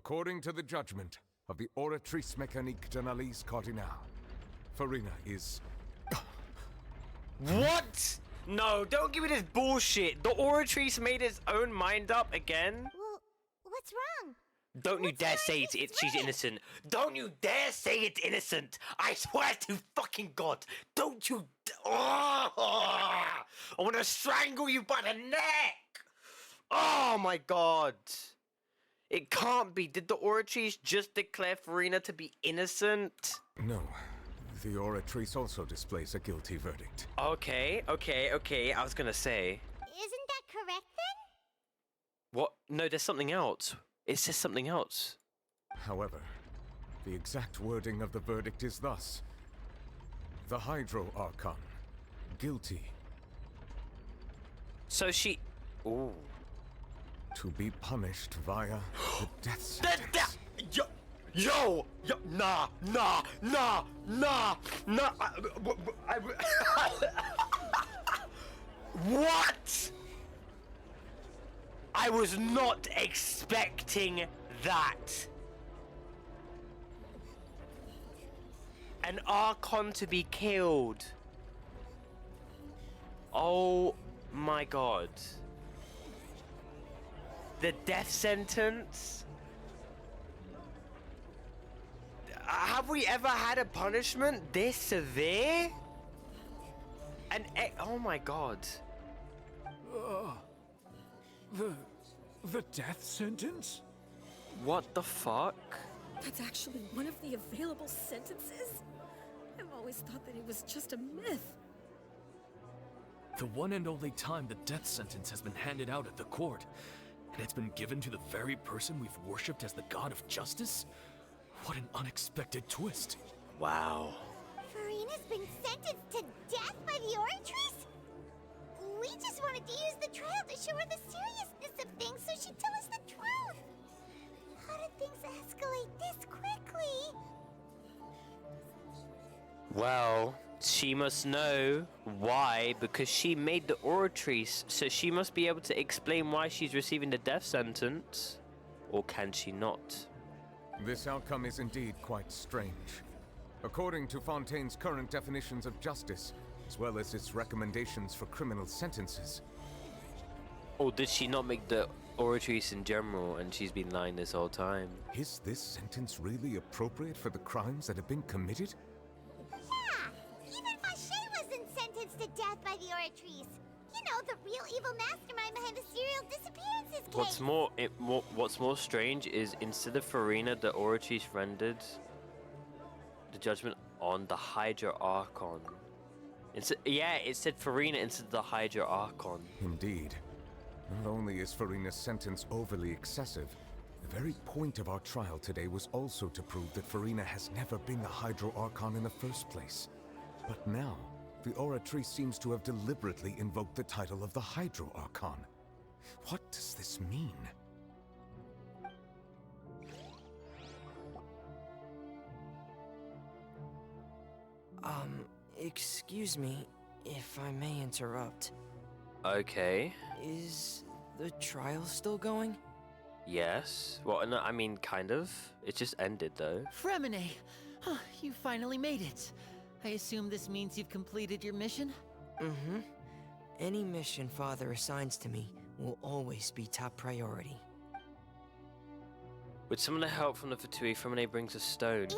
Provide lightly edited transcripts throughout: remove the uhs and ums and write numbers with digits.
According to the judgment of the Oratrice Mécanique d'Analyse Cardinale, Farina is... What? No, don't give me this bullshit. The Oratrice made its own mind up again? Well, what's wrong? Don't you dare say she's innocent. Don't you dare say it's innocent. I swear to fucking God. Don't you... Oh, I want to strangle you by the neck. Oh my God. It can't be. Did the Oratrice just declare Farina to be innocent? No. The Oratrice also displays a guilty verdict. Okay. I was gonna say. Isn't that correct then? What? No, there's something else. It says something else. However, the exact wording of the verdict is thus. The Hydro Archon, guilty. So she... Ooh. To be punished via the death sentence. Nah. What? I was not expecting that. An Archon to be killed. Oh my God. The death sentence? Have we ever had a punishment this severe? Oh my God. The death sentence? What the fuck? That's actually one of the available sentences? I've always thought that it was just a myth. The one and only time the death sentence has been handed out at the court, and it's been given to the very person we've worshipped as the god of justice? What an unexpected twist. Wow. Farina's been sentenced to death by the Oratrice? We just wanted to use the trial to show her the seriousness of things so she'd tell us the truth. How did things escalate this quickly? Well, she must know why, because she made the Oratrice, so she must be able to explain why she's receiving the death sentence. Or can she not? This outcome is indeed quite strange. According to Fontaine's current definitions of justice, as well as its recommendations for criminal sentences. Or did she not make the Oratrice in general and she's been lying this whole time? Is this sentence really appropriate for the crimes that have been committed? Yeah! Even Fache wasn't sentenced to death by the Oratrice. You know, the real evil mastermind behind the serial disappearances case. What's more strange is instead of Farina, the Oratrice rendered the judgment on the Hydra Archon. It said Farina instead of the Hydra Archon. Indeed. Not only is Farina's sentence overly excessive, the very point of our trial today was also to prove that Farina has never been the Hydro Archon in the first place. But now, the Oratrice seems to have deliberately invoked the title of the Hydro Archon. What does this mean? Excuse me, if I may interrupt. Okay. Is the trial still going? Yes. Well, no, I mean, kind of. It just ended, though. Fremine! Huh, you finally made it. I assume this means you've completed your mission? Mm-hmm. Any mission Father assigns to me will always be top priority. With some of the help from the Fatui, Fremine brings a stone.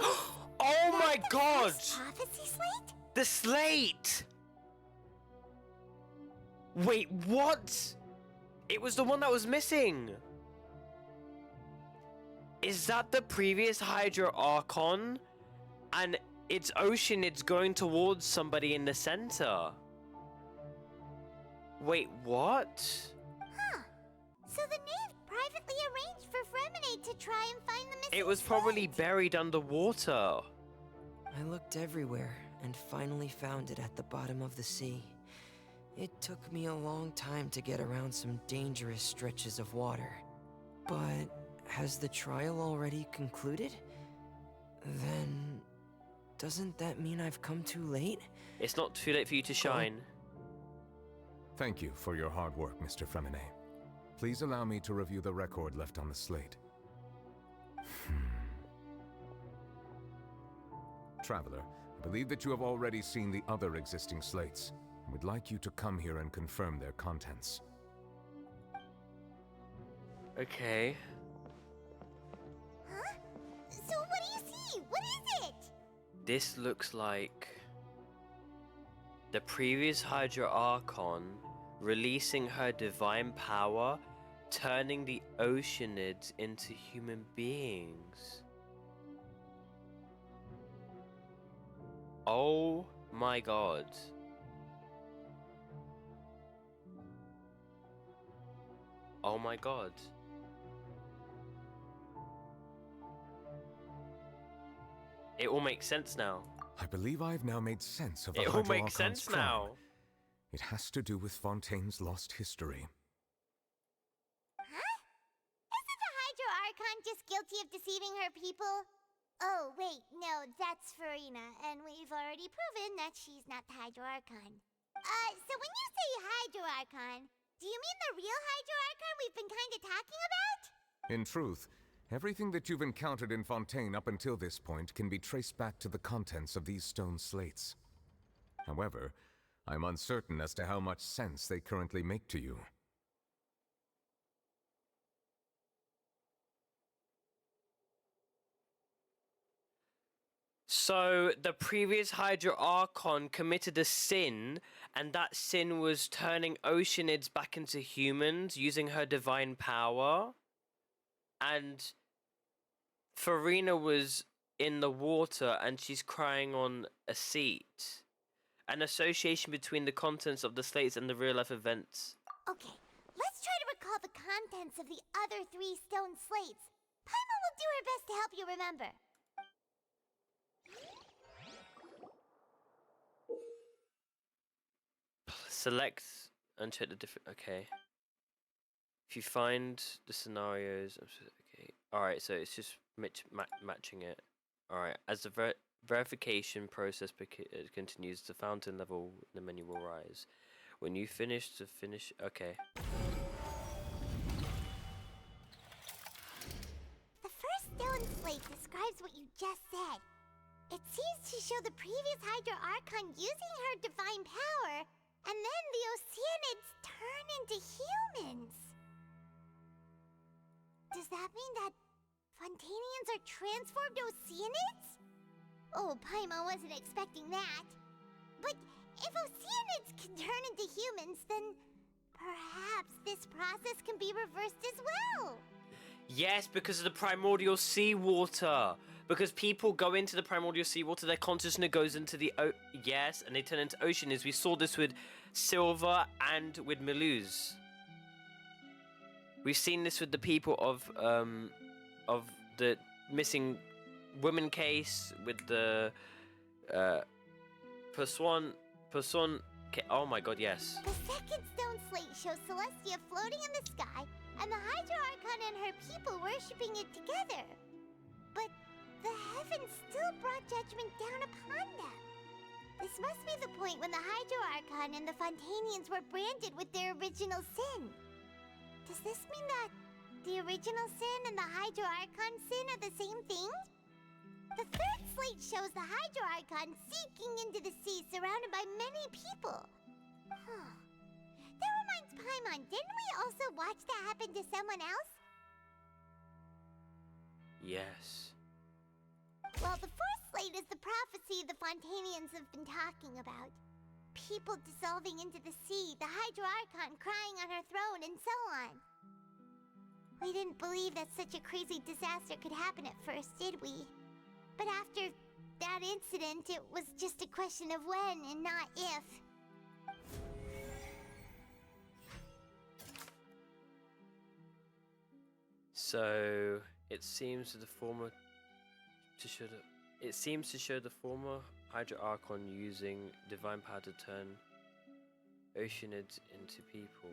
Oh my God! Prophecy slate? The slate! Wait, what? It was the one that was missing. Is that the previous Hydra Archon? And it's Ocean, it's going towards somebody in the center. Wait, what? Huh. So the knave privately arranged for Fremine to try and find the missing It was probably slate. buried underwater. I looked everywhere and finally found it at the bottom of the sea. It took me a long time to get around some dangerous stretches of water. But has the trial already concluded? Then doesn't that mean I've come too late? It's not too late for you to shine. Thank you for your hard work, Mr. Fremine. Please allow me to review the record left on the slate. Traveler, I believe that you have already seen the other existing slates, and would like you to come here and confirm their contents. Okay. Huh? So what do you see? What is it? This looks like the previous Hydra Archon releasing her divine power, turning the Oceanids into human beings. Oh my god. Oh my god. It all makes sense now. I believe I have now made sense of the It all Hydro makes Archon's sense crime. now. It has to do with Fontaine's lost history. Huh? Isn't the Hydro Archon just guilty of deceiving her people? Oh, wait, no, that's Farina, and we've already proven that she's not the Hydro Archon. So when you say Hydro Archon, do you mean the real Hydro Archon we've been kinda talking about? In truth, everything that you've encountered in Fontaine up until this point can be traced back to the contents of these stone slates. However, I'm uncertain as to how much sense they currently make to you. So the previous Hydra Archon committed a sin, and that sin was turning Oceanids back into humans using her divine power. And Farina was in the water and she's crying on a seat. An association between the contents of the slates and the real life events. Okay, let's try to recall the contents of the other 3 stone slates. Paimon will do her best to help you remember. Select and check the different. Okay. If you find the scenarios. Okay. Alright, so it's just matching it. Alright, as the verification process continues, the fountain level in the menu will rise. When you finish. Okay. The first stone slate describes what you just said. It seems to show the previous Hydra Archon using her divine power, and then the Oceanids turn into humans. Does that mean that Fontanians are transformed Oceanids? Oh, Paimon wasn't expecting that. But if Oceanids can turn into humans, then perhaps this process can be reversed as well. Yes, because of the primordial seawater. Because people go into the primordial seawater, their consciousness goes into the yes, and they turn into Oceanids. We saw this with Silver and with Meluz. We've seen this with the people of the missing women case, with the person. Oh my god, yes. The second stone slate shows Celestia floating in the sky, and the Hydra Archon and her people worshipping it together. But the heavens still brought judgment down upon them. This must be the point when the Hydra Archon and the Fontanians were branded with their original sin. Does this mean that the original sin and the Hydra Archon sin are the same thing? The third slate shows the Hydra Archon sinking into the sea surrounded by many people. Huh. That reminds Paimon, didn't we also watch that happen to someone else? Yes. Well, the fourth slate is the prophecy the Fontanians have been talking about. People dissolving into the sea, the Hydra Archon crying on her throne, and so on. We didn't believe that such a crazy disaster could happen at first, did we? But after that incident, it was just a question of when and not if. So it seems to show the former Hydra Archon using divine power to turn Oceanids into people.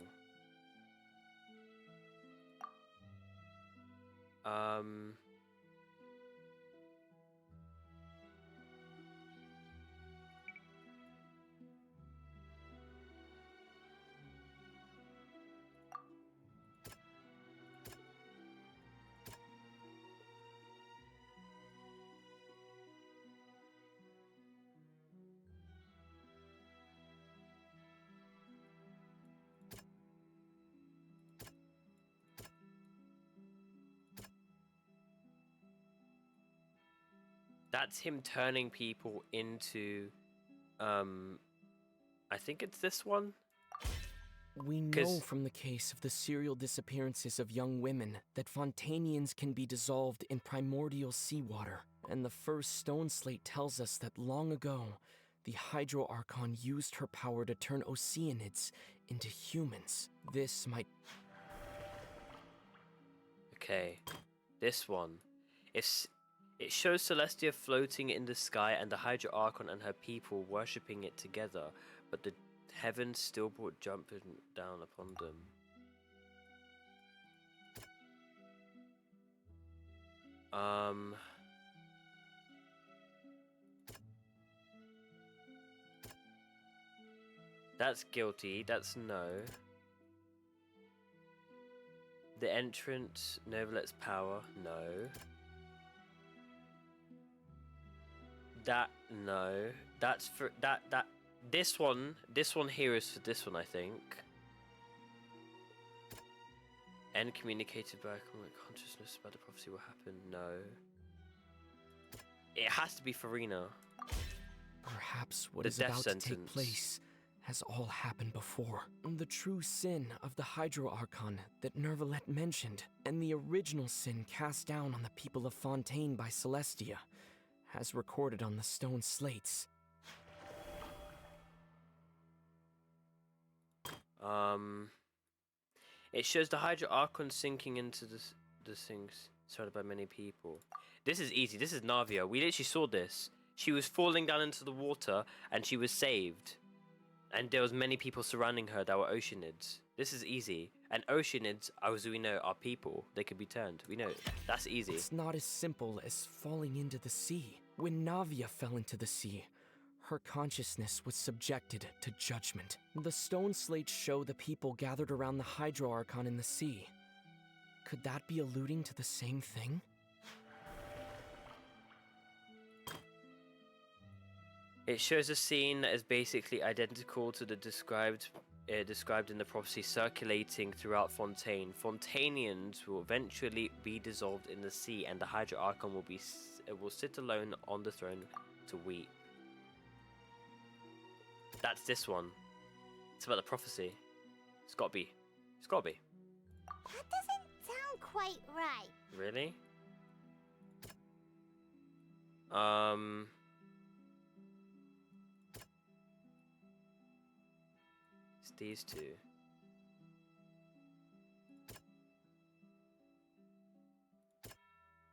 That's him turning people into, I think it's this one. We know 'Cause- from the case of the serial disappearances of young women that Fontainians can be dissolved in primordial seawater. And the first stone slate tells us that long ago, the Hydro Archon used her power to turn Oceanids into humans. This might... Okay, this one. It shows Celestia floating in the sky and the Hydra Archon and her people worshipping it together, but the heavens still brought jumping down upon them. That's guilty, that's no. The entrance, Novelet's power, no. That, no. That's for, this one here is for this one, I think. End communicated by consciousness about the prophecy will happen, no. It has to be Farina. Perhaps what The is death about to take sentence. place has all happened before. The true sin of the Hydro Archon that Nervalet mentioned, and the original sin cast down on the people of Fontaine by Celestia, as recorded on the stone slates. It shows the Hydra Archon sinking into the things surrounded by many people. This is easy. This is Navia. We literally saw this. She was falling down into the water and she was saved. And there was many people surrounding her that were Oceanids. This is easy. And Oceanids, as we know, are people. They could be turned. We know. That's easy. It's not as simple as falling into the sea. When Navia fell into the sea, her consciousness was subjected to judgment. The stone slates show the people gathered around the Hydro Archon in the sea. Could that be alluding to the same thing? It shows a scene that is basically identical to the described in the prophecy circulating throughout Fontaine. Fontainians will eventually be dissolved in the sea, and the Hydra Archon will sit alone on the throne to weep. That's this one. It's about the prophecy. It's gotta be. It's gotta be. That doesn't sound quite right. Really? It's these two.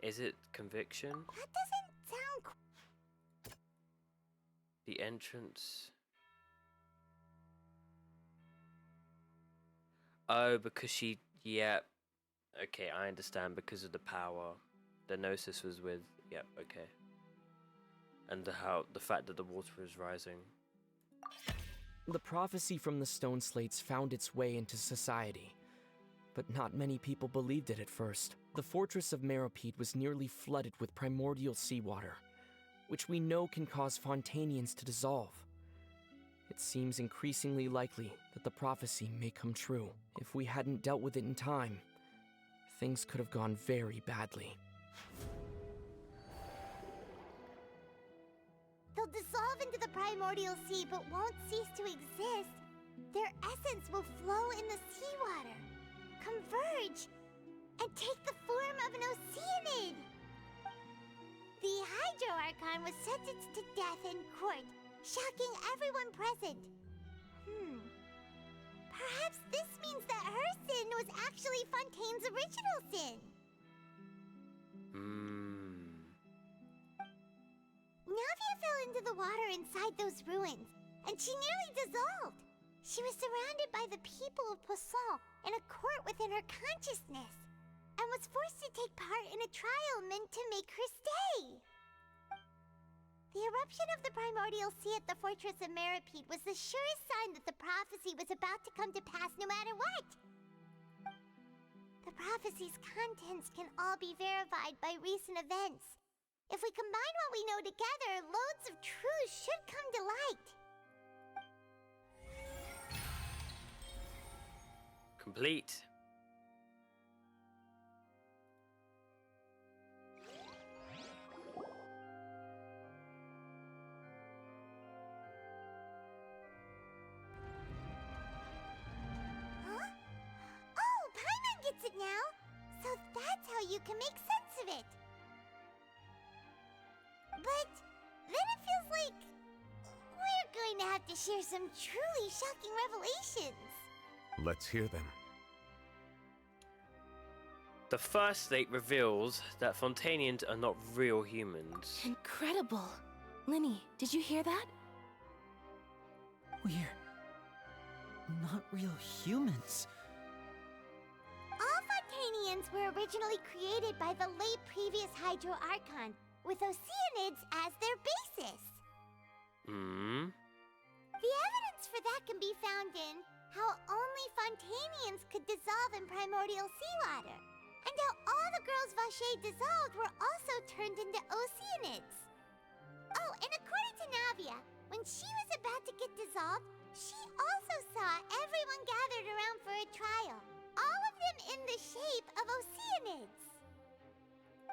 Is it conviction? That doesn't sound The entrance. Oh, because she. Yeah. Okay, I understand. Because of the power. The Gnosis was with. Yep, okay. And the fact that the water was rising. The prophecy from the stone slates found its way into society, but not many people believed it at first. The fortress of Meropide was nearly flooded with primordial seawater, which we know can cause Fontainians to dissolve. It seems increasingly likely that the prophecy may come true. If we hadn't dealt with it in time, things could have gone very badly. They'll dissolve into the primordial sea but won't cease to exist. Their essence will flow in the seawater, converge, and take the form of an Oceanid. The Hydro Archon was sentenced to death in court, shocking everyone present. Perhaps this means that her sin was actually Fontaine's original sin. Navia fell into the water inside those ruins, and she nearly dissolved. She was surrounded by the people of Poisson in a court within her consciousness, and was forced to take part in a trial meant to make her stay. The eruption of the primordial sea at the fortress of Meropide was the surest sign that the prophecy was about to come to pass no matter what. The prophecy's contents can all be verified by recent events. If we combine what we know together, loads of truths should come to light. Complete. you can make sense of it. But then it feels like we're going to have to share some truly shocking revelations. Let's hear them. The first slate reveals that Fontanians are not real humans. Incredible. Linny, did you hear that? We're not real humans. All Fontanians were originally created by the late previous Hydro Archon, with Oceanids as their basis. Hmm? The evidence for that can be found in how only Fontanians could dissolve in primordial seawater, and how all the girls Vacher dissolved were also turned into Oceanids. Oh, and according to Navia, when she was about to get dissolved, she also saw everyone gathered around for a trial, all of them in the shape of Oceanids.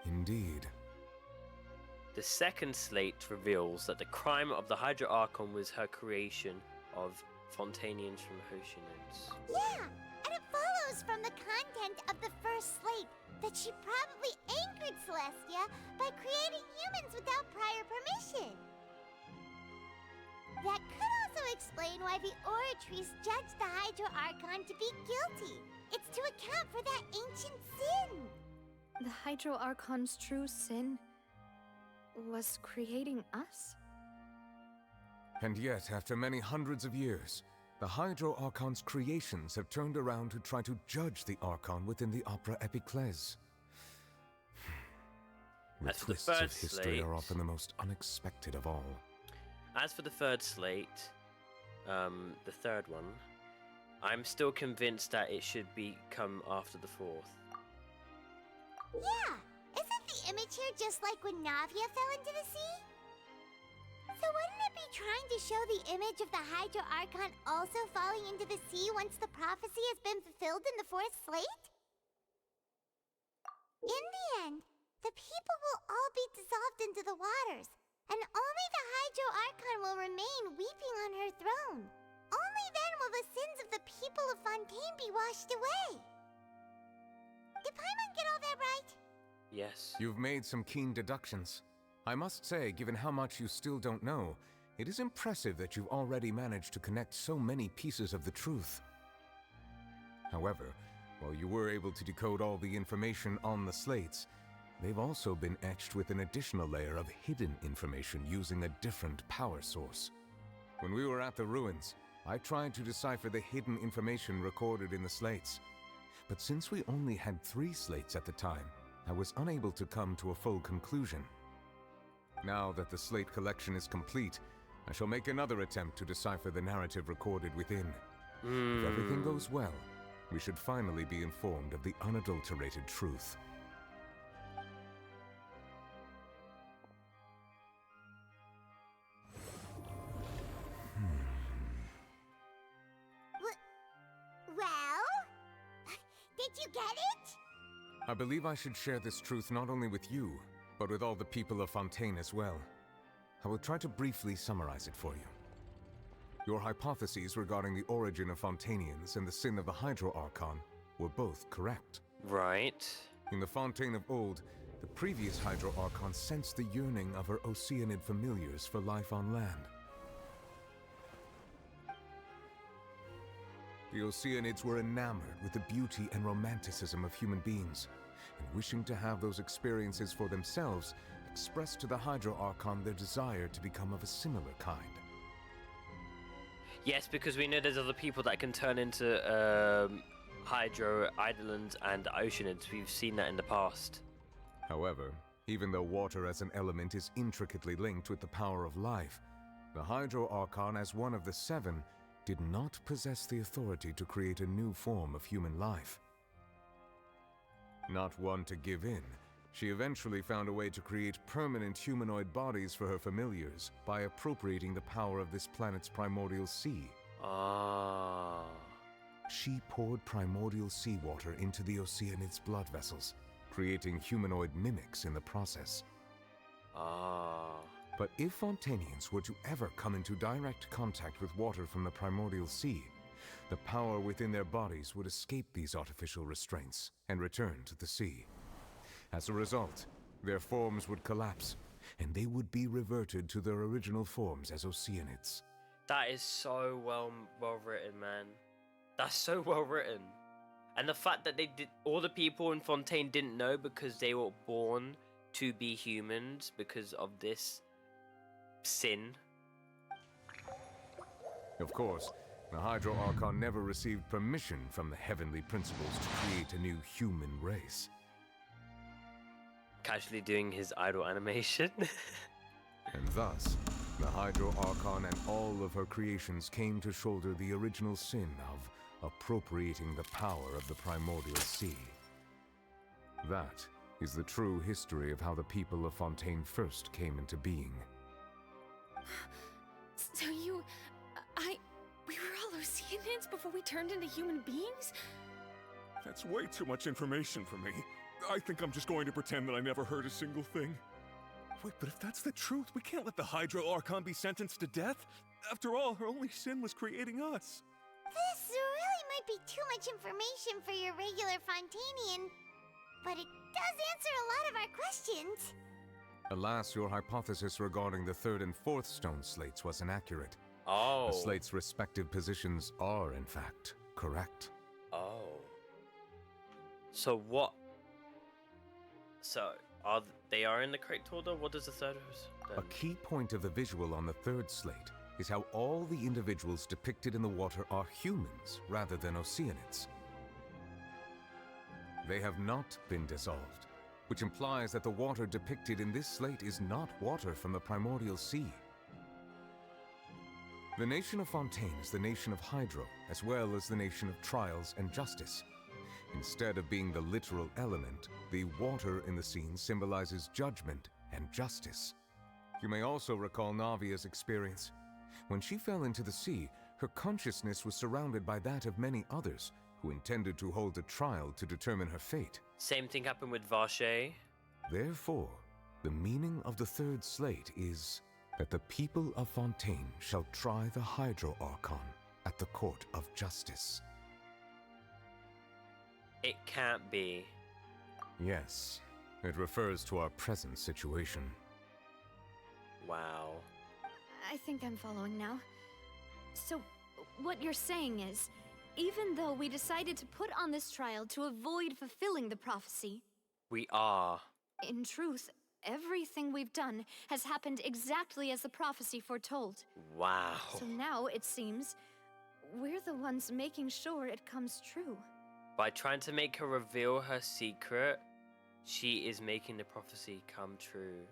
Indeed. The second slate reveals that the crime of the Hydra Archon was her creation of Fontanians from Oceanids. Yeah, and it follows from the content of the first slate that she probably angered Celestia by creating humans without prior permission. That could also explain why the Oratrice judged the Hydro Archon to be guilty. It's to account for that ancient sin. The Hydro Archon's true sin was creating us? And yet, after many hundreds of years, the Hydro Archon's creations have turned around to try to judge the Archon within the Opera Epiclese. The As for the twists of third history slate- are often the most unexpected of all. As for the third slate, the third one, I'm still convinced that it should come after the fourth. Yeah, isn't the image here just like when Navia fell into the sea? So wouldn't it be trying to show the image of the Hydro Archon also falling into the sea once the prophecy has been fulfilled in the fourth slate? In the end, the people will all be dissolved into the waters, and only the Hydro Archon will remain weeping on her throne. Only then will the sins of the people of Fontaine be washed away. Did Paimon get all that right? Yes. You've made some keen deductions. I must say, given how much you still don't know, it is impressive that you've already managed to connect so many pieces of the truth. However, while you were able to decode all the information on the slates, they've also been etched with an additional layer of hidden information using a different power source. When we were at the ruins, I tried to decipher the hidden information recorded in the slates. But since we only had 3 slates at the time, I was unable to come to a full conclusion. Now that the slate collection is complete, I shall make another attempt to decipher the narrative recorded within. If everything goes well, we should finally be informed of the unadulterated truth. Well? Did you get it? I believe I should share this truth not only with you, but with all the people of Fontaine as well. I will try to briefly summarize it for you. Your hypotheses regarding the origin of Fontanians and the sin of the Hydro Archon were both correct. Right. In the Fontaine of old, the previous Hydro Archon sensed the yearning of her Oceanid familiars for life on land. The Oceanids were enamored with the beauty and romanticism of human beings, and wishing to have those experiences for themselves, expressed to the Hydro Archon their desire to become of a similar kind. Yes, because we know there's other people that can turn into Hydro, Eidolons, and Oceanids. We've seen that in the past. However, even though water as an element is intricately linked with the power of life, the Hydro Archon, as one of the 7, did not possess the authority to create a new form of human life. Not one to give in, she eventually found a way to create permanent humanoid bodies for her familiars by appropriating the power of this planet's primordial sea. Ah. She poured primordial seawater into the Oceanids' blood vessels, creating humanoid mimics in the process. Ah. But if Fontanians were to ever come into direct contact with water from the primordial sea, the power within their bodies would escape these artificial restraints and return to the sea. As a result, their forms would collapse, and they would be reverted to their original forms as Oceanids. That is so well written, man. That's so well written. And the fact that all the people in Fontaine didn't know because they were born to be humans because of this sin. Of course, the Hydro Archon never received permission from the heavenly principles to create a new human race. Casually doing his idol animation. And thus, the Hydro Archon and all of her creations came to shoulder the original sin of appropriating the power of the primordial sea. That is the true history of how the people of Fontaine first came into being. So we were all Oceanids before we turned into human beings? That's way too much information for me. I think I'm just going to pretend that I never heard a single thing. Wait, but if that's the truth, we can't let the Hydro Archon be sentenced to death. After all, her only sin was creating us. This really might be too much information for your regular Fontainian, but it does answer a lot of our questions. Alas, your hypothesis regarding the third and fourth stone slates was inaccurate. Oh. The slates' respective positions are, in fact, correct. Oh. So what? So they are in the correct order? What does the third then? A key point of the visual on the third slate is how all the individuals depicted in the water are humans rather than Oceanids. They have not been dissolved, which implies that the water depicted in this slate is not water from the primordial sea. The nation of Fontaine is the nation of Hydro, as well as the nation of trials and justice. Instead of being the literal element, the water in the scene symbolizes judgment and justice. You may also recall Navia's experience. When she fell into the sea, her consciousness was surrounded by that of many others who intended to hold a trial to determine her fate. Same thing happened with Vache. Therefore, the meaning of the third slate is that the people of Fontaine shall try the Hydro Archon at the court of justice. It can't be. Yes, it refers to our present situation. Wow. I think I'm following now. So, what you're saying is, even though we decided to put on this trial to avoid fulfilling the prophecy, We are. in truth, everything we've done has happened exactly as the prophecy foretold. Wow. So now, it seems, we're the ones making sure it comes true. By trying to make her reveal her secret, she is making the prophecy come true.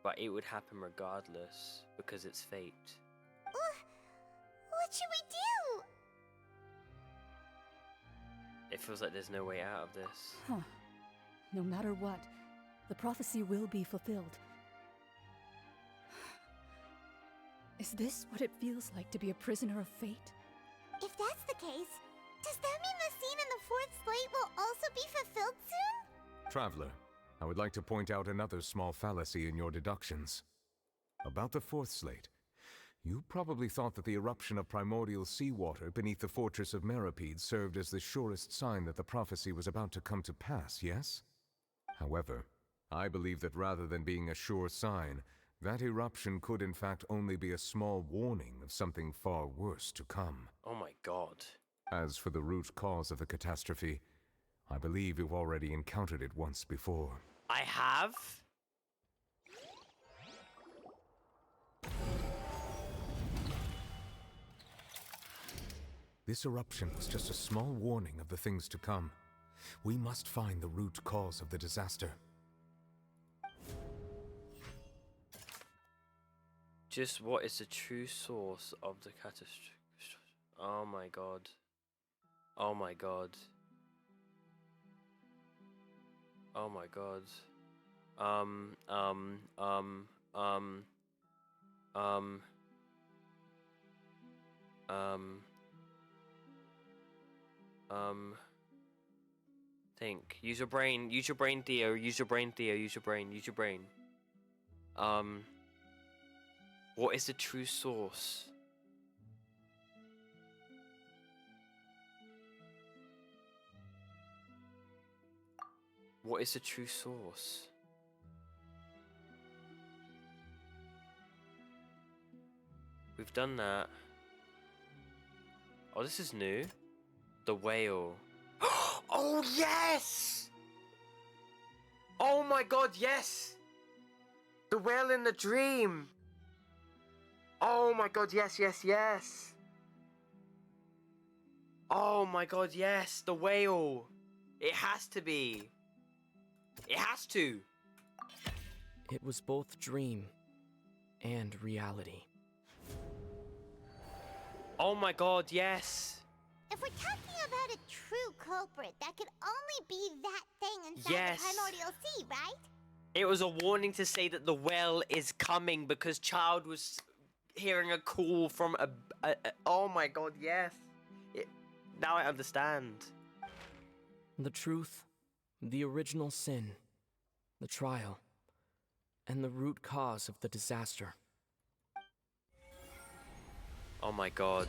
But it would happen regardless, because it's fate. What should we do? It feels like there's no way out of this. Huh. No matter what, the prophecy will be fulfilled. Is this what it feels like to be a prisoner of fate? If that's the case, does that mean the scene in the fourth slate will also be fulfilled soon? Traveler, I would like to point out another small fallacy in your deductions. About the fourth slate, you probably thought that the eruption of primordial seawater beneath the fortress of Meripede served as the surest sign that the prophecy was about to come to pass, yes? However, I believe that rather than being a sure sign, that eruption could in fact only be a small warning of something far worse to come. Oh my god. As for the root cause of the catastrophe, I believe you've already encountered it once before. I have? This eruption was just a small warning of the things to come. We must find the root cause of the disaster. Just what is the true source of the catastrophe? Oh my god. Oh my god. Oh my god. Um. Think. Use your brain. Use your brain, Theo. Use your brain, Theo. Use your brain. Use your brain. What is the true source? What is the true source? We've done that. Oh, this is new. The whale. Oh, yes! Oh my god, yes! The whale in the dream! Oh my god, yes, yes, yes! Oh my god, yes! The whale! It has to be! It has to! It was both dream and reality. Oh my god, yes! If we're talking about a true culprit, that could only be that thing inside Yes. the primordial sea, right? It was a warning to say that the well is coming because Child was hearing a call from a oh my god, yes. Now I understand. The truth, the original sin, the trial, and the root cause of the disaster. Oh my god.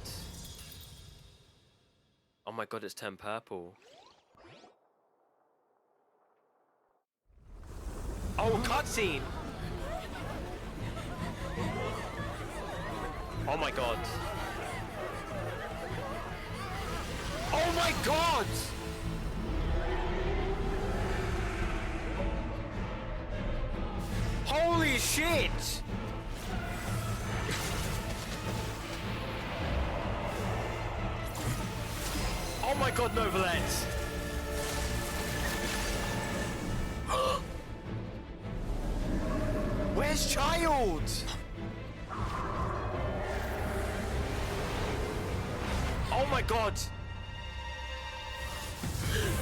Oh my god, it's turned purple. Oh, cutscene! Oh my god. Oh my god! Holy shit! Oh my god, Novalens! Where's Child? Oh my god!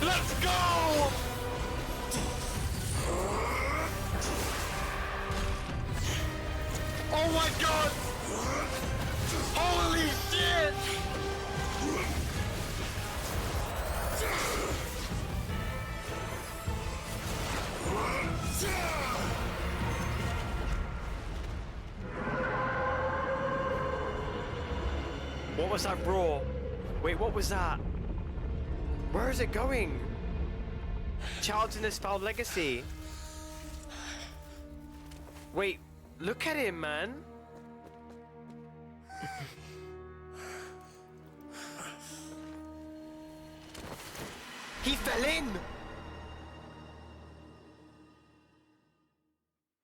Let's go! Oh my god! Holy shit! What was that roar? Wait, what was that? Where is it going? Child's in his foul legacy. Wait, look at him, man. He fell in!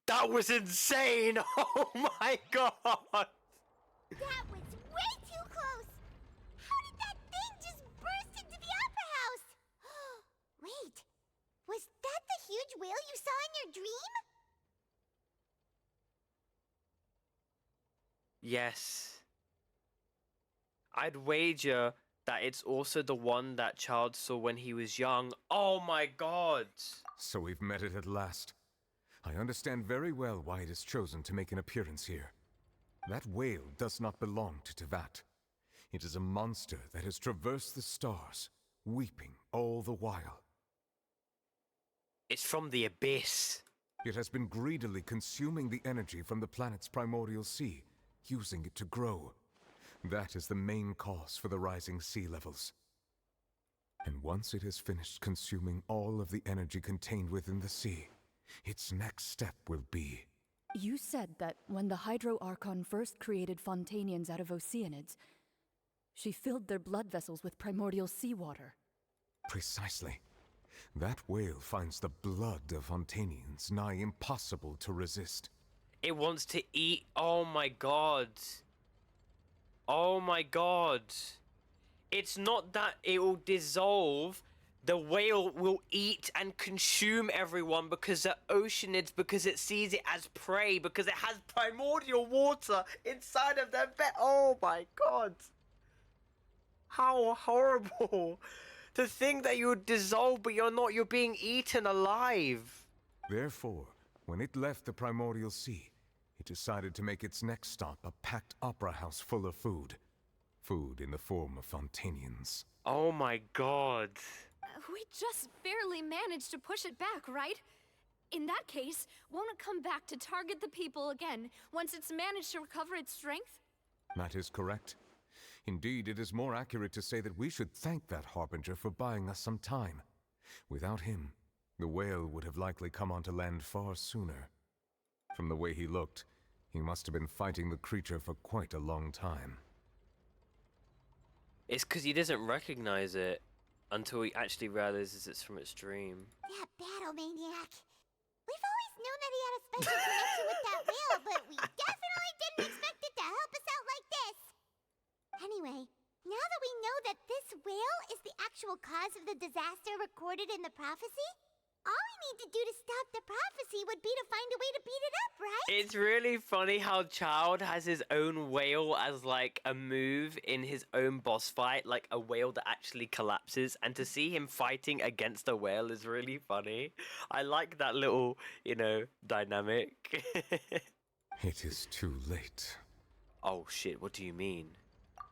That was insane! Oh my god! That was way too close! How did that thing just burst into the Opera House? Wait, was that the huge whale you saw in your dream? Yes. I'd wager that it's also the one that Child saw when he was young. Oh my god! So we've met it at last. I understand very well why it has chosen to make an appearance here. That whale does not belong to Tevat. It is a monster that has traversed the stars, weeping all the while. It's from the abyss. It has been greedily consuming the energy from the planet's primordial sea, using it to grow. That is the main cause for the rising sea levels. And once it has finished consuming all of the energy contained within the sea, its next step will be... You said that when the Hydro Archon first created Fontanians out of Oceanids, she filled their blood vessels with primordial seawater. Precisely. That whale finds the blood of Fontanians nigh impossible to resist. It wants to eat. Oh my god. Oh my god. It's not that it will dissolve. The whale will eat and consume everyone because they're oceanids, because it sees it as prey, because it has primordial water inside of their belly. Oh my god. How horrible. To think that you would dissolve, but you're not. You're being eaten alive. Therefore, when it left the primordial sea, it decided to make its next stop a packed opera house full of food. Food in the form of Fontanians. Oh my god. We just barely managed to push it back, right? In that case, won't it come back to target the people again once it's managed to recover its strength? That is correct. Indeed, it is more accurate to say that we should thank that Harbinger for buying us some time. Without him, The whale would have likely come onto land far sooner. From the way he looked, he must have been fighting the creature for quite a long time. It's because he doesn't recognize it until he actually realizes it's from its dream. That battle maniac. We've always known that he had a special connection with that whale, but we definitely didn't expect it to help us out like this. Anyway, now that we know that this whale is the actual cause of the disaster recorded in the prophecy, all we need to do to stop the prophecy would be to find a way to beat it up, right? It's really funny how Child has his own whale as like a move in his own boss fight, like a whale that actually collapses, and to see him fighting against a whale is really funny. I like that little, dynamic. It is too late. Oh shit, what do you mean?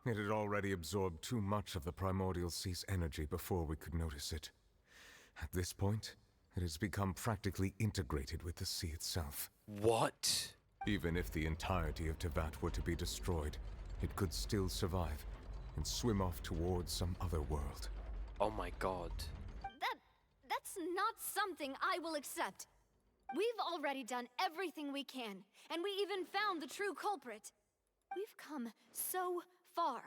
It had already absorbed too much of the primordial sea's energy before we could notice it. At this point, it has become practically integrated with the sea itself. What? Even if the entirety of Tevat were to be destroyed, it could still survive and swim off towards some other world. Oh my god. That's not something I will accept. We've already done everything we can, and we even found the true culprit. We've come so far.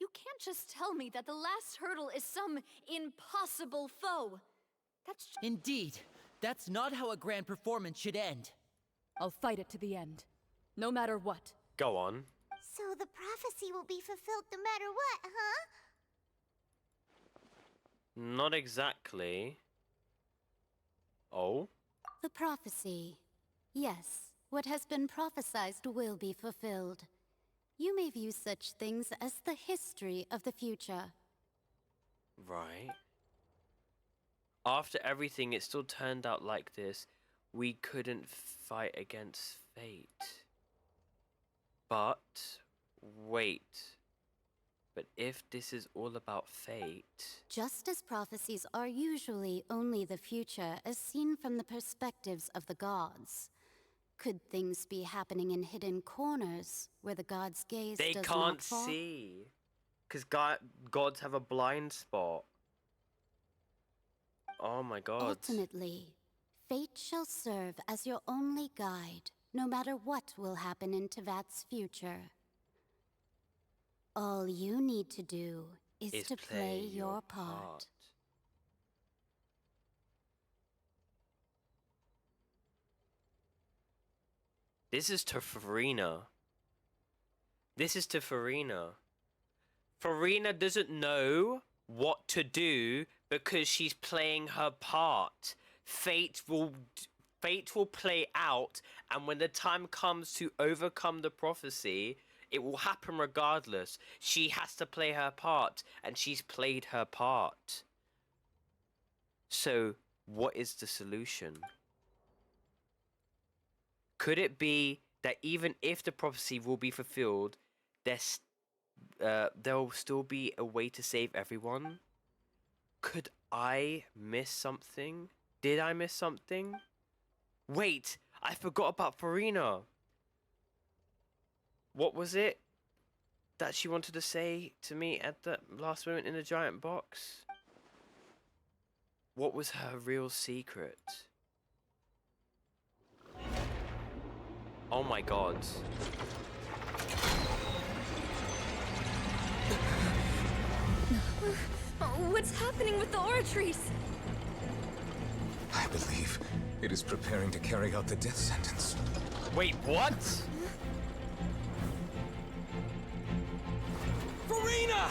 You can't just tell me that the last hurdle is some impossible foe. That's Indeed, that's not how a grand performance should end. I'll fight it to the end, no matter what. Go on. So the prophecy will be fulfilled no matter what, huh? Not exactly. Oh? The prophecy. Yes, what has been prophesied will be fulfilled. You may view such things as the history of the future. Right. After everything, it still turned out like this. We couldn't fight against fate. But, wait. But if this is all about fate... Just as prophecies are usually only the future as seen from the perspectives of the gods, could things be happening in hidden corners where the gods' gaze They does can't not fall? see. Because gods have a blind spot. Oh my god. Ultimately, fate shall serve as your only guide, no matter what will happen in Tevat's future. All you need to do is to play your part. This is to Farina. This is to Farina. Farina doesn't know what to do because she's playing her part. Fate will play out, and when the time comes to overcome the prophecy, it will happen regardless. She has to play her part, and she's played her part. So, what is the solution? Could it be that even if the prophecy will be fulfilled, there'll still be a way to save everyone? Could I miss something? Did I miss something? Wait, I forgot about Farina. What was it that she wanted to say to me at the last moment in the giant box? What was her real secret? Oh my god. What's happening with the oratories? I believe it is preparing to carry out the death sentence. Wait, what? Farina!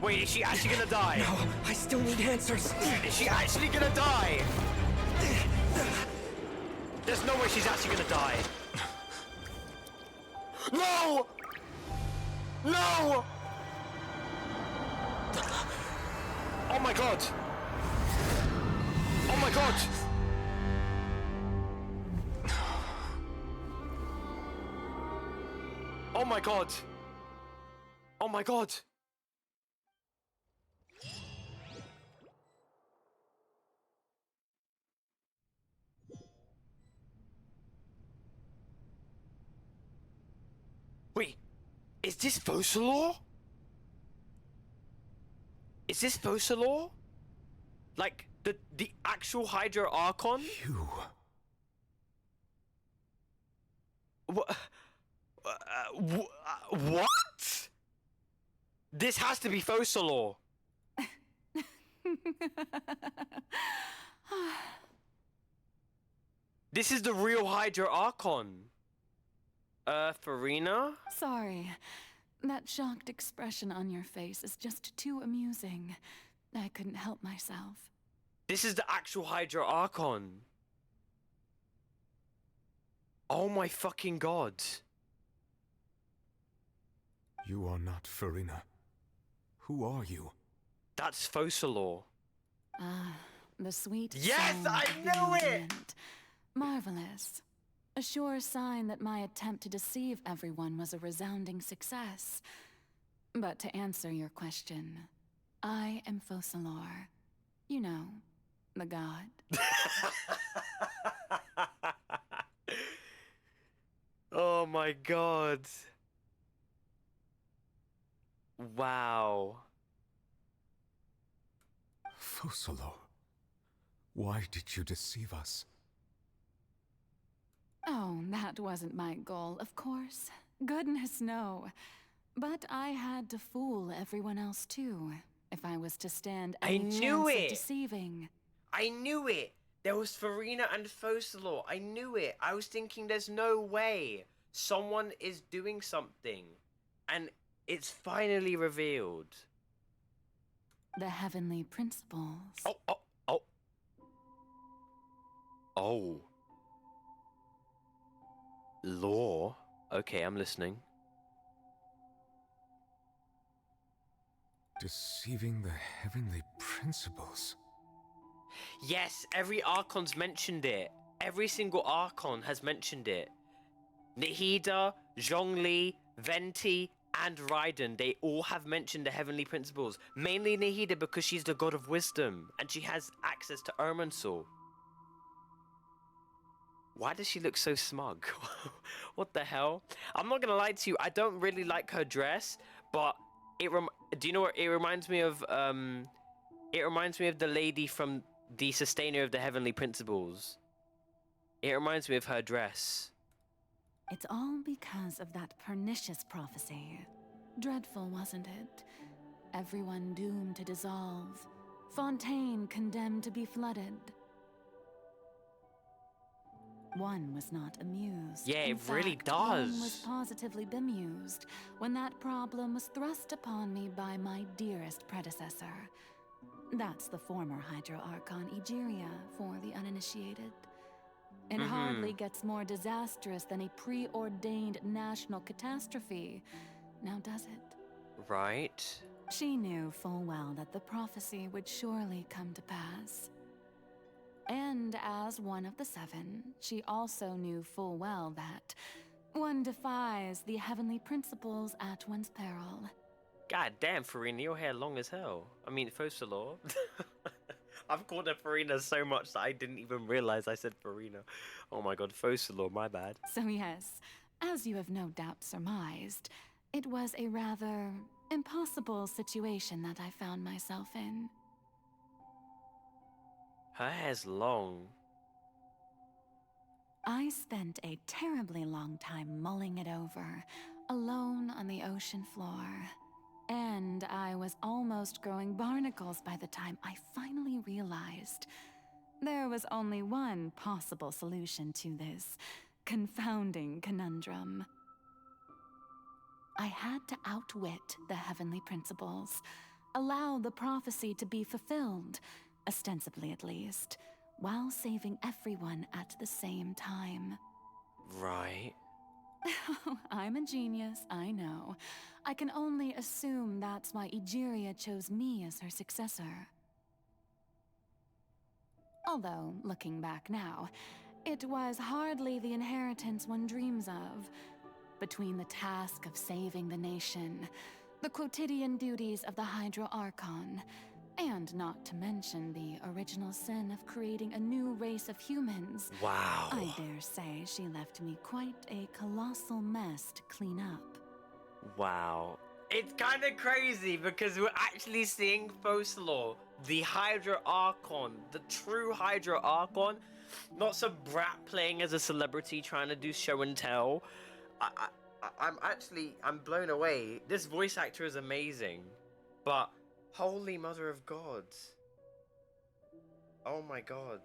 Wait, is she actually gonna die? No, I still need answers. Is she actually gonna die? There's no way she's actually gonna die. No! No! Oh my god! Oh my god! Oh my god! Oh my god! Wait, is this Focalor? Is this Focalor? Like, the actual Hydro Archon? You. What? This has to be Focalor. This is the real Hydro Archon. Farina? Sorry. That shocked expression on your face is just too amusing. I couldn't help myself. This is the actual Hydro Archon. Oh my fucking god. You are not Farina. Who are you? That's Focalor. Ah, the sweet Yes, sound I of the knew it! ambient. Marvelous. A sure sign that my attempt to deceive everyone was a resounding success. But to answer your question, I am Focalor. You know, the god. Oh my god. Wow. Focalor. Why did you deceive us? Oh, that wasn't my goal, of course. Goodness, no. But I had to fool everyone else too, if I was to stand I any knew chance it! of deceiving. I knew it! There was Farina and Focalor. I knew it. I was thinking there's no way. Someone is doing something. And it's finally revealed. The heavenly principles. Oh. Law? Okay, I'm listening. Deceiving the heavenly principles. Yes, every Archon's mentioned it. Every single Archon has mentioned it. Nahida, Zhongli, Venti, and Raiden, they all have mentioned the heavenly principles. Mainly Nahida because she's the god of wisdom, and she has access to Irminsul. Why does she look so smug? What the hell? I'm not gonna lie to you, I don't really like her dress, but do you know what it reminds me of? It reminds me of the lady from the Sustainer of the Heavenly Principles. It reminds me of her dress. It's all because of that pernicious prophecy. Dreadful, wasn't it? Everyone doomed to dissolve. Fontaine condemned to be flooded. One was not amused. Yeah, In it really fact, one does. was positively bemused when that problem was thrust upon me by my dearest predecessor. That's the former Hydro Archon Egeria for the uninitiated. It hardly gets more disastrous than a preordained national catastrophe, now does it? Right. She knew full well that the prophecy would surely come to pass. And as one of the seven, she also knew full well that one defies the heavenly principles at one's peril. God damn, Farina, your hair long as hell. I mean, Focalor. I've called her Farina so much that I didn't even realize I said Farina. Oh my god, Focalor, my bad. So yes, as you have no doubt surmised, it was a rather impossible situation that I found myself in. Her hair's long. I spent a terribly long time mulling it over, alone on the ocean floor. And I was almost growing barnacles by the time I finally realized there was only one possible solution to this confounding conundrum. I had to outwit the heavenly principles, allow the prophecy to be fulfilled, ostensibly at least, while saving everyone at the same time. Right. I'm a genius, I know. I can only assume that's why Egeria chose me as her successor. Although, looking back now, it was hardly the inheritance one dreams of. Between the task of saving the nation, the quotidian duties of the Hydro Archon, and not to mention the original sin of creating a new race of humans. Wow. I dare say she left me quite a colossal mess to clean up. Wow. It's kind of crazy because we're actually seeing Focalor, the Hydra Archon, the true Hydra Archon, not some brat playing as a celebrity trying to do show and tell. I'm blown away. This voice actor is amazing, but holy mother of God. Oh my God.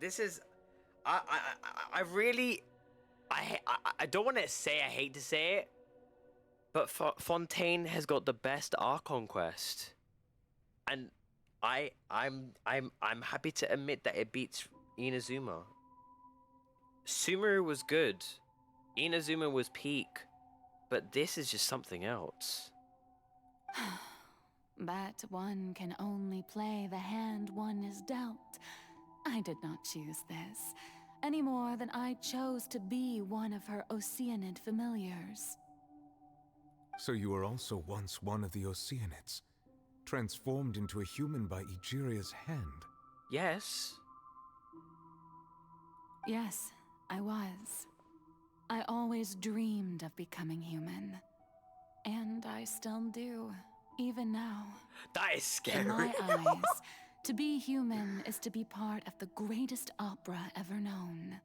This is, I really, I don't want to say, I hate to say it, but Fontaine has got the best Archon quest, and I'm happy to admit that it beats Inazuma. Sumeru was good, Inazuma was peak, but this is just something else. But one can only play the hand one is dealt. I did not choose this, any more than I chose to be one of her Oceanid familiars. So you were also once one of the Oceanids, transformed into a human by Egeria's hand. Yes. Yes, I was. I always dreamed of becoming human. And I still do, even now. That is scary. In my eyes, to be human is to be part of the greatest opera ever known.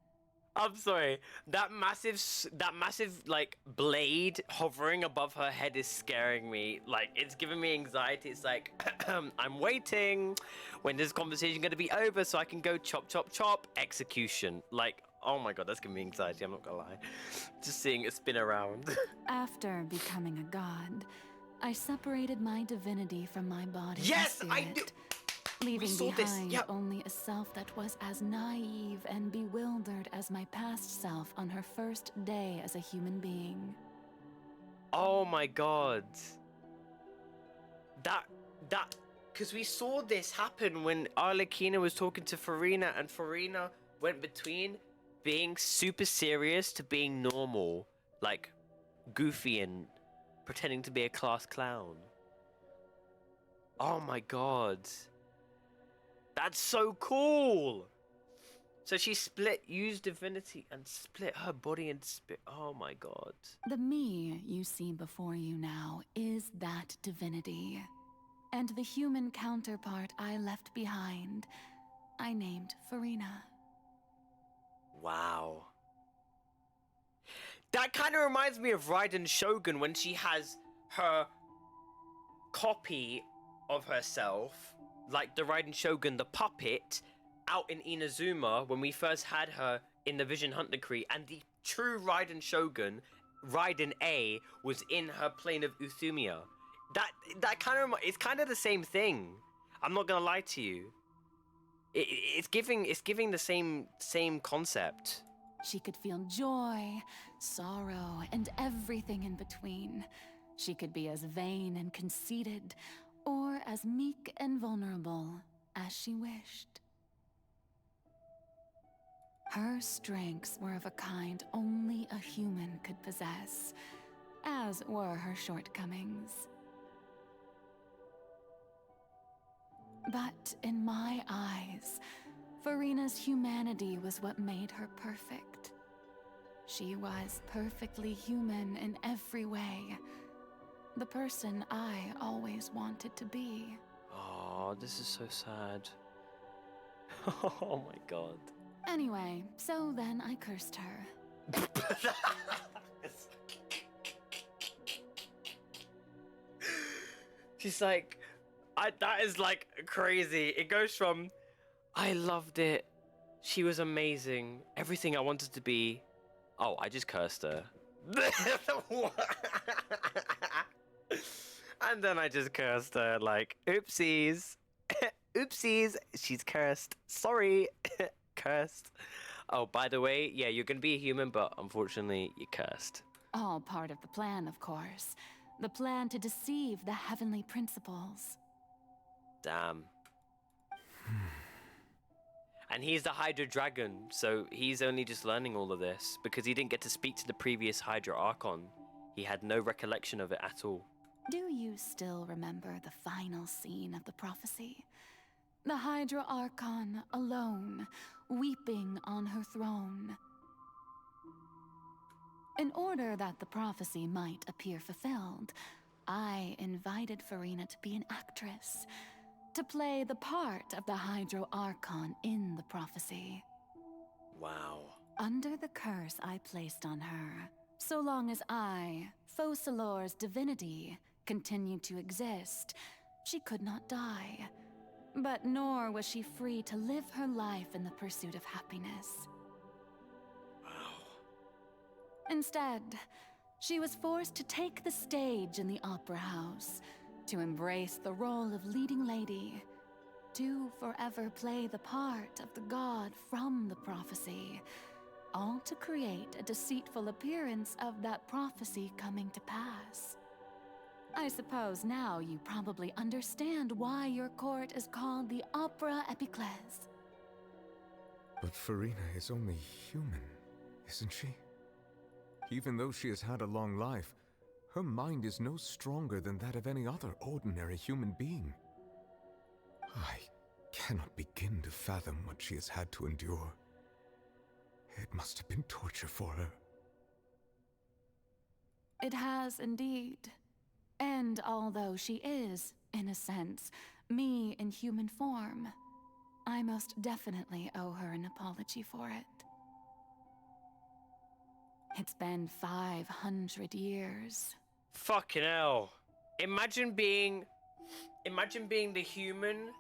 I'm sorry. That massive like blade hovering above her head is scaring me. Like, it's giving me anxiety. It's like, I'm waiting. When is this conversation gonna be over so I can go chop, chop, chop? Execution. Like, oh my God, that's giving me anxiety. I'm not gonna lie. Just seeing it spin around. After becoming a god, I separated my divinity from my body. Yes, and I spirit, knew. leaving saw behind this, yep. only a self that was as naive and bewildered as my past self on her first day as a human being. Oh my God. Because we saw this happen when Arlecchino was talking to Farina, and Farina went between being super serious to being normal, like goofy and pretending to be a class clown. Oh my God. That's so cool. So she used divinity and split her body and spirit. Oh my God. The me you see before you now is that divinity. And the human counterpart I left behind, I named Farina. Wow. That kind of reminds me of Raiden Shogun when she has her copy of herself, like the Raiden Shogun, the puppet, out in Inazuma when we first had her in the Vision Hunt Decree, and the true Raiden Shogun, Raiden A, was in her plane of Uthumia. That kind of, it's kind of the same thing. I'm not gonna lie to you. It's giving the same concept. She could feel joy, sorrow, and everything in between. She could be as vain and conceited, or as meek and vulnerable as she wished. Her strengths were of a kind only a human could possess, as were her shortcomings. But in my eyes, Farina's humanity was what made her perfect. She was perfectly human in every way. The person I always wanted to be. Oh, this is so sad. Oh my God. Anyway, so then I cursed her. She's like, that is like crazy. It goes from, I loved it, she was amazing, everything I wanted to be. Oh, I just cursed her. And then I just cursed her, like, oopsies. Oopsies, she's cursed. Sorry. Cursed. Oh, by the way, yeah, you're gonna be a human, but unfortunately, you're cursed. All part of the plan, of course. The plan to deceive the heavenly principles. Damn. And he's the Hydra Dragon, so he's only just learning all of this because he didn't get to speak to the previous Hydra Archon. He had no recollection of it at all. Do you still remember the final scene of the prophecy? The Hydra Archon alone, weeping on her throne. In order that the prophecy might appear fulfilled, I invited Farina to be an actress, to play the part of the Hydro Archon in the prophecy. Wow. Under the curse I placed on her, so long as I, Focalor's divinity, continued to exist, she could not die. But nor was she free to live her life in the pursuit of happiness. Wow. Instead, she was forced to take the stage in the opera house, to embrace the role of leading lady, to forever play the part of the god from the prophecy, all to create a deceitful appearance of that prophecy coming to pass. I suppose now you probably understand why your court is called the Opera Epiclese. But Farina is only human, isn't she? Even though she has had a long life, her mind is no stronger than that of any other ordinary human being. I cannot begin to fathom what she has had to endure. It must have been torture for her. It has indeed. And although she is, in a sense, me in human form, I most definitely owe her an apology for it. It's been 500 years. Fucking hell. Imagine being the human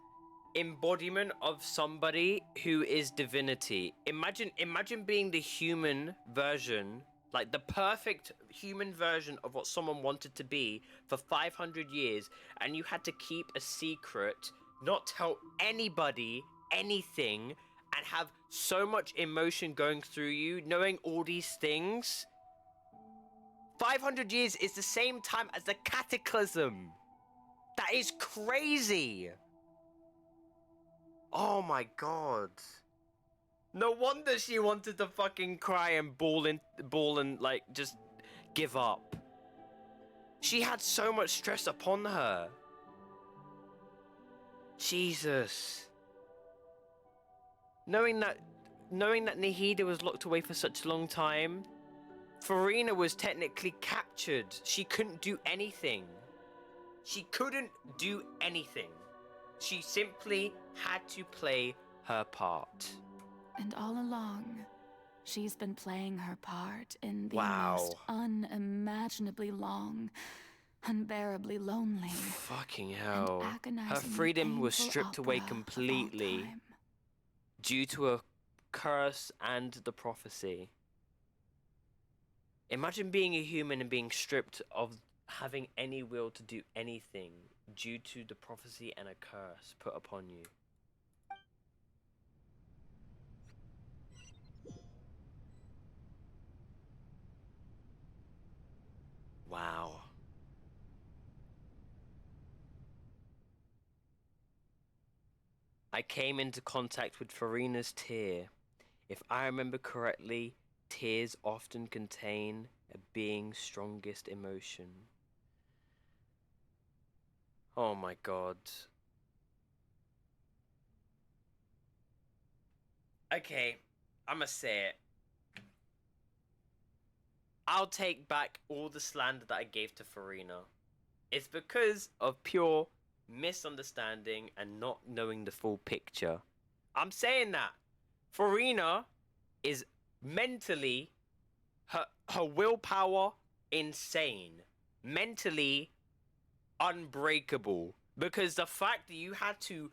embodiment of somebody who is divinity. Imagine being the human version, like the perfect human version of what someone wanted to be for 500 years, and you had to keep a secret, not tell anybody anything, and have so much emotion going through you, knowing all these things. 500 years is the same time as the Cataclysm. That is crazy. Oh my god. No wonder she wanted to fucking cry and bawl and like just give up. She had so much stress upon her. Jesus. Knowing that Nahida was locked away for such a long time, Farina was technically captured. She couldn't do anything. She couldn't do anything. She simply had to play her part. And all along, she's been playing her part in the Wow. most unimaginably long, unbearably lonely, Fucking and hell. Her agonizingly freedom was painful stripped away opera of all completely time. due to a curse and the prophecy. Imagine being a human and being stripped of having any will to do anything due to the prophecy and a curse put upon you. Wow. I came into contact with Farina's tear. If I remember correctly, tears often contain a being's strongest emotion. Oh my god. Okay, I'ma say it. I'll take back all the slander that I gave to Farina. It's because of pure misunderstanding and not knowing the full picture. I'm saying that. Farina is mentally, her willpower insane. Mentally unbreakable. Because the fact that you had to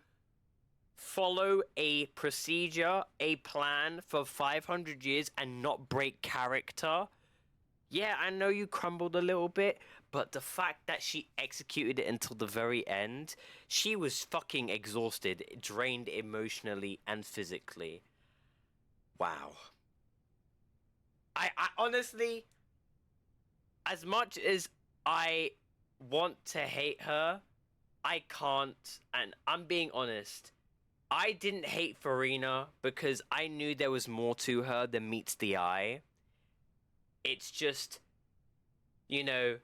follow a procedure, a plan for 500 years and not break character. Yeah, I know you crumbled a little bit, but the fact that she executed it until the very end, she was fucking exhausted, drained emotionally and physically. Wow. I honestly, as much as I want to hate her, I can't, and I'm being honest. I didn't hate Farina because I knew there was more to her than meets the eye. It's just, you know,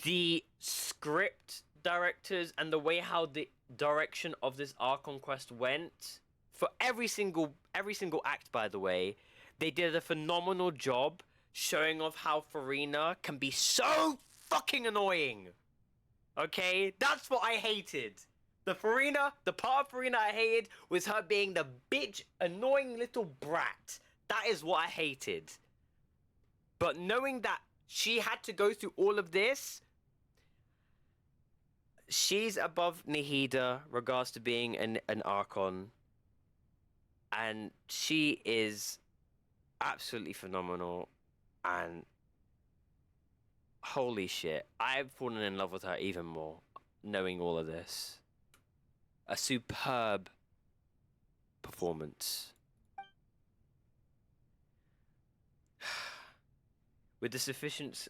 the script directors and the way how the direction of this Archon quest went, for every single act, by the way, they did a phenomenal job showing off how Farina can be so fucking annoying. Okay? That's what I hated. The part of Farina I hated was her being the bitch, annoying little brat. That is what I hated. But knowing that she had to go through all of this, she's above Nihida regards to being an Archon. And she is absolutely phenomenal. And holy shit, I've fallen in love with her even more, knowing all of this. A superb performance. With sufficiently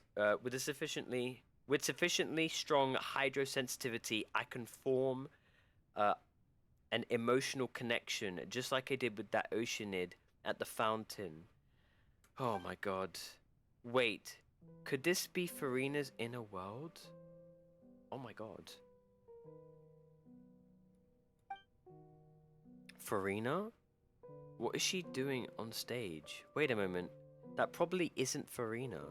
strong hydrosensitivity, I can form an emotional connection, just like I did with that Oceanid at the fountain. Oh my god. Wait, could this be Farina's inner world? Oh my god. Farina? What is she doing on stage? Wait a moment. That probably isn't Farina.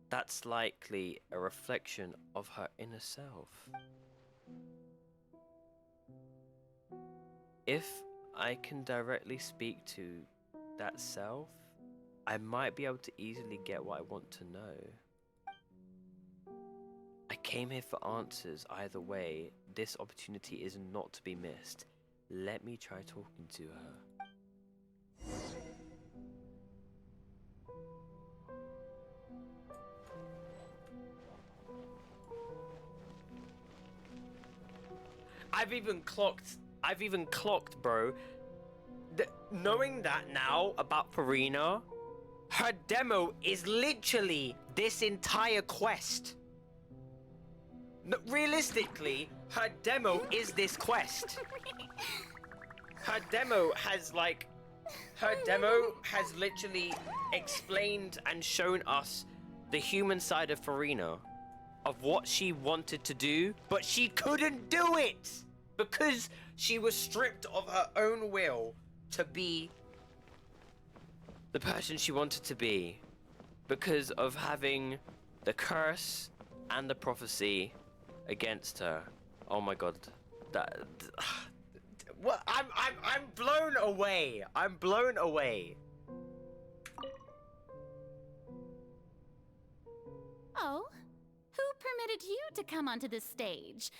That's likely a reflection of her inner self. If I can directly speak to that self, I might be able to easily get what I want to know. I came here for answers either way. This opportunity is not to be missed. Let me try talking to her. I've even clocked, bro. Knowing that now about Farina, her demo is literally this entire quest. Realistically, her demo is this quest. Her demo has literally explained and shown us the human side of Farina, of what she wanted to do, but she couldn't do it because she was stripped of her own will to be the person she wanted to be, because of having the curse and the prophecy against her. Oh my god, what? I'm blown away. I'm blown away. Oh, who permitted you to come onto this stage?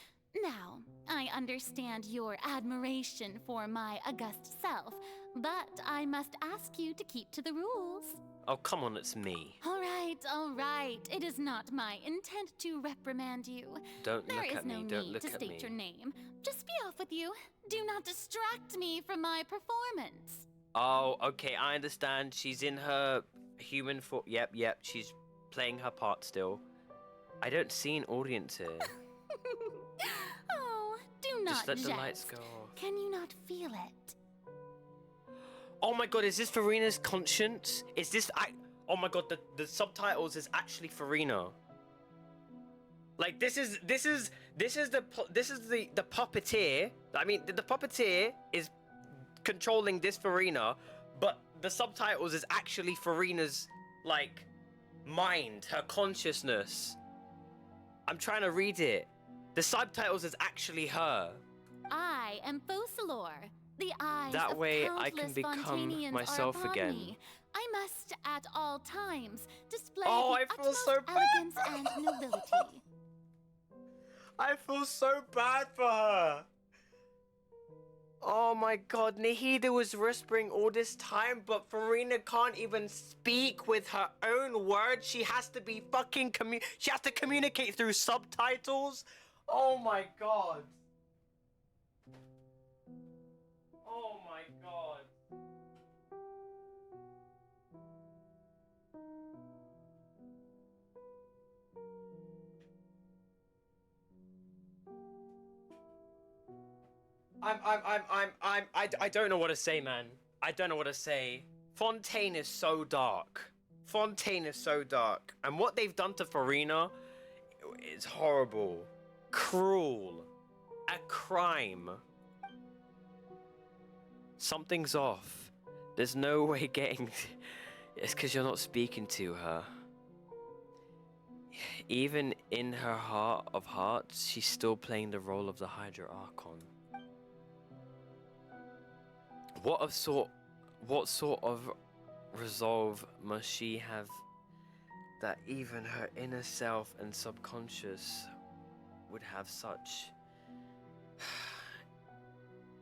Now, I understand your admiration for my august self, but I must ask you to keep to the rules. Oh, come on, it's me. All right. It is not my intent to reprimand you. Don't There look is at no me. Don't need look to at state me. your name. Just be off with you. Do not distract me from my performance. Oh, okay, I understand. She's in her human form. Yep, she's playing her part still. I don't see an audience here. Oh, do not Just let the jest. lights go off. Can you not feel it? Oh my god, is this Farina's conscience? Is this oh my god, the subtitles is actually Farina. Like this is the puppeteer. I mean, the puppeteer is controlling this Farina, but the subtitles is actually Farina's like mind, her consciousness. I'm trying to read it. The subtitles is actually her. I am Focalor. The eyes That of way I countless can become Fontanians myself are upon again. Me. I must at all times display Oh, the I feel utmost so bad. elegance and nobility. I feel so bad for her. Oh my god, Nihida was whispering all this time, but Farina can't even speak with her own words. She has to be fucking she has to communicate through subtitles. Oh my god. Oh my god. I don't know what to say, man. I don't know what to say. Fontaine is so dark. Fontaine is so dark. And what they've done to Farina is horrible. Cruel. A crime. Something's off. There's no way getting It's because you're not speaking to her. Even in her heart of hearts, she's still playing the role of the Hydra Archon. What sort of resolve must she have that even her inner self and subconscious would have such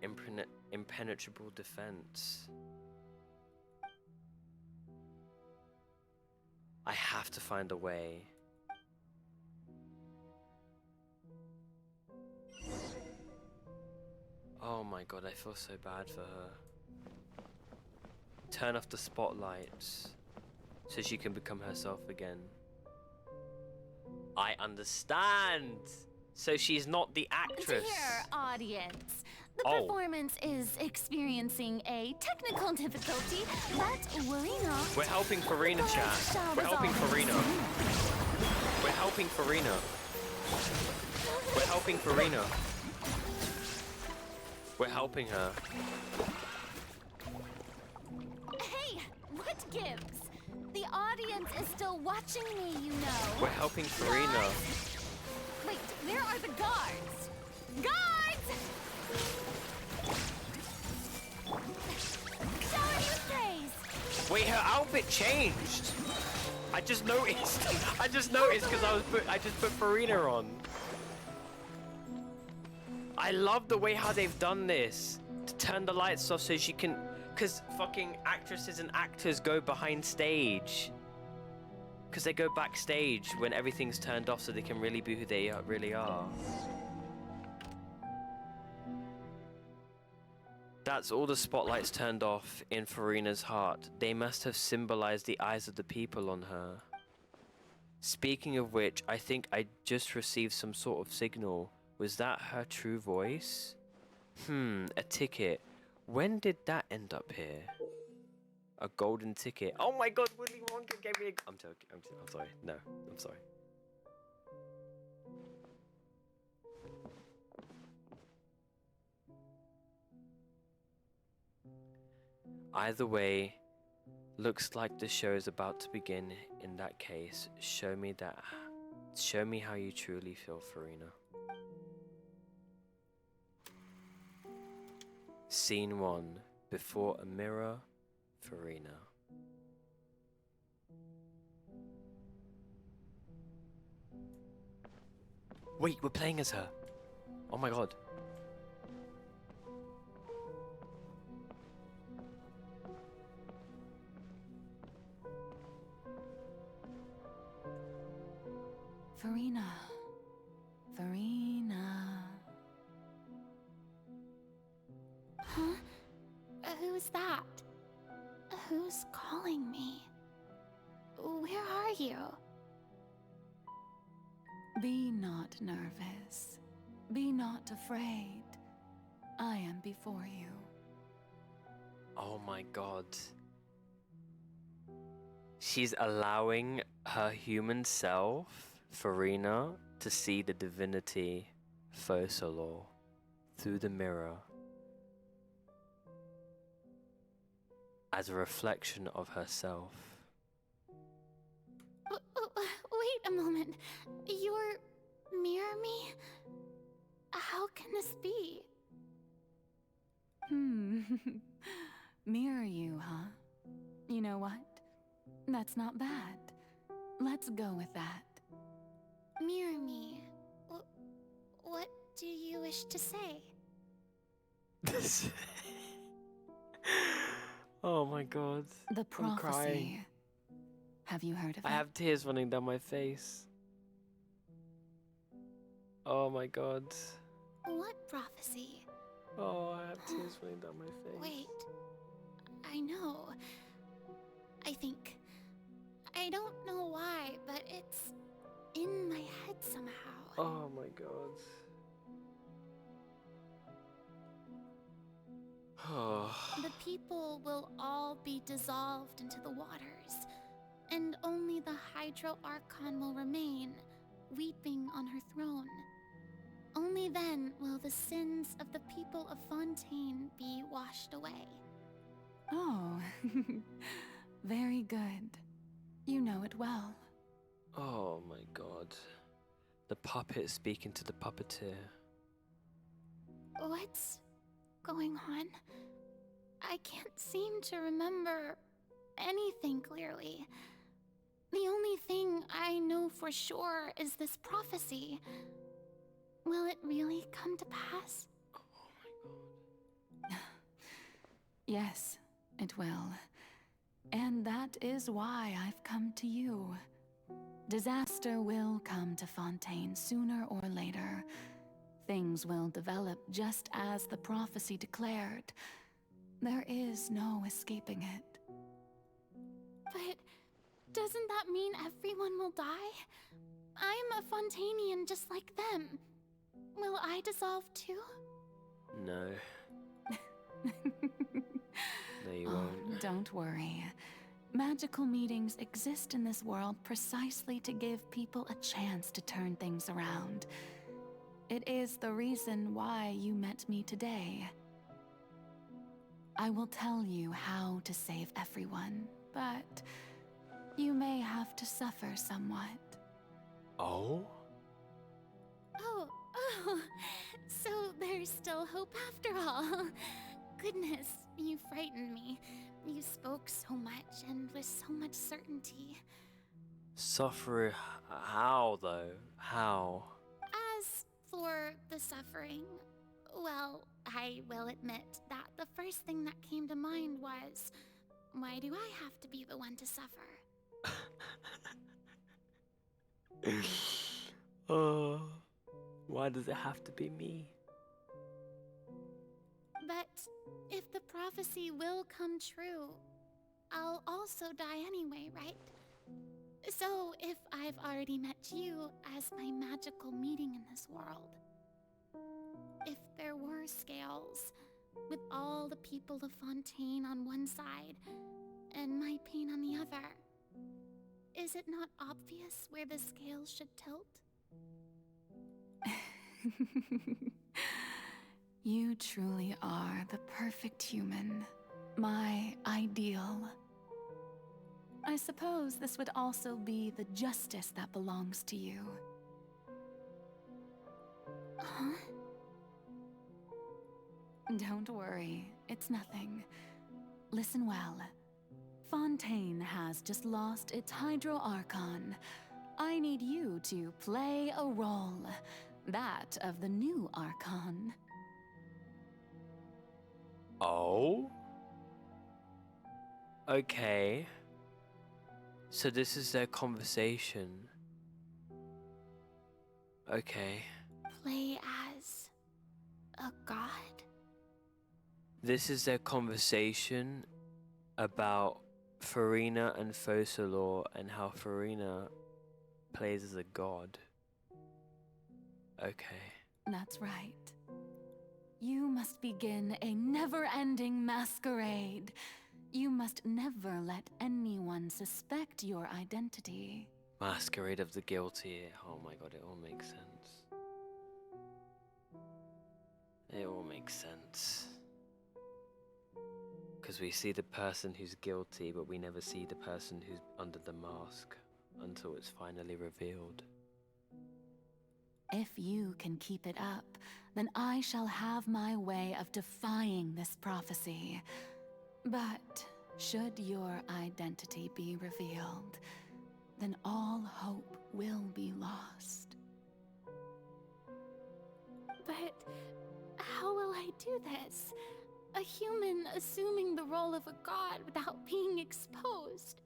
impenetrable defense? I have to find a way. Oh my god, I feel so bad for her. Turn off the spotlights so she can become herself again. I understand! So she's not the actress. Dear audience, the performance is experiencing a technical difficulty, but worry not. We're helping Farina, chat. We're helping Farina. We're helping Farina. We're helping Farina. We're helping her. Hey, what gives? The audience is still watching me, you know. We're helping Farina. Wait, where are the guards? Guards! Show your face! Wait, her outfit changed. I just noticed. I just noticed because I just put Farina on. I love the way how they've done this to turn the lights off so she can, because fucking actresses and actors go behind stage. Because they go backstage when everything's turned off so they can really be who they really are. That's all the spotlights turned off in Farina's heart. They must have symbolized the eyes of the people on her. Speaking of which, I think I just received some sort of signal. Was that her true voice? A ticket. When did that end up here? A golden ticket. Oh my god, Willy Wonka gave me a... I'm joking. I'm sorry. No, I'm sorry. Either way, looks like the show is about to begin. In that case, show me how you truly feel, Farina. Scene 1. Before a mirror, Farina. Wait, we're playing as her. Oh my god. Farina. Farina. Huh? Who's that? Who's calling me? Where are you? Be not nervous. Be not afraid. I am before you. Oh my god. She's allowing her human self, Farina, to see the divinity, Focalor, through the mirror. As a reflection of herself. Wait a moment. You're mirror me? How can this be? Mirror you, huh? You know what? That's not bad. Let's go with that. Mirror me. What do you wish to say? Oh my god. The I'm prophecy. crying. Have you heard of it? I have tears running down my face. Oh my god. What prophecy? Oh, I have tears running down my face. Wait. I know. I think. I don't know why, but it's in my head somehow. Oh my god. The people will all be dissolved into the waters, and only the Hydro Archon will remain, weeping on her throne. Only then will the sins of the people of Fontaine be washed away. Oh, Very good. You know it well. Oh my god. The puppet speaking to the puppeteer. What's going on? I can't seem to remember anything clearly. The only thing I know for sure is this prophecy. Will it really come to pass? Oh my god. Yes, it will. And that is why I've come to you. Disaster will come to Fontaine sooner or later. Things will develop just as the prophecy declared. There is no escaping it. But doesn't that mean everyone will die? I'm a Fontainian just like them. Will I dissolve too? No. No, you won't. Don't worry. Magical meetings exist in this world precisely to give people a chance to turn things around. It is the reason why you met me today. I will tell you how to save everyone, but you may have to suffer somewhat. Oh? Oh, so there's still hope after all. Goodness, you frightened me. You spoke so much and with so much certainty. Suffer how though? How? As for the suffering, well, I will admit that the first thing that came to mind was, why do I have to be the one to suffer? Oh, why does it have to be me? But if the prophecy will come true, I'll also die anyway, right? So if I've already met you as my magical meeting in this world, if there were scales, with all the people of Fontaine on one side and my pain on the other, is it not obvious where the scales should tilt? You truly are the perfect human, my ideal. I suppose this would also be the justice that belongs to you. Huh? Don't worry, it's nothing. Listen well. Fontaine has just lost its Hydro Archon. I need you to play a role, that of the new Archon. Oh? Okay. So this is their conversation. Okay. Play as a god? This is their conversation about Farina and Focalor and how Farina plays as a god. Okay. That's right. You must begin a never-ending masquerade. You must never let anyone suspect your identity. Masquerade of the Guilty. Oh my god, it all makes sense. It all makes sense. Because we see the person who's guilty, but we never see the person who's under the mask until it's finally revealed. If you can keep it up, then I shall have my way of defying this prophecy. But should your identity be revealed, then all hope will be lost. But how will I do this? A human assuming the role of a god without being exposed.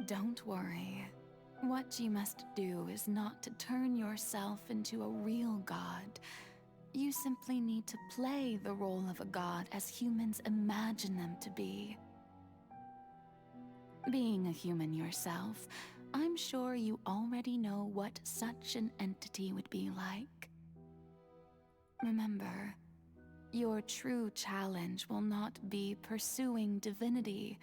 Don't worry. What you must do is not to turn yourself into a real god. You simply need to play the role of a god as humans imagine them to be. Being a human yourself, I'm sure you already know what such an entity would be like. Remember, your true challenge will not be pursuing divinity,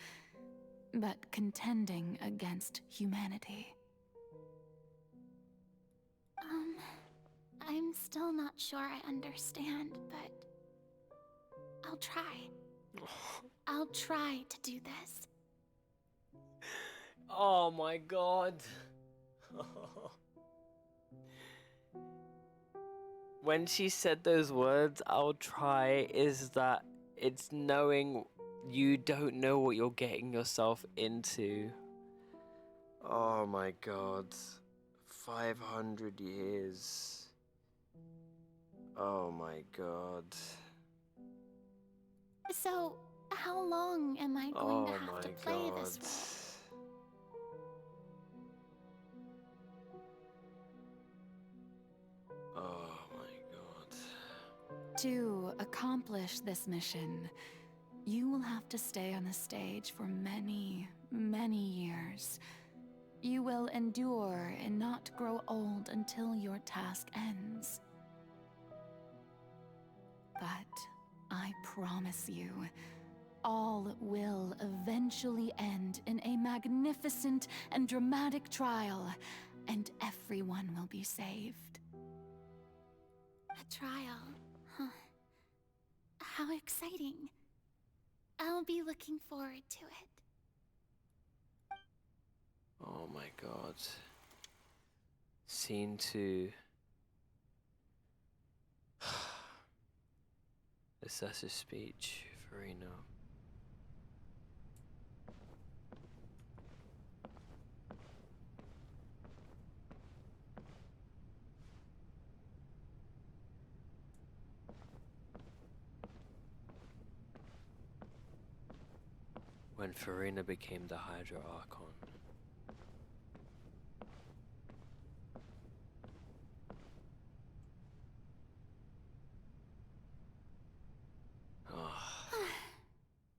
but contending against humanity. I'm still not sure I understand, but I'll try. I'll try to do this. Oh my god. When she said those words, I'll try, is that it's knowing you don't know what you're getting yourself into. Oh my god. 500 years. Oh my god. So, how long am I going to Oh have my to play god. this role? Oh my god. To accomplish this mission, you will have to stay on the stage for many, many years. You will endure and not grow old until your task ends. But I promise you, all will eventually end in a magnificent and dramatic trial, and everyone will be saved. A trial, huh? How exciting. I'll be looking forward to it. Oh my god. Scene 2. Assessor speech, Farina. When Farina became the Hydra Archon.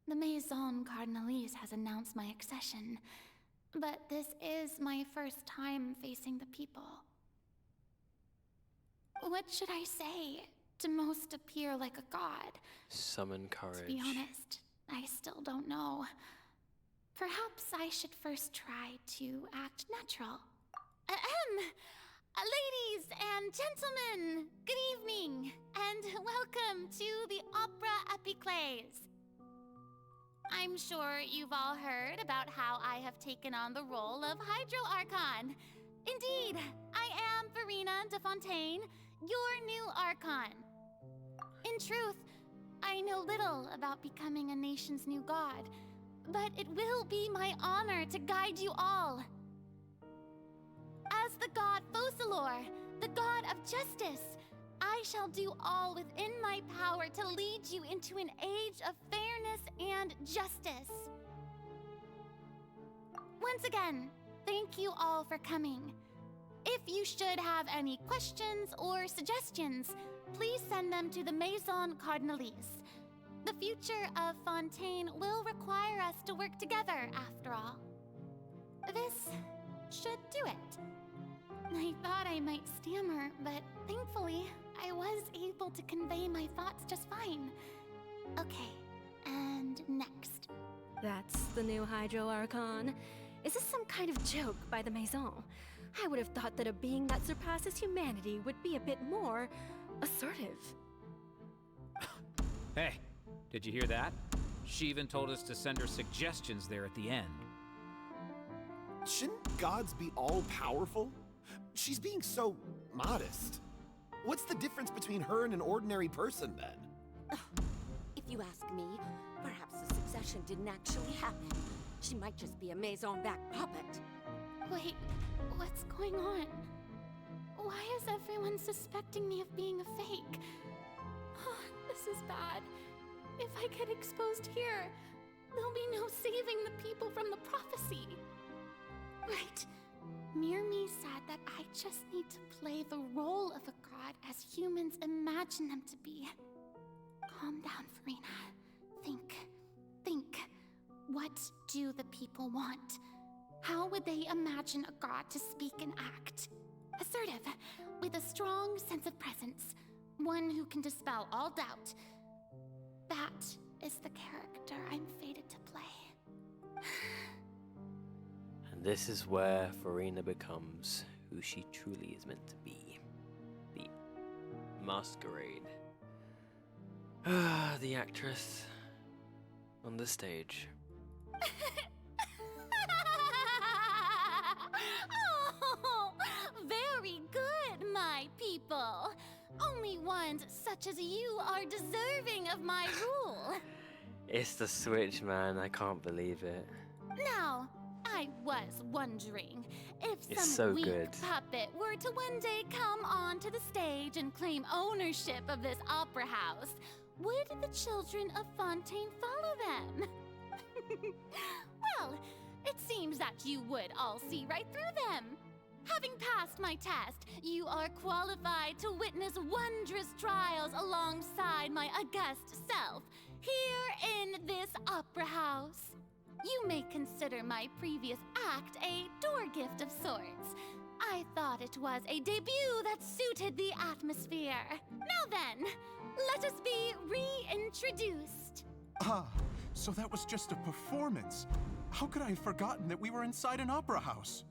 The Maison Cardinalise has announced my accession, but this is my first time facing the people. What should I say to most appear like a god? Summon courage. To be honest, I still don't know. Perhaps I should first try to act natural. Ladies and gentlemen, good evening, and welcome to the Opera Epiclese. I'm sure you've all heard about how I have taken on the role of Hydro Archon. Indeed, I am Farina de Fontaine, your new Archon. In truth, I know little about becoming a nation's new god, but it will be my honor to guide you all. As the god Focalor, the god of justice, I shall do all within my power to lead you into an age of fairness and justice. Once again, thank you all for coming. If you should have any questions or suggestions, please send them to the Maison Cardinalise. The future of Fontaine will require us to work together, after all. This should do it. I thought I might stammer, but thankfully, I was able to convey my thoughts just fine. Okay, and next. That's the new Hydro Archon. Is this some kind of joke by the Maison? I would have thought that a being that surpasses humanity would be a bit more assertive. Hey, did you hear that? She even told us to send her suggestions there at the end. Shouldn't gods be all-powerful? She's being so modest. What's the difference between her and an ordinary person, then? If you ask me, perhaps the succession didn't actually happen. She might just be a Maison-back puppet. Wait, what's going on? Why is everyone suspecting me of being a fake? Oh, this is bad. If I get exposed here, there'll be no saving the people from the prophecy. Right. Mirmi said that I just need to play the role of a god as humans imagine them to be. Calm down, Farina. Think. What do the people want? How would they imagine a god to speak and act? Assertive, with a strong sense of presence. One who can dispel all doubt. That is the character I'm fated to play. And this is where Farina becomes who she truly is meant to be. The masquerade. The actress on the stage. people. Only ones such as you are deserving of my rule. It's the Switch, man. I can't believe it. Now, I was wondering if It's some so weak good. puppet were to one day come onto the stage and claim ownership of this opera house, would the children of Fontaine follow them? Well, it seems that you would all see right through them. Having passed my test, you are qualified to witness wondrous trials alongside my august self, here in this opera house. You may consider my previous act a door gift of sorts. I thought it was a debut that suited the atmosphere. Now then, let us be reintroduced. Ah, so that was just a performance. How could I have forgotten that we were inside an opera house?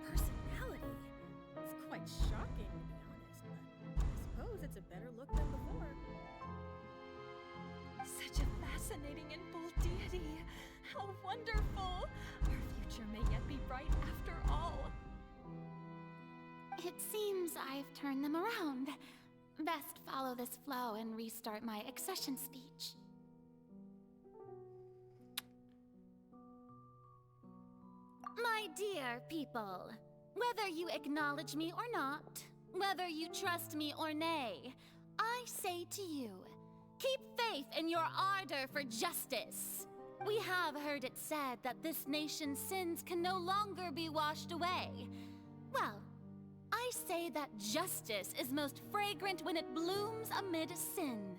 Personality? It's quite shocking, to be honest, but I suppose it's a better look than before. Such a fascinating and bold deity. How wonderful! Our future may yet be bright after all. It seems I've turned them around. Best follow this flow and restart my accession speech. My dear people, whether you acknowledge me or not, whether you trust me or nay, I say to you, keep faith in your ardor for justice. We have heard it said that this nation's sins can no longer be washed away. Well, I say that justice is most fragrant when it blooms amid sin.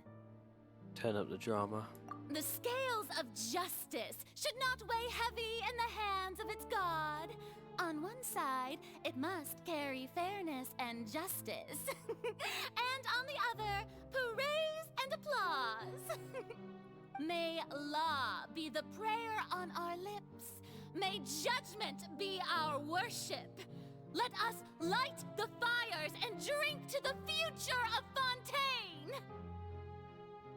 Turn up the drama. The scales of justice should not weigh heavy in the hands of its God. On one side, it must carry fairness and justice. And on the other, praise and applause. May law be the prayer on our lips. May judgment be our worship. Let us light the fires and drink to the future of Fontaine.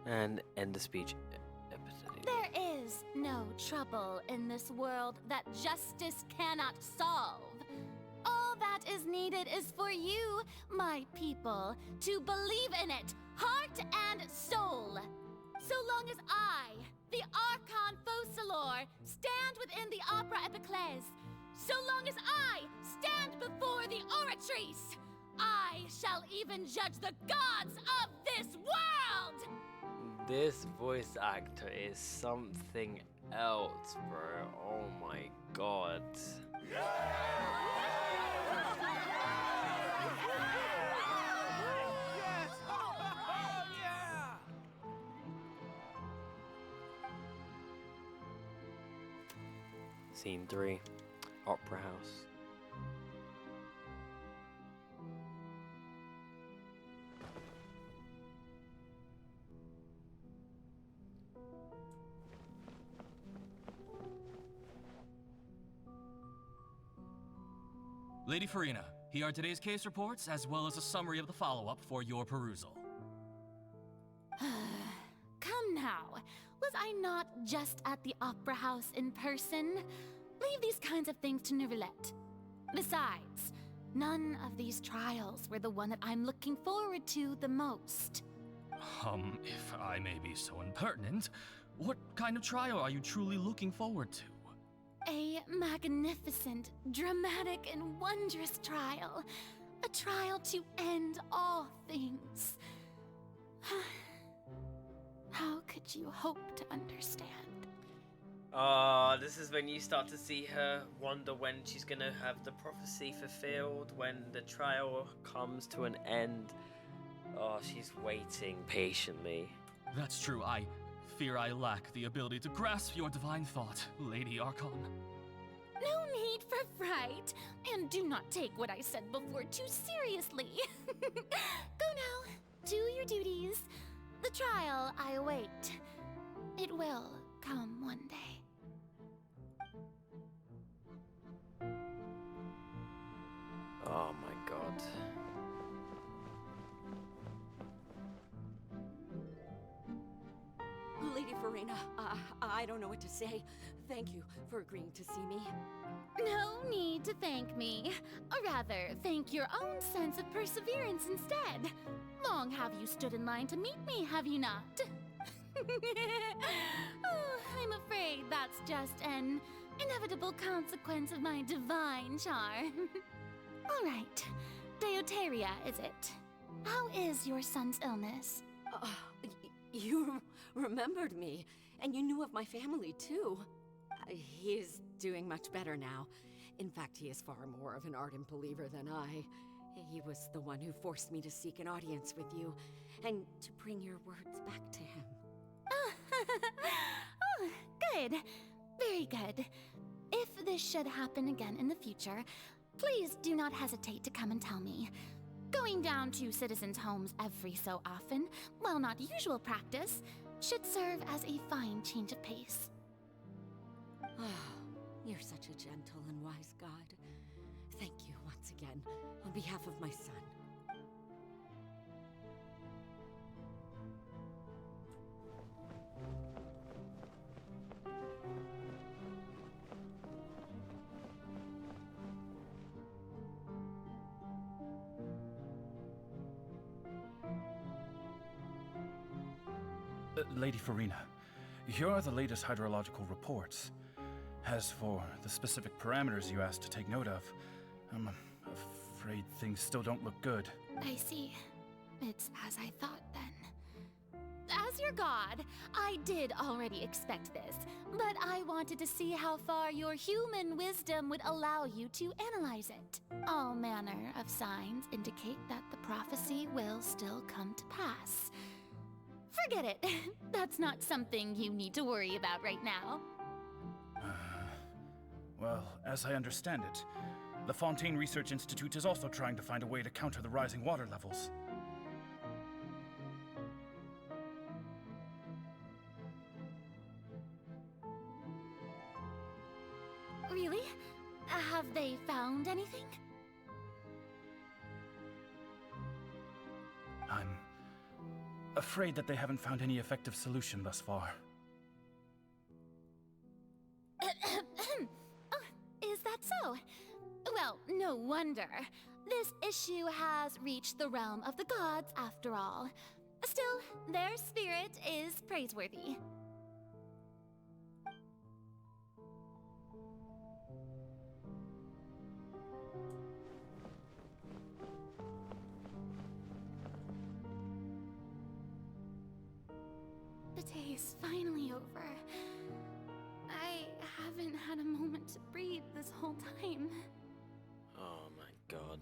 And end the speech. There is no trouble in this world that justice cannot solve. All that is needed is for you, my people, to believe in it, heart and soul. So long as I, the Archon Focalor, stand within the Opera Epiclese, so long as I stand before the Oratrice, I shall even judge the gods of this world! This voice actor is something else, bro. Oh my god. Scene 3, Opera House. Lady Farina, here are today's case reports, as well as a summary of the follow-up for your perusal. Come now, was I not just at the Opera House in person? Leave these kinds of things to Neuvillette. Besides, none of these trials were the one that I'm looking forward to the most. If I may be so impertinent, what kind of trial are you truly looking forward to? A magnificent, dramatic, and wondrous trial. A trial to end all things. How could you hope to understand? This is when you start to see her wonder when she's gonna have the prophecy fulfilled, when the trial comes to an end. Oh, she's waiting patiently. That's true, I fear I lack the ability to grasp your divine thought, Lady Archon. No need for fright, and do not take what I said before too seriously. Go now, do your duties. The trial I await. It will come one day. Oh my god. Lady Farina. Farina. I don't know what to say. Thank you for agreeing to see me. No need to thank me. Or rather, thank your own sense of perseverance instead. Long have you stood in line to meet me, have you not? Oh, I'm afraid that's just an inevitable consequence of my divine charm. All right, Deoteria, is it? How is your son's illness? You remembered me, and you knew of my family, too. He is doing much better now. In fact, he is far more of an ardent believer than I. He was the one who forced me to seek an audience with you, and to bring your words back to him. Oh, good. Very good. If this should happen again in the future, please do not hesitate to come and tell me. Going down to citizens' homes every so often, while not usual practice, should serve as a fine change of pace. You're such a gentle and wise god. Thank you once again, on behalf of my son. Lady Farina, here are the latest hydrological reports. As for the specific parameters you asked to take note of, I'm afraid things still don't look good. I see. It's as I thought then. As your god, I did already expect this, but I wanted to see how far your human wisdom would allow you to analyze it. All manner of signs indicate that the prophecy will still come to pass. Forget it. That's not something you need to worry about right now. Well, as I understand it, the Fontaine Research Institute is also trying to find a way to counter the rising water levels. Really? Have they found anything? I'm afraid that they haven't found any effective solution thus far. Is that so? Well, no wonder. This issue has reached the realm of the gods, after all. Still, their spirit is praiseworthy. The day is finally over. I haven't had a moment to breathe this whole time. Oh my god.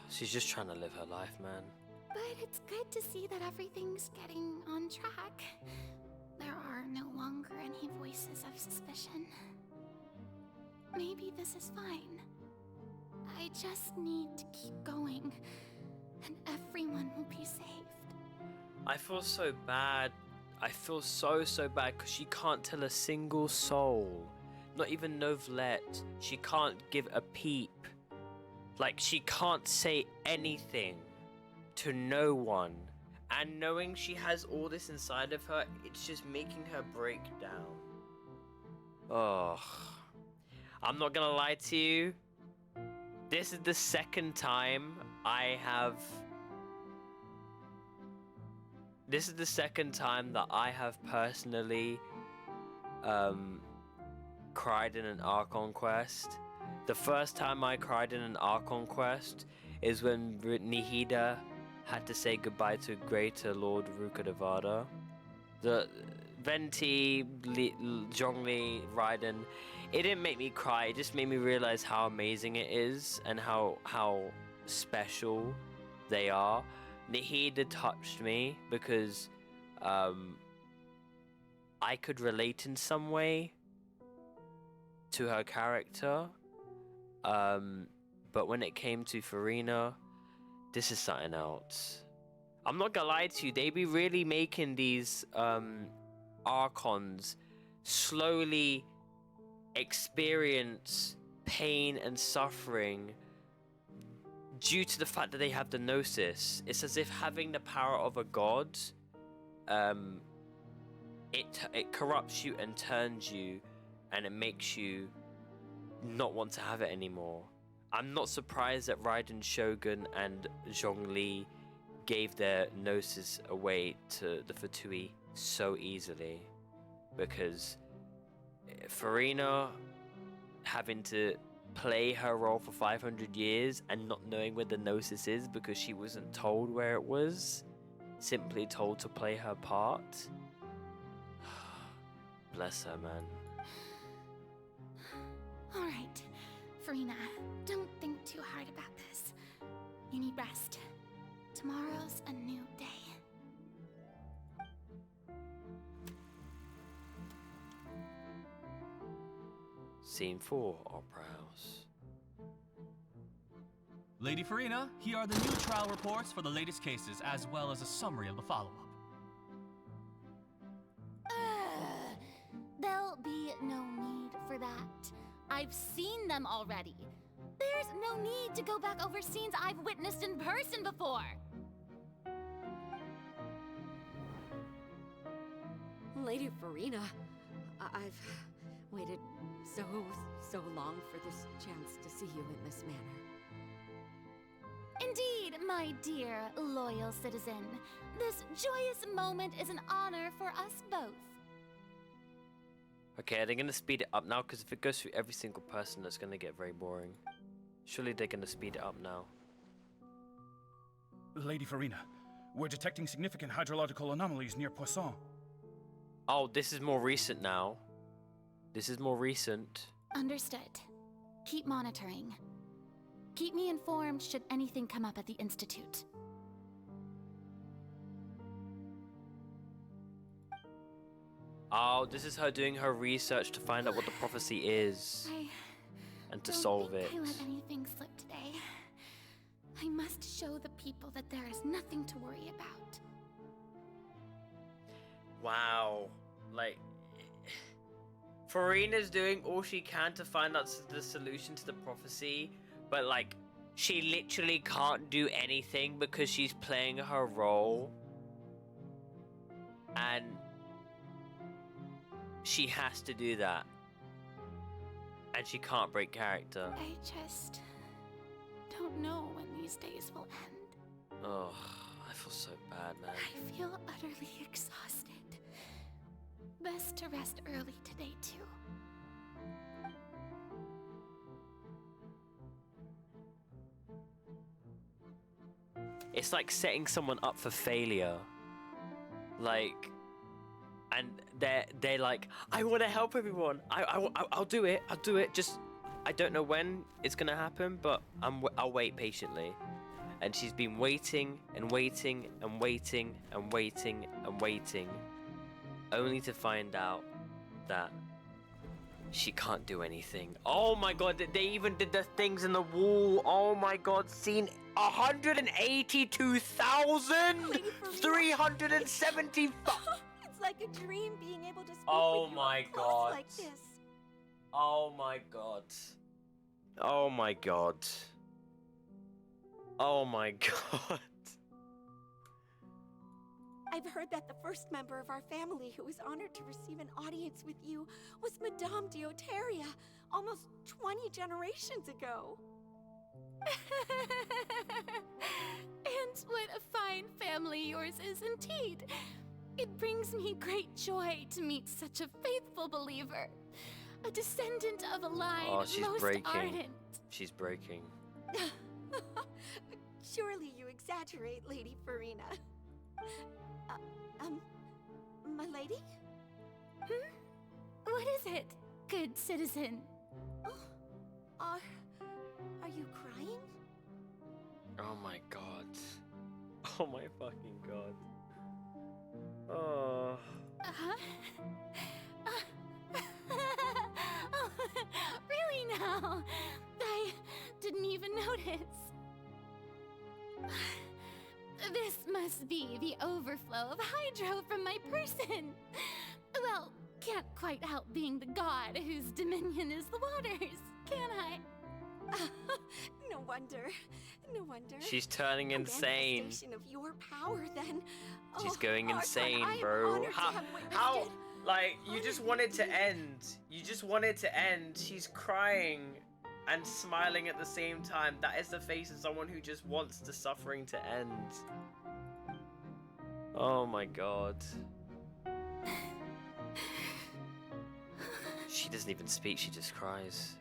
She's just trying to live her life, man. But it's good to see that everything's getting on track. There are no longer any voices of suspicion. Maybe this is fine. I just need to keep going, and everyone will be saved. I feel so bad. I feel so bad because she can't tell a single soul. Not even Novlet. She can't give a peep. Like, she can't say anything to no one. And knowing she has all this inside of her, it's just making her break down. Oh. I'm not gonna lie to you. This is the second time I have... This is the second time that I have personally cried in an Archon quest. The first time I cried in an Archon quest is when Nihida had to say goodbye to Greater Lord Rukkhadevada. The Venti, Zhongli, Raiden, it didn't make me cry, it just made me realize how amazing it is and how special they are. Nihida touched me because I could relate in some way to her character. But when it came to Farina, this is something else. I'm not gonna lie to you, they be really making these Archons slowly experience pain and suffering due to the fact that they have the Gnosis. It's as if having the power of a god it corrupts you and turns you, and it makes you not want to have it anymore. I'm not surprised that Raiden Shogun and Zhongli gave their gnosis away to the Fatui so easily, because Farina having to play her role for 500 years and not knowing where the gnosis is because she wasn't told where it was, simply told to play her part. Bless her, man. All right, Farina, don't think too hard about this. You need rest. Tomorrow's a new day. Scene 4, Opera House. Lady Farina, here are the new trial reports for the latest cases, as well as a summary of the follow-up. There'll be no need for that. I've seen them already. There's no need to go back over scenes I've witnessed in person before. Lady Farina, I've waited so long for this chance to see you in this manner. Indeed, my dear, loyal citizen. This joyous moment is an honor for us both. Okay, are they gonna speed it up now? Because if it goes through every single person, that's gonna get very boring. Surely they're gonna speed it up now. Lady Farina, we're detecting significant hydrological anomalies near Poisson. Oh, this is more recent now. This is more recent. Understood. Keep monitoring. Keep me informed should anything come up at the Institute. Oh, this is her doing her research to find out what the prophecy is. And to solve it. I let anything slip today. I must show the people that there is nothing to worry about. Wow. Like, Farina's doing all she can to find out the solution to the prophecy, but like, she literally can't do anything because she's playing her role. And she has to do that. And she can't break character. I just don't know when these days will end. Oh, I feel so bad, man. I feel utterly exhausted. Best to rest early today, too. It's like setting someone up for failure. Like, and they're like, I want to help everyone. I'll do it. I'll do it. Just, I don't know when it's gonna happen, but I'll wait patiently. And she's been waiting and waiting and waiting and waiting and waiting, only to find out that she can't do anything. Oh my god, they even did the things in the wall. Oh my god, scene 182,375. It's like a dream being able to speak Oh with you my up close god. like this. Oh my god. Oh my god. Oh my god. I've heard that the first member of our family who was honored to receive an audience with you was Madame Deoteria, almost 20 generations ago. And what a fine family yours is indeed. It brings me great joy to meet such a faithful believer. A descendant of a line Oh, she's most breaking. ardent. She's breaking. Surely you exaggerate, Lady Farina. My lady? What is it, good citizen? Are you crying? Oh my god. Oh my fucking god. Oh. Oh, really now? I didn't even notice. This must be the overflow of hydro from my person. Well, can't quite help being the god whose dominion is the waters, can I? No wonder. No wonder. She's turning A insane. manifestation of your power, then. She's Oh, going Archon, insane, I am bro. honored to have witnessed How? it. Like, you just want it to end. You just want it to end. She's crying and smiling at the same time. That is the face of someone who just wants the suffering to end. Oh my god. She doesn't even speak, she just cries.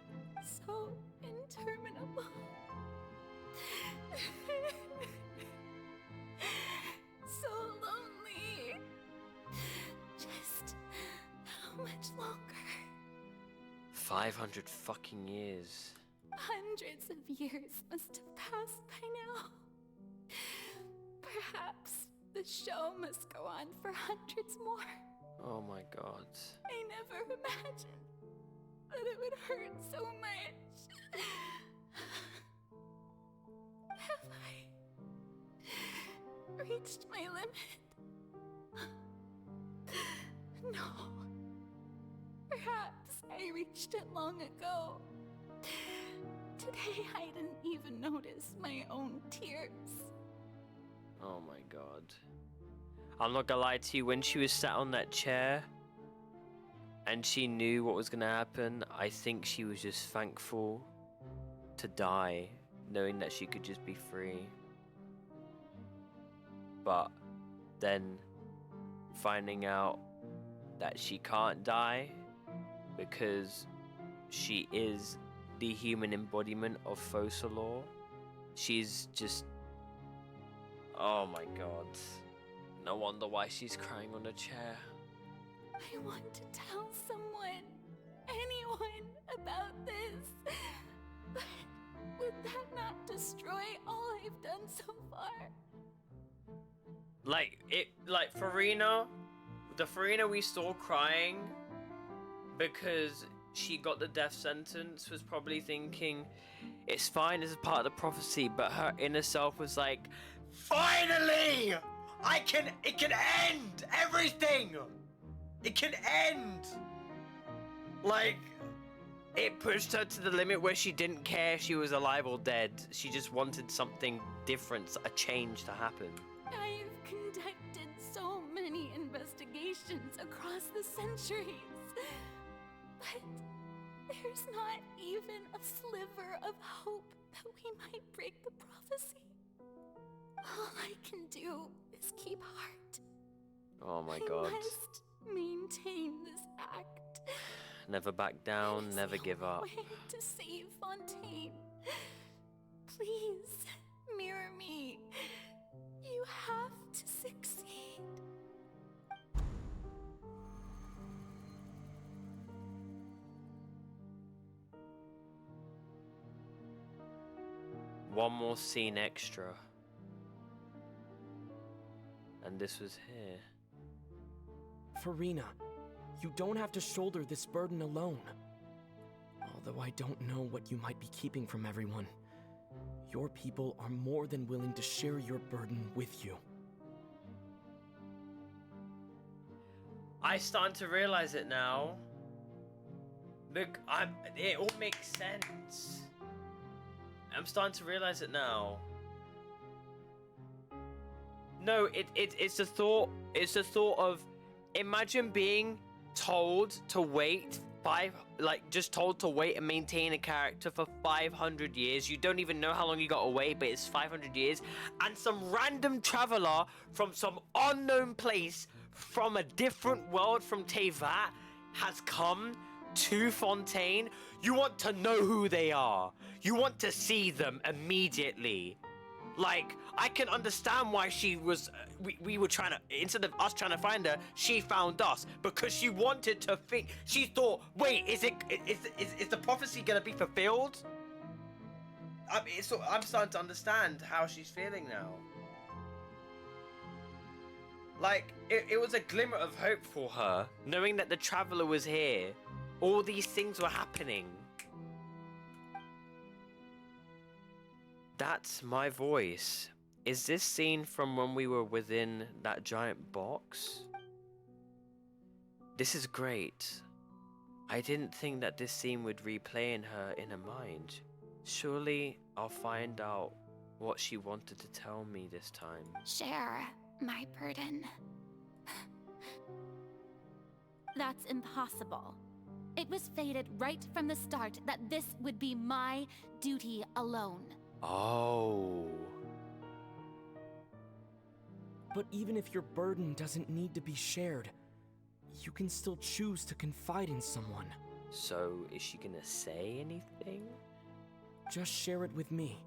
So interminable. So lonely. Just how much longer? 500 fucking years. Hundreds of years must have passed by now. Perhaps the show must go on for hundreds more. Oh my god. I never imagined that it would hurt so much. Have I reached my limit? No. Perhaps I reached it long ago. Today I didn't even notice my own tears. Oh my god. I'm not gonna lie to you, when she was sat on that chair and she knew what was gonna happen, I think she was just thankful to die, knowing that she could just be free. But then finding out that she can't die because she is the human embodiment of Focalor, she's just... Oh my god. No wonder why she's crying on a chair. I want to tell someone, anyone, about this. But would that not destroy all I've done so far? Like Farina, the Farina we saw crying because she got the death sentence was probably thinking, it's fine, this is part of the prophecy, but her inner self was like, finally! It can end everything! It can end! Like, it pushed her to the limit where she didn't care if she was alive or dead. She just wanted something different, a change to happen. I've conducted so many investigations across the centuries. But there's not even a sliver of hope that we might break the prophecy. All I can do is keep heart. Oh my god. I must maintain this act. Never back down, never give up. Way to save Fontaine. Please, mirror me. You have to succeed. One more scene extra. And this was here. Farina, you don't have to shoulder this burden alone. Although I don't know what you might be keeping from everyone, your people are more than willing to share your burden with you. I starting to realize it now. Look, it all makes sense. I'm starting to realize it now. No, it's the thought. It's the thought of, imagine being told to wait just told to wait and maintain a character for 500 years. You don't even know how long you gotta wait, but it's 500 years, and some random traveler from some unknown place, from a different world from Tevat, has come to Fontaine. You want to know who they are. You want to see them immediately. Like, I can understand why she was, we were trying to, instead of us trying to find her, she found us, because she wanted to think, she thought, wait, is the prophecy gonna be fulfilled? I'm starting to understand how she's feeling now. Like, it was a glimmer of hope for her, knowing that the Traveler was here. All these things were happening. That's my voice. Is this scene from when we were within that giant box? This is great. I didn't think that this scene would replay in her inner mind. Surely I'll find out what she wanted to tell me this time. Share my burden. That's impossible. It was fated right from the start that this would be my duty alone. Oh. But even if your burden doesn't need to be shared, you can still choose to confide in someone. So, is she gonna say anything? Just share it with me.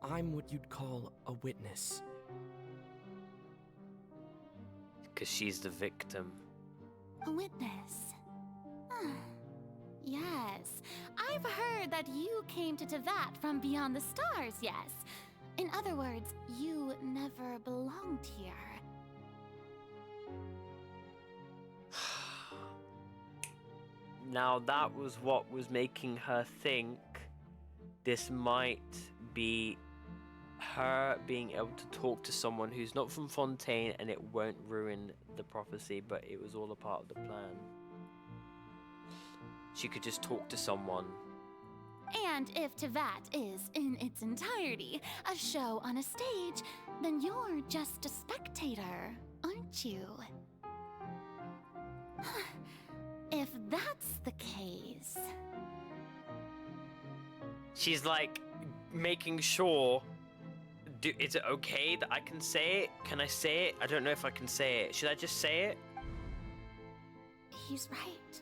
I'm what you'd call a witness. Because she's the victim. A witness. Yes, I've heard that you came to Tevat from beyond the stars, yes. In other words, you never belonged here. Now that was what was making her think this might be her being able to talk to someone who's not from Fontaine and it won't ruin the prophecy, but it was all a part of the plan. She could just talk to someone. And if Tevat is, in its entirety, a show on a stage, then you're just a spectator, aren't you? If that's the case... She's like making sure, is it okay that I can say it? Can I say it? I don't know if I can say it. Should I just say it? He's right.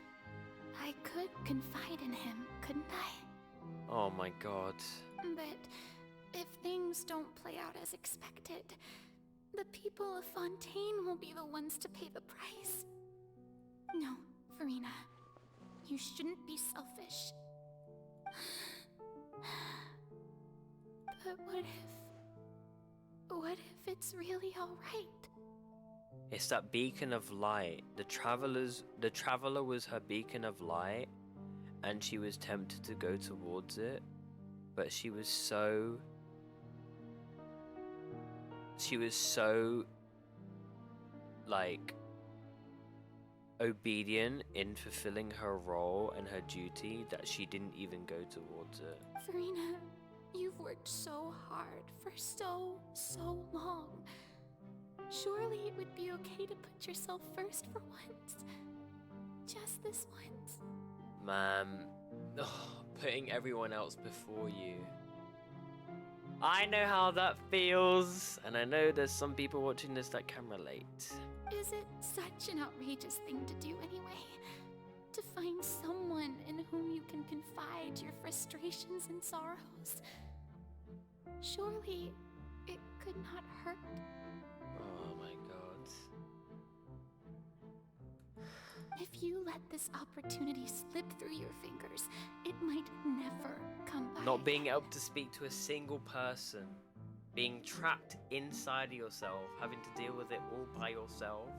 I could confide in him, couldn't I? Oh my god. But if things don't play out as expected, the people of Fontaine will be the ones to pay the price. No, Farina, you shouldn't be selfish. But what if it's really alright? It's that beacon of light. The traveler was her beacon of light, and she was tempted to go towards it, but she was so like obedient in fulfilling her role and her duty that she didn't even go towards it. Farina, you've worked so hard for so long. Surely it would be okay to put yourself first for once. Just this once. Ma'am, putting everyone else before you. I know how that feels, and I know there's some people watching this that can relate. Is it such an outrageous thing to do anyway? To find someone in whom you can confide your frustrations and sorrows? Surely it could not hurt. Oh my god. If you let this opportunity slip through your fingers, it might never come back. Not being able to speak to a single person, being trapped inside of yourself, having to deal with it all by yourself,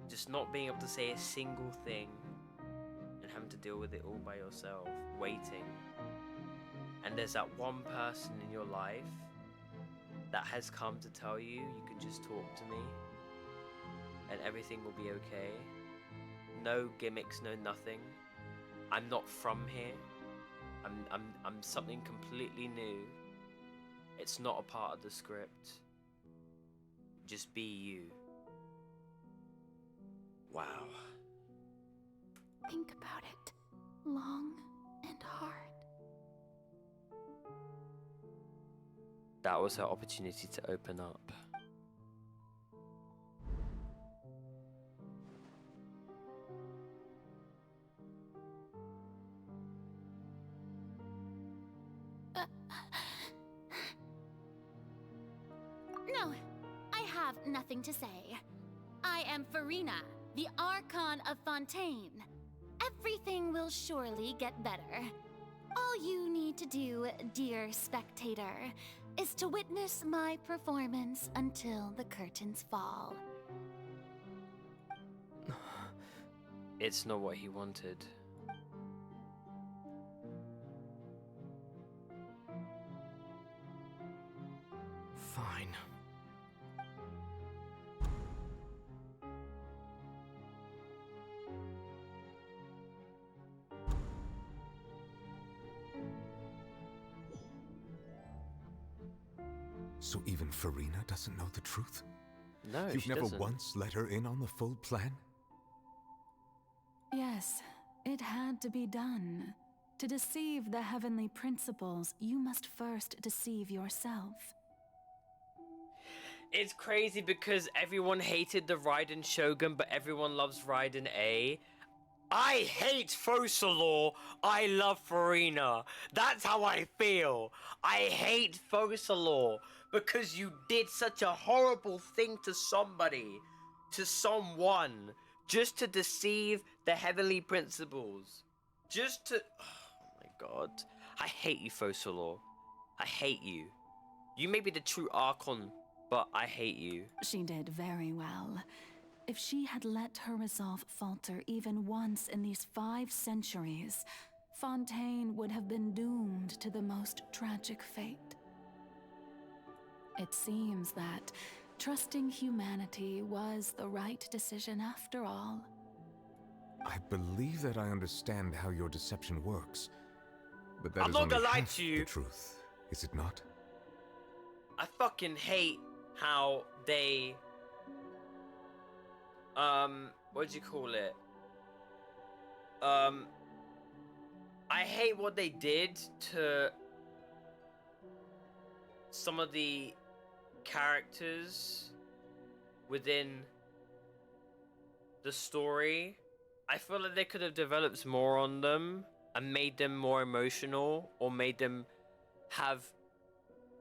just not being able to say a single thing and having to deal with it all by yourself, waiting. And there's that one person in your life that has come to tell you, you can just talk to me and everything will be okay. No gimmicks, no nothing. I'm not from here. I'm something completely new. It's not a part of the script. Just be you. Wow. Think about it long and hard. That was her opportunity to open up. No, I have nothing to say. I am Farina, the Archon of Fontaine. Everything will surely get better. All you need to do, dear spectator, is to witness my performance until the curtains fall. It's not what he wanted. Fine. So even Farina doesn't know the truth? No, You've she never doesn't. once let her in on the full plan? Yes, it had to be done. To deceive the heavenly principles, you must first deceive yourself. It's crazy because everyone hated the Raiden Shogun, but everyone loves Raiden A. I hate Focalor. I love Farina. That's how I feel. I hate Focalor because you did such a horrible thing to somebody, to someone, just to deceive the heavenly principles. Just to... Oh my god. I hate you, Focalor. I hate you. You may be the true Archon, but I hate you. She did very well. If she had let her resolve falter even once in these 5 centuries, Fontaine would have been doomed to the most tragic fate. It seems that trusting humanity was the right decision after all. I believe that I understand how your deception works, but that I'm is not only gonna lie half to you. the truth, is it not? I fucking hate how they... what do you call it? I hate what they did to some of the characters within the story. I feel like they could have developed more on them and made them more emotional, or made them have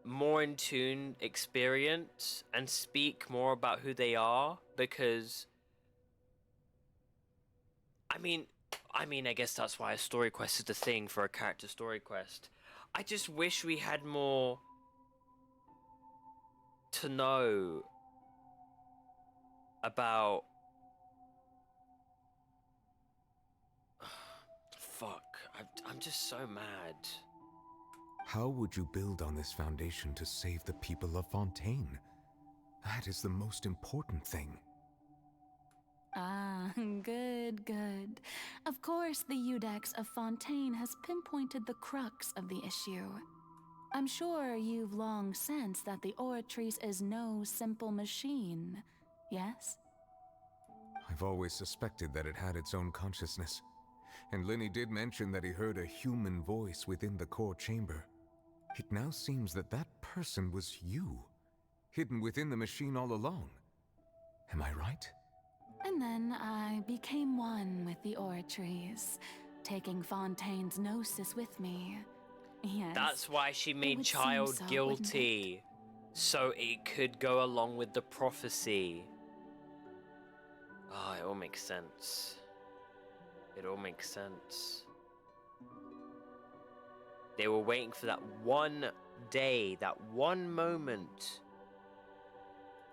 more in tune experience and speak more about who they are, because I mean I guess that's why a story quest is the thing for a character story quest. I just wish we had more to know about... Fuck, I'm just so mad. How would you build on this foundation to save the people of Fontaine? That is the most important thing. Ah, good, good. Of course, the Iudex of Fontaine has pinpointed the crux of the issue. I'm sure you've long sensed that the Oratrice is no simple machine, yes? I've always suspected that it had its own consciousness. And Linny did mention that he heard a human voice within the core chamber. It now seems that that person was you, hidden within the machine all along. Am I right? And then I became one with the Oratrice, taking Fontaine's gnosis with me. Yes. That's why she it made would Child seem so, guilty, so it could go along with the prophecy. Ah, it all makes sense. It all makes sense. They were waiting for that one day, that one moment.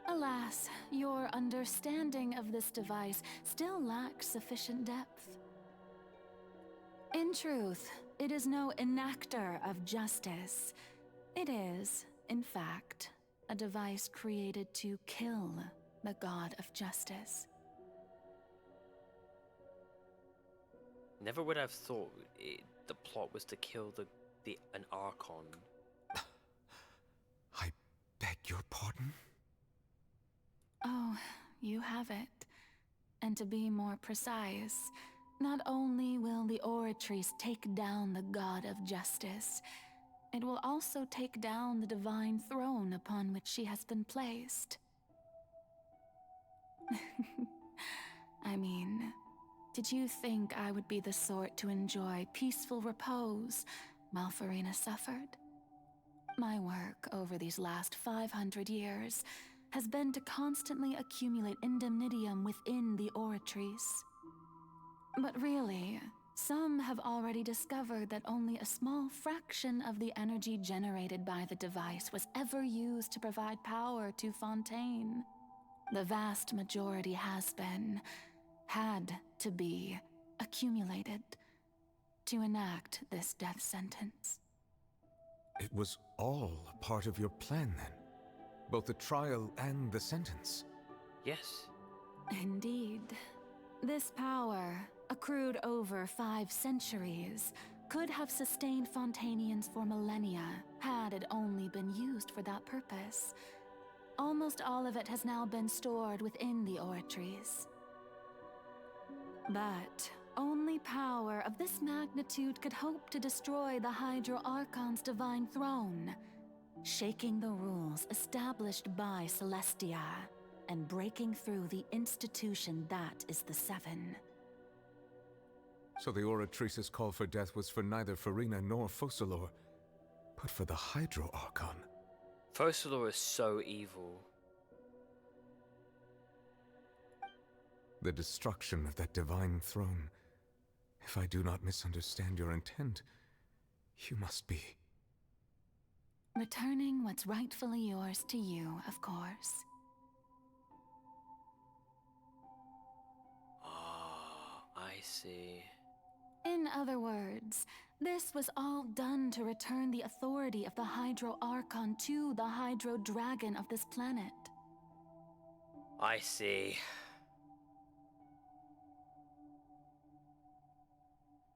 Alas, your understanding of this device still lacks sufficient depth. In truth, it is no enactor of justice. It is, in fact, a device created to kill the god of justice. Never would have thought the plot was to kill an Archon. I beg your pardon? Oh, you have it. And to be more precise, not only will the Oratrice take down the god of justice, it will also take down the divine throne upon which she has been placed. I mean, did you think I would be the sort to enjoy peaceful repose while Farina suffered? My work over these last 500 years has been to constantly accumulate indemnitium within the Oratrice. But really, some have already discovered that only a small fraction of the energy generated by the device was ever used to provide power to Fontaine. The vast majority had to be, accumulated to enact this death sentence. It was all part of your plan then? Both the trial and the sentence? Yes. Indeed. This power, accrued over 5 centuries, could have sustained Fontainians for millennia, had it only been used for that purpose. Almost all of it has now been stored within the oratories. But only power of this magnitude could hope to destroy the Hydro Archon's divine throne, shaking the rules established by Celestia, and breaking through the institution that is the Seven. So the Oratrice's call for death was for neither Farina nor Focalor, but for the Hydro Archon. Focalor is so evil. The destruction of that divine throne. If I do not misunderstand your intent, you must be... Returning what's rightfully yours to you, of course. Ah, I see. In other words, this was all done to return the authority of the Hydro Archon to the Hydro Dragon of this planet. I see.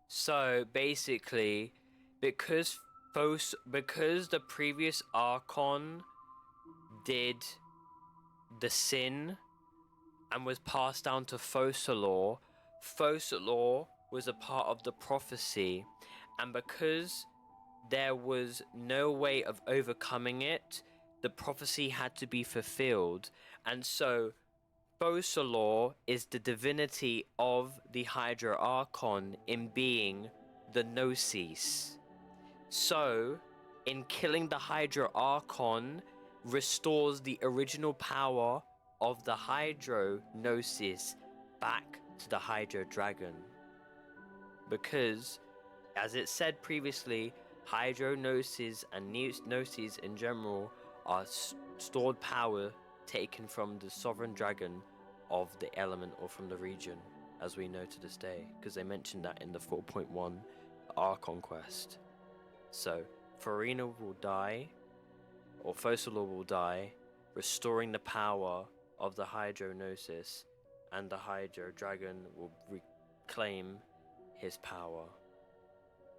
So basically, because the previous Archon did the sin and was passed down to Focalor, Focalor was a part of the prophecy, and because there was no way of overcoming it, the prophecy had to be fulfilled, and so Focalor is the divinity of the Hydro Archon in being the Gnosis. So, in killing the Hydro Archon, restores the original power of the Hydro Gnosis back to the Hydro Dragon. Because, as it said previously, Hydro Gnosis and Gnosis in general are stored power taken from the Sovereign Dragon of the element or from the region, as we know to this day, because they mentioned that in the 4.1 Archon quest. So, Farina will die, or Focalor will die, restoring the power of the Hydro Gnosis, and the Hydro Dragon will reclaim his power,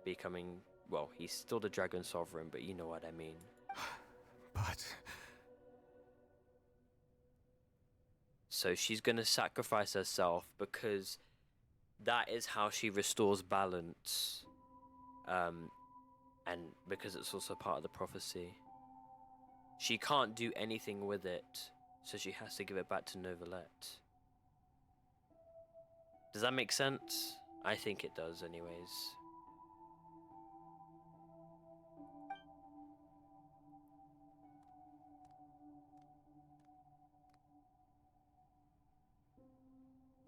becoming, well, he's still the Dragon Sovereign, but you know what I mean. But... So she's gonna sacrifice herself because that is how she restores balance. And because it's also part of the prophecy. She can't do anything with it, so she has to give it back to Novelette. Does that make sense? I think it does anyways.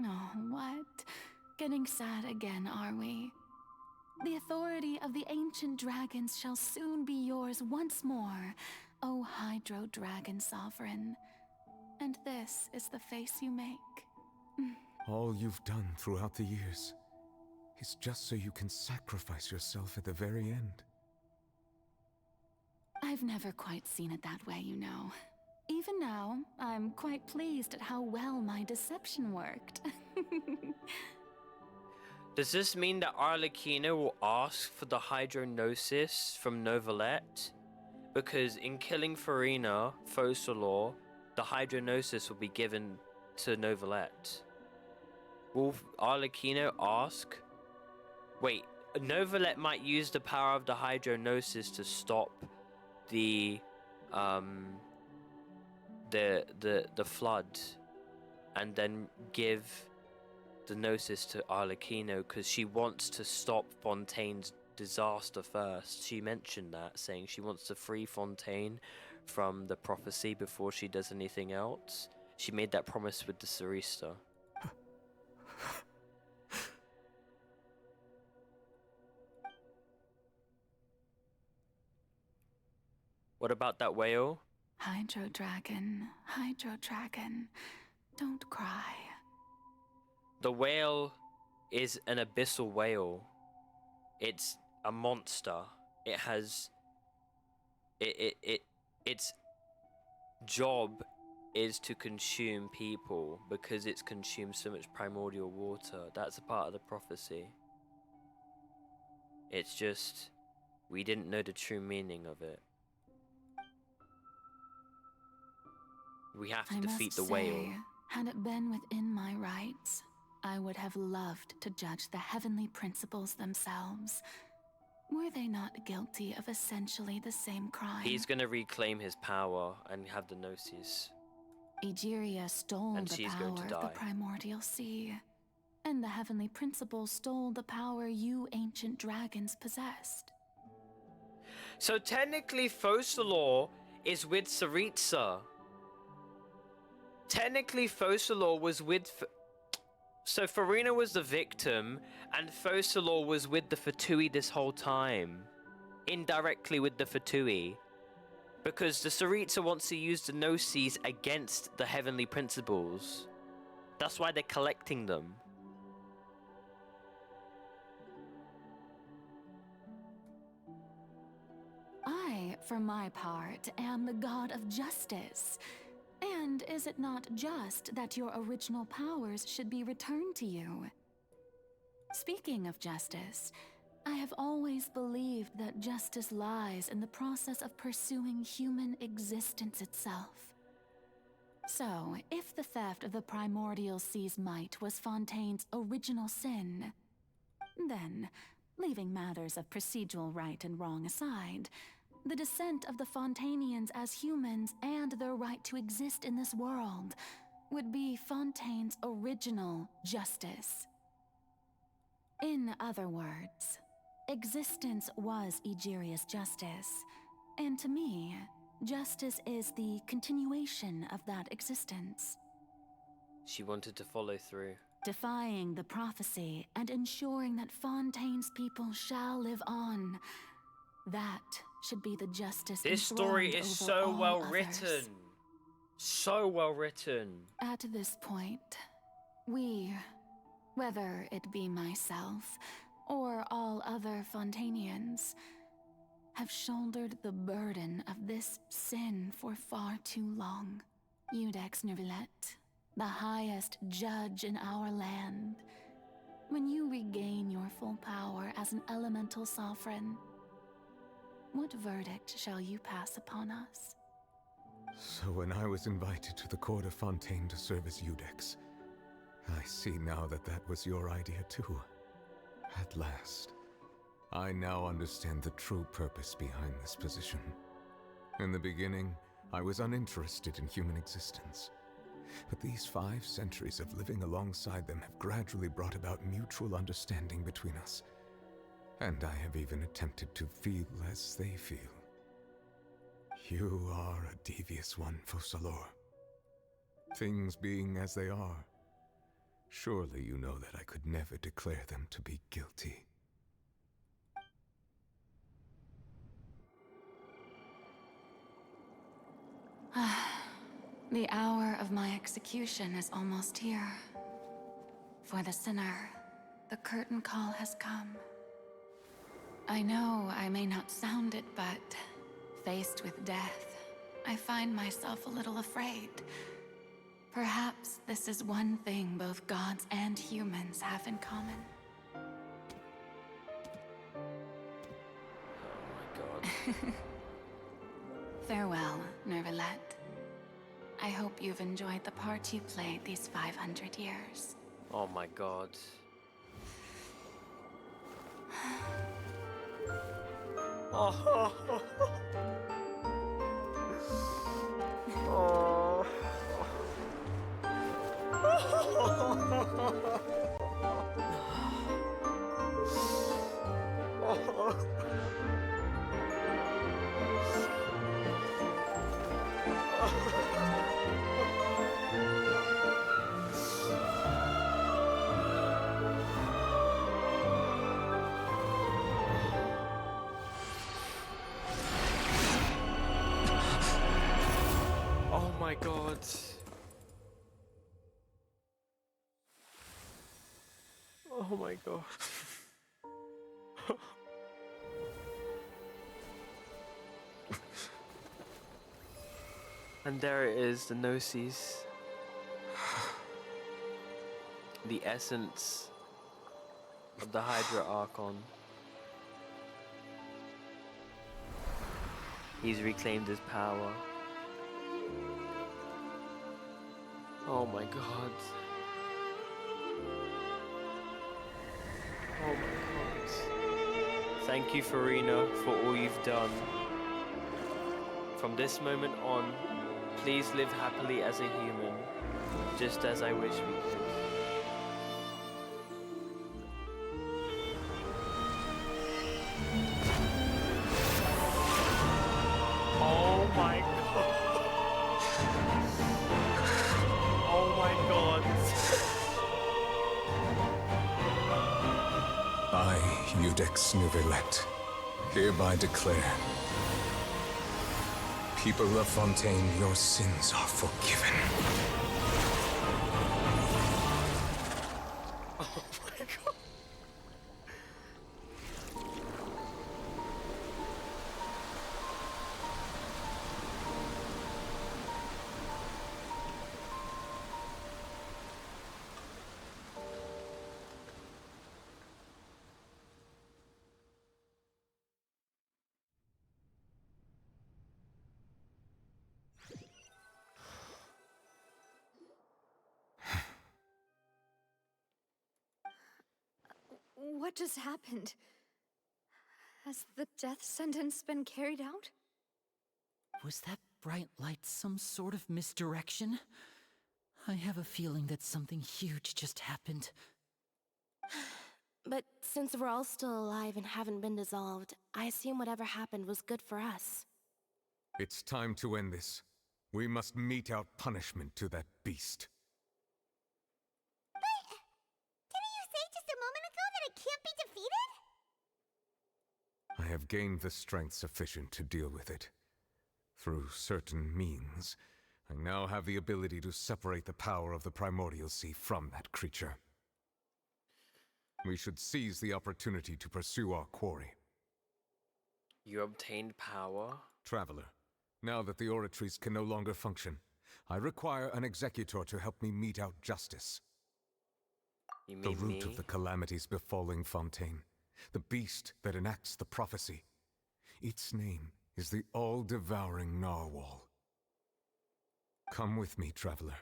Oh, what? Getting sad again, are we? The authority of the ancient dragons shall soon be yours once more, O Hydro Dragon Sovereign. And this is the face you make. All you've done throughout the years is just so you can sacrifice yourself at the very end. I've never quite seen it that way, you know. Even now, I'm quite pleased at how well my deception worked. Does this mean that Arlecchino will ask for the Hydro Gnosis from Novelette? Because in killing Farina, Focalor, the Hydro Gnosis will be given to Novelette. Will Arlecchino ask? Wait, Novelette might use the power of the Hydro Gnosis to stop the flood, and then give the Gnosis to Arlecchino because she wants to stop Fontaine's disaster first. She mentioned that, saying she wants to free Fontaine from the prophecy before she does anything else. She made that promise with the Sarista. What about that whale? Hydro Dragon, don't cry. The whale is an abyssal whale. It's a monster. It has... its job is to consume people because it's consumed so much primordial water. That's a part of the prophecy. It's just... We didn't know the true meaning of it. We have to defeat the whale. Had it been within my rights, I would have loved to judge the heavenly principles themselves. Were they not guilty of essentially the same crime? He's gonna reclaim his power and have the Gnosis. Egeria stole And the she's power going to of the die. primordial sea. And the heavenly principles stole the power you ancient dragons possessed. So technically, Focalor is with Saritsa. Technically, Focalor was with... So Farina was the victim, and Focalor was with the Fatui this whole time. Indirectly with the Fatui. Because the Saritsa wants to use the Gnosis against the heavenly principles. That's why they're collecting them. I, for my part, am the god of justice. And is it not just that your original powers should be returned to you? Speaking of justice, I have always believed that justice lies in the process of pursuing human existence itself. So, if the theft of the primordial sea's might was Fontaine's original sin, then, leaving matters of procedural right and wrong aside, the descent of the Fontainians as humans and their right to exist in this world would be Fontaine's original justice. In other words, existence was Egeria's justice, and to me, justice is the continuation of that existence. She wanted to follow through. Defying the prophecy and ensuring that Fontaine's people shall live on. That should be the justice. This story is so well written. So well written. At this point, we, whether it be myself or all other Fontainians, have shouldered the burden of this sin for far too long. Iudex Neuvillette, the highest judge in our land, when you regain your full power as an elemental sovereign, what verdict shall you pass upon us? So when I was invited to the court of Fontaine to serve as Iudex, I see now that that was your idea too. At last. I now understand the true purpose behind this position. In the beginning, I was uninterested in human existence. But these 5 centuries of living alongside them have gradually brought about mutual understanding between us. And I have even attempted to feel as they feel. You are a devious one, Focalor. Things being as they are, surely you know that I could never declare them to be guilty. The hour of my execution is almost here. For the sinner, the curtain call has come. I know I may not sound it, but faced with death, I find myself a little afraid. Perhaps this is one thing both gods and humans have in common. Oh my god. Farewell, Neuvillette. I hope you've enjoyed the part you played these 500 years. Oh my god. Oh. Oh. Oh my god. Oh my god. And there it is, the Gnosis. The essence of the Hydra Archon. He's reclaimed his power. Oh my god. Oh my god. Thank you, Farina, for all you've done. From this moment on, please live happily as a human, just as I wish we could. Oh my god. Oh my god. I, Eudex Nuvelet, hereby declare, people of Fontaine, your sins are forgiven. Oh my god. What just happened? Has the death sentence been carried out? Was that bright light some sort of misdirection? I have a feeling that something huge just happened. But since we're all still alive and haven't been dissolved, I assume whatever happened was good for us. It's time to end this. We must mete out punishment to that beast. Didn't you say just a moment ago that it can't be defeated? I have gained the strength sufficient to deal with it. Through certain means, I now have the ability to separate the power of the Primordial Sea from that creature. We should seize the opportunity to pursue our quarry. You obtained power? Traveler, now that the oratories can no longer function, I require an executor to help me mete out justice. You The mean root me? of the calamities befalling Fontaine, the beast that enacts the prophecy. Its name is the all-devouring Narwhal. Come with me, traveler.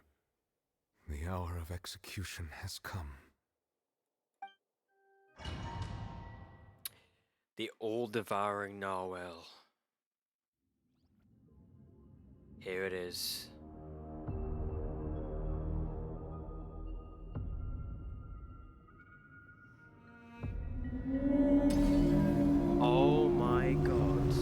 The hour of execution has come. The all-devouring Narwhal. Here it is. Oh my god.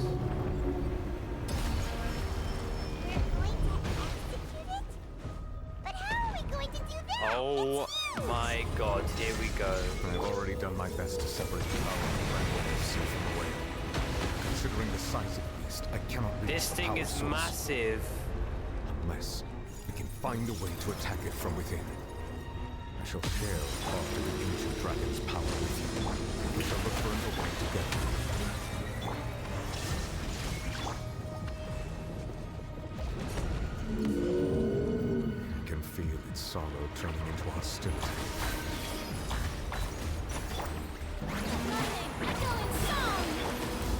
But how are we going to do that? Oh my god, here we go. I've already done my best to separate the power of the Primordial Sea from the way. Considering the size of the beast, I cannot reach This the thing power is source. massive. Unless we can find a way to attack it from within. I shall share part of the ancient dragon's power with you. We shall look for an opening together. I can feel its sorrow turning into hostility.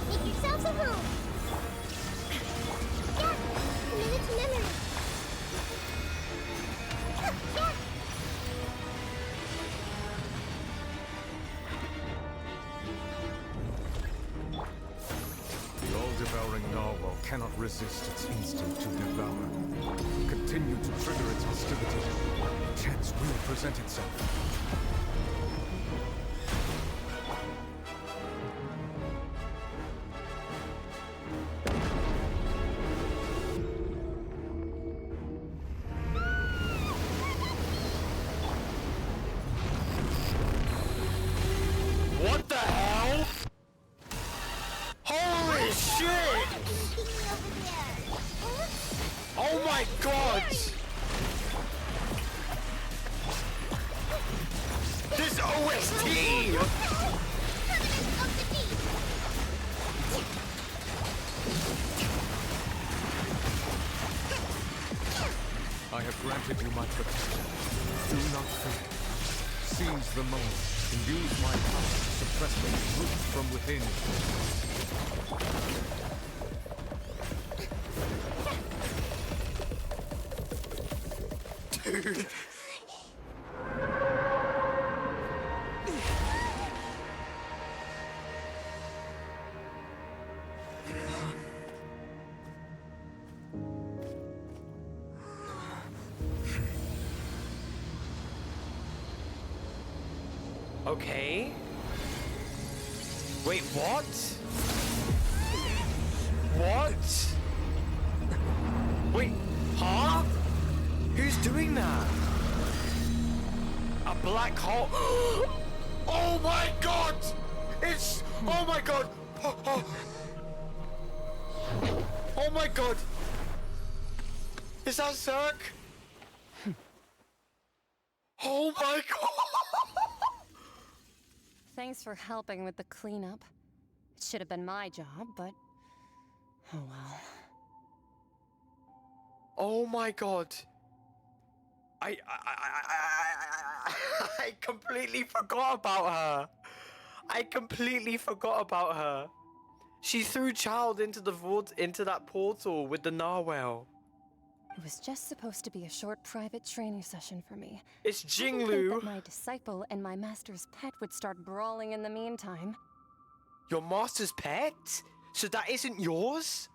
Make yourselves a room. Yeah, commit to memory. Yeah. The all-devouring narwhal cannot resist its instinct to devour. Continue to trigger its hostility. A chance will present itself. What the hell? Holy shit! Oh my god! This OST! I have granted you my protection. Do not fear. Seize the moment and use my power to suppress the roots from within. dude. Okay. Wait, what? What? Wait, huh? Who's doing that? A black hole? Oh my god! It's... Oh my god! Oh my god! Is that Zerk? Oh my god! Thanks for helping with the cleanup. It should have been my job, but... oh well. Oh my god. I completely forgot about her. I completely forgot about her. She threw Child into the into that portal with the narwhal. It was just supposed to be a short private training session for me. It's I didn't think Jinglu. that my disciple and my master's pet would start brawling in the meantime. Your master's pet? So that isn't yours?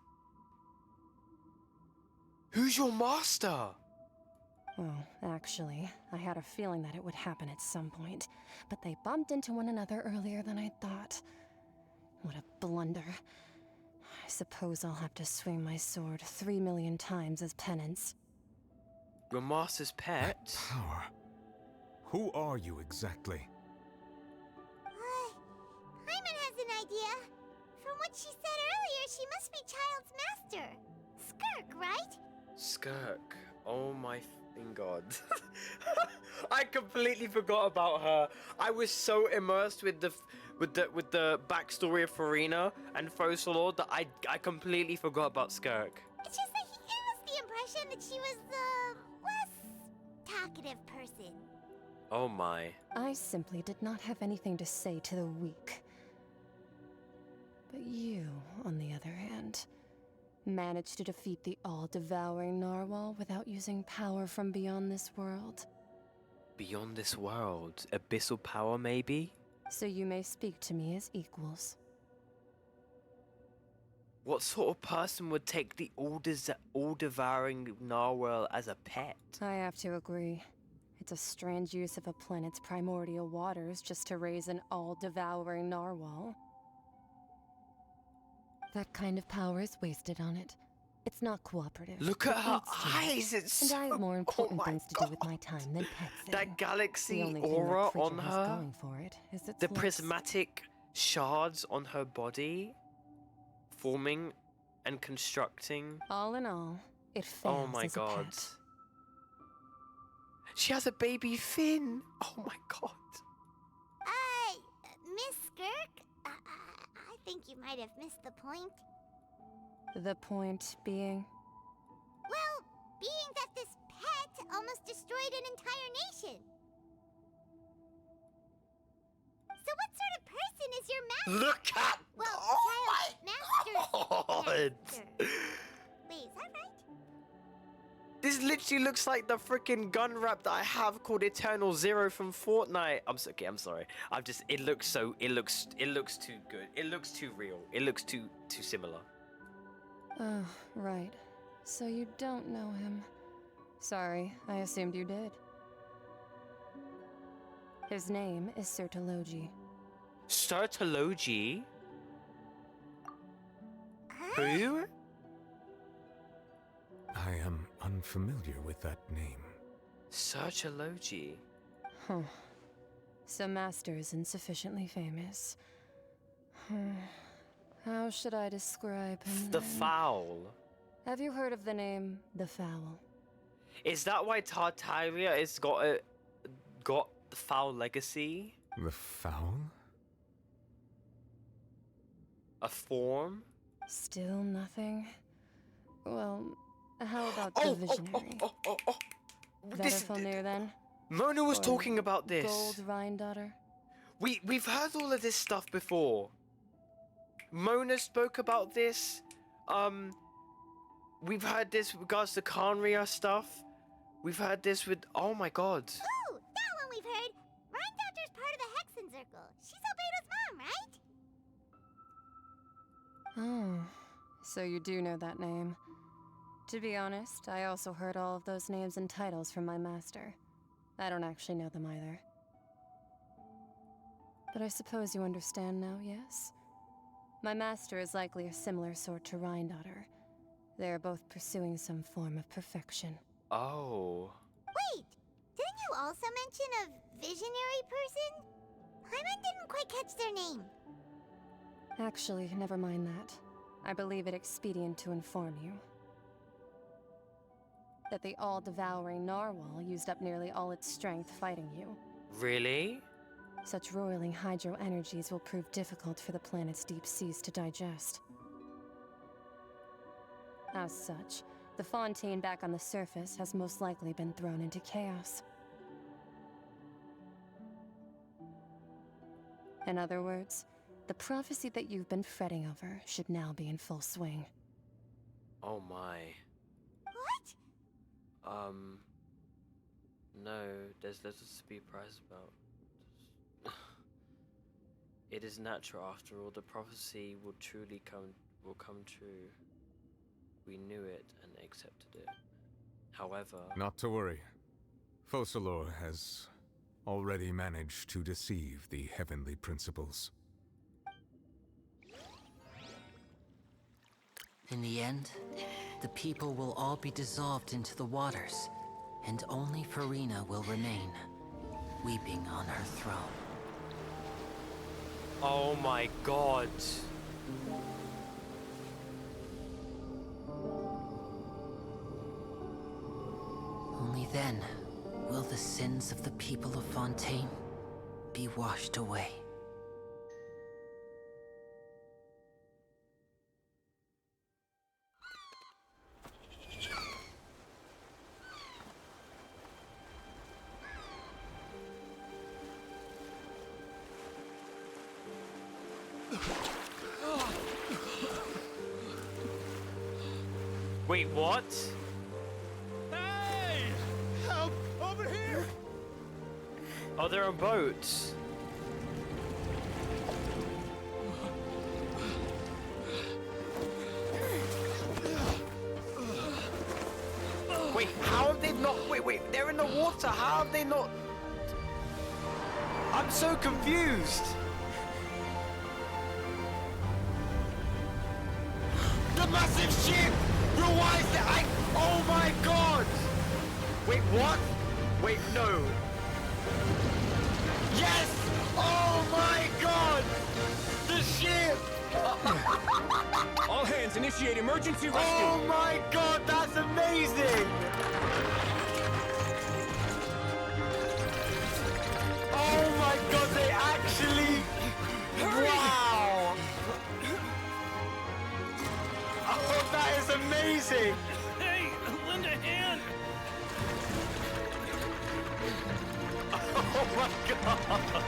Who's your master? Well, actually, I had a feeling that it would happen at some point, but they bumped into one another earlier than I thought. What a blunder. I suppose I'll have to swing my sword 3 million times as penance. Your master's pet? That power. Who are you exactly? Paimon has an idea. From what she said earlier, she must be Child's master. Skirk, right? Skirk. Oh my f***ing god. I completely forgot about her. I was so immersed with the backstory of Farina and Focalord that I completely forgot about Skirk. It's just that he gave us the impression that she was the less talkative person. Oh my. I simply did not have anything to say to the weak. But you, on the other hand, managed to defeat the all-devouring narwhal without using power from beyond this world. Beyond this world? Abyssal power, maybe? So you may speak to me as equals. What sort of person would take the all-devouring narwhal as a pet? I have to agree. It's a strange use of a planet's primordial waters just to raise an all-devouring narwhal. That kind of power is wasted on it. It's not cooperative. Look at her eyes, it's And I have more important things to do with my time than pets. That galaxy The only thing aura that creature on has her, going for it is its the looks. prismatic shards on her body, forming and constructing. All in all, it fails Oh my as a god. pet. She has a baby fin. Oh my god. Miss Skirk? I think you might have missed the point. The point being? Well, being that this pet almost destroyed an entire nation. So what sort of person is your master? Look at... Well, oh Child's master's god. master. Wait, is that right? This literally looks like the freaking gun wrap that I have called Eternal Zero from Fortnite. I'm sorry. It looks too good. It looks too real. It looks too similar. Oh, right. So you don't know him. Sorry, I assumed you did. His name is Sertologi. Sertologi? Who? I am unfamiliar with that name. Sertologi? Huh. So Master is insufficiently famous. How should I describe him The then? Foul. Have you heard of the name The Foul? Is that why Tartaria has got the Foul legacy? The Foul? A form? Still nothing? Well, how about the Visionary? Vetterfilnir then? Mona was Or talking about this. Gold Rhine Daughter? We've heard all of this stuff before. Mona spoke about this. We've heard this with regards to Khaenri'ah stuff. We've heard this with. Oh my god. Ooh, that one we've heard. Rhine Doctor's part of the Hexen Circle. She's Albedo's mom, right? Oh, so you do know that name. To be honest, I also heard all of those names and titles from my master. I don't actually know them either. But I suppose you understand now, yes? My master is likely a similar sort to Rhine-Daughter. They are both pursuing some form of perfection. Oh. Wait, didn't you also mention a visionary person? Paimon didn't quite catch their name. Actually, never mind that. I believe it expedient to inform you that the all-devouring narwhal used up nearly all its strength fighting you. Really? Such roiling hydro energies will prove difficult for the planet's deep seas to digest. As such, the Fontaine back on the surface has most likely been thrown into chaos. In other words, the prophecy that you've been fretting over should now be in full swing. Oh my. What? No, there's little to be surprised about. It is natural after all. The prophecy will come true. We knew it and accepted it. However... Not to worry. Focalor has already managed to deceive the heavenly principles. In the end, the people will all be dissolved into the waters, and only Farina will remain, weeping on her throne. Oh my god. Only then will the sins of the people of Fontaine be washed away. Wait, what? Hey! Help! Over here! Oh, they're on boats. Wait, how have they not... Wait, they're in the water. How have they not... I'm so confused. The massive ship! Why is that? Oh my god! Wait, what? Wait, no. Yes! Oh my god! The ship! All hands, initiate emergency rescue! Oh my god, that's amazing! Oh my god, they actually... Wow! Oh, that is amazing! Hey, lend a hand! Oh my god!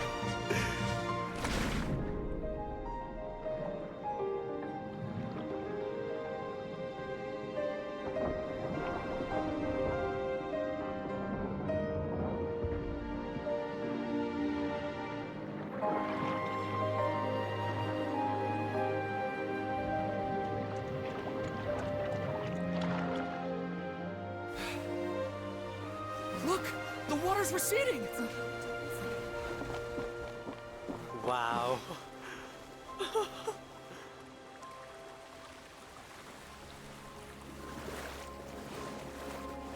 Look! The water's receding! Wow.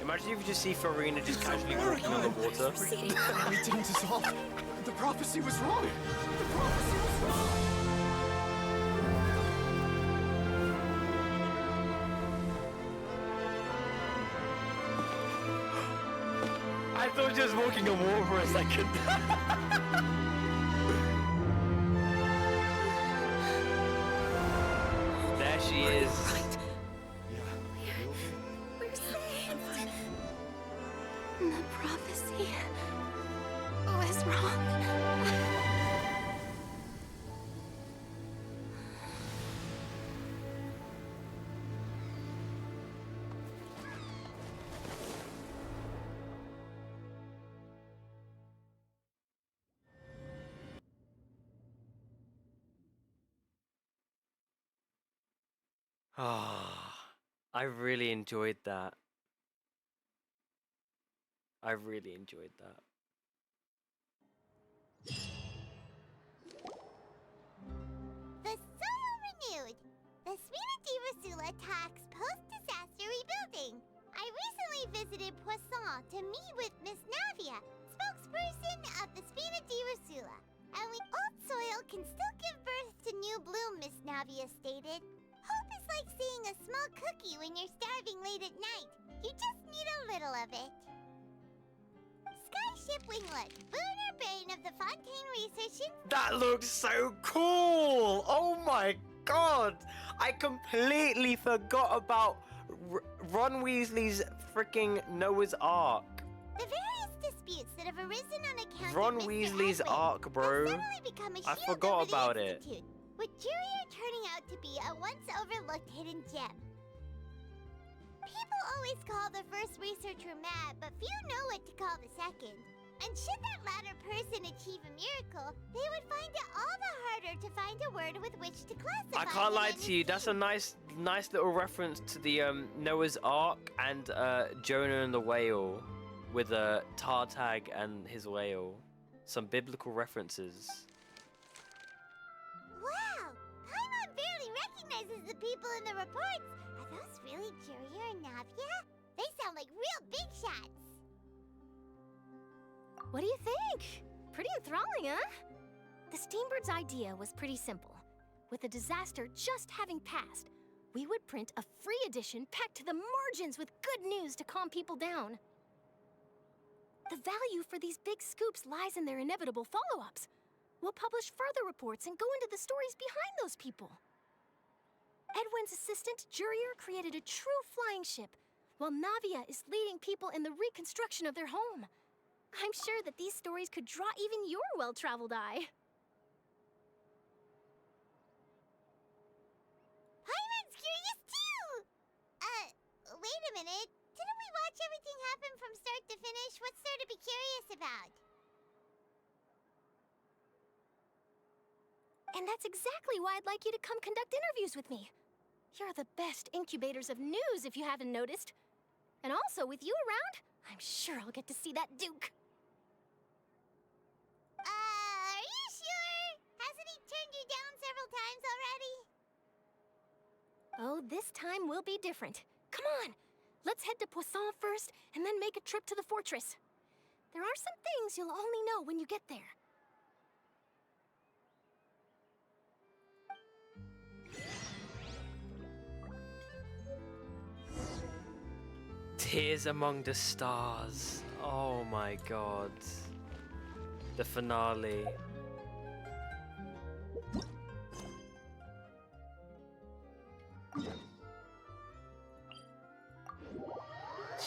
Imagine if you just see Farina just casually walking on the water. We didn't dissolve. The prophecy was wrong. The prophecy was wrong. I thought just walking on water for a second. There she is. We're saved. The prophecy was wrong. Ah, I really enjoyed that. I really enjoyed that. The soil renewed. The Spina di Rosula talks post-disaster rebuilding. I recently visited Poisson to meet with Miss Navia, spokesperson of the Spina di Rosula. Only old soil can still give birth to new bloom, Miss Navia stated. Hope is like seeing a small cookie when you're starving late at night. You just need a little of it. Skyship Winglet, lunar brain of the Fontaine Research Institute. That looks so cool! Oh my god! I completely forgot about Ron Weasley's freaking Noah's Ark. The various disputes that have arisen on account Ron of Mr. Weasley's Edwin Ark, bro. have suddenly become a I shield forgot over the about it. Institute, with Jurier turning out to be a once overlooked hidden gem. People always call the first researcher mad, but few know what to call the second. And should that latter person achieve a miracle, they would find it all the harder to find a word with which to classify I can't him lie and to you, that's a nice little reference to the Noah's Ark and Jonah and the whale with Tartag and his whale. Some biblical references. Wow! Paimon barely recognizes the people in the reports. Are those really Jurier and Navia? They sound like real big shots. What do you think? Pretty enthralling, huh? The Steambird's idea was pretty simple. With the disaster just having passed, we would print a free edition packed to the margins with good news to calm people down. The value for these big scoops lies in their inevitable follow-ups. We'll publish further reports and go into the stories behind those people. Edwin's assistant, Jurier, created a true flying ship, while Navia is leading people in the reconstruction of their home. I'm sure that these stories could draw even your well-traveled eye. Paimon's curious too! Wait a minute. Didn't we watch everything happen from start to finish? What's there to be curious about? And that's exactly why I'd like you to come conduct interviews with me. You're the best incubators of news, if you haven't noticed. And also, with you around, I'm sure I'll get to see that Duke. Are you sure? Hasn't he turned you down several times already? Oh, this time will be different. Come on, let's head to Poisson first, and then make a trip to the fortress. There are some things you'll only know when you get there. Tears Among the Stars. Oh my god. The finale.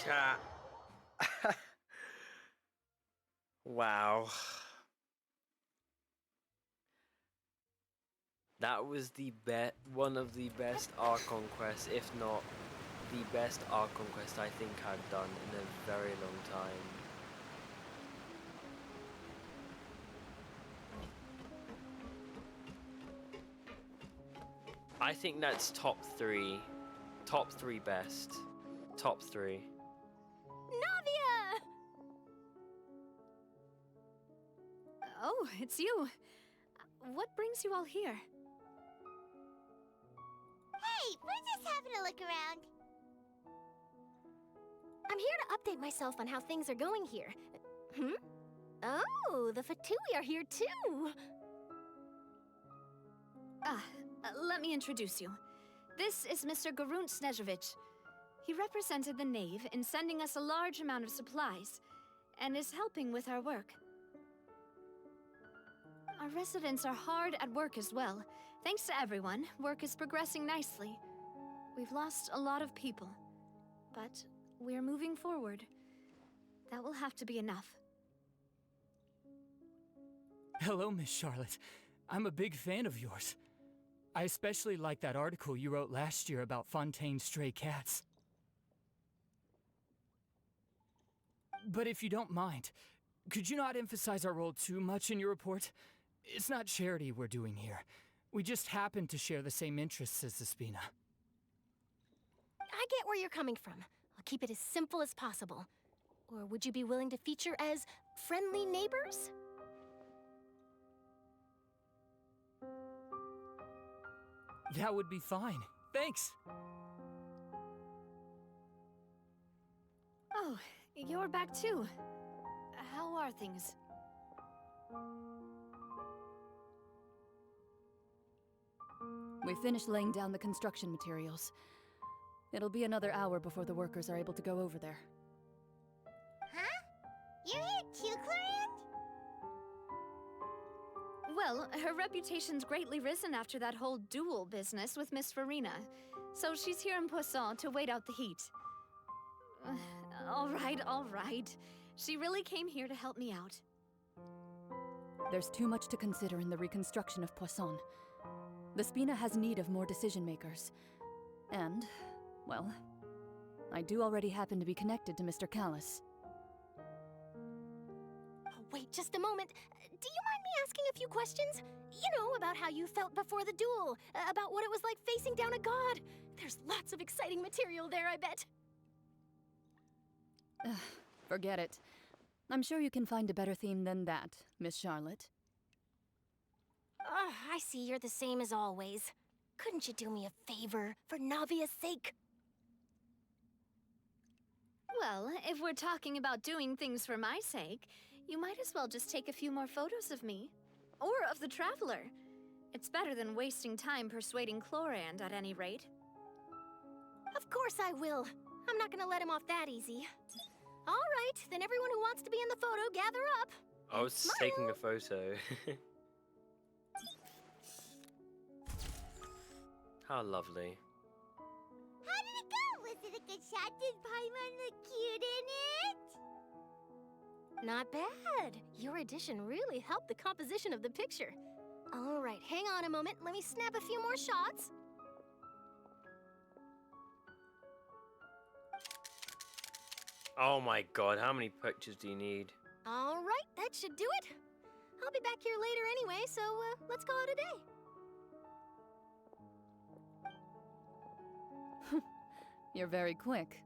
Chat. Wow. That was one of the best Archon quests, if not the best Archon quest I think I've done in a very long time. I think that's top 3. Top 3 best. Top 3. Navia! Oh, it's you. What brings you all here? Hey, we're just having a look around. I'm here to update myself on how things are going here. Oh, the Fatui are here too! Let me introduce you. This is Mr. Garunt Snezhevich. He represented the Knave in sending us a large amount of supplies, and is helping with our work. Our residents are hard at work as well. Thanks to everyone, work is progressing nicely. We've lost a lot of people, but we're moving forward. That will have to be enough. Hello, Miss Charlotte. I'm a big fan of yours. I especially like that article you wrote last year about Fontaine's stray cats. But if you don't mind, could you not emphasize our role too much in your report? It's not charity we're doing here. We just happen to share the same interests as the Spina. I get where you're coming from. I'll keep it as simple as possible. Or would you be willing to feature as friendly neighbors? That would be fine. Thanks. Oh, you're back too. How are things? We finished laying down the construction materials. It'll be another hour before the workers are able to go over there. Huh? You're here too, Clorian? Well, her reputation's greatly risen after that whole duel business with Miss Farina. So she's here in Poisson to wait out the heat. All right. She really came here to help me out. There's too much to consider in the reconstruction of Poisson. The Spina has need of more decision-makers. And, well, I do already happen to be connected to Mr. Callis. Oh, wait just a moment. Do you mind me asking a few questions? You know, about how you felt before the duel, about what it was like facing down a god. There's lots of exciting material there, I bet. Forget it. I'm sure you can find a better theme than that, Miss Charlotte. I see you're the same as always. Couldn't you do me a favor, for Navia's sake? Well, if we're talking about doing things for my sake, you might as well just take a few more photos of me. Or of the Traveler. It's better than wasting time persuading Chlorand, at any rate. Of course I will. I'm not gonna let him off that easy. All right, then everyone who wants to be in the photo, gather up. I was taking a photo. How lovely. How did it go? Was it a good shot? Did Paimon look cute in it? Not bad. Your addition really helped the composition of the picture. All right, hang on a moment. Let me snap a few more shots. Oh my god, how many pictures do you need? All right, that should do it. I'll be back here later anyway, so let's call it a day. You're very quick.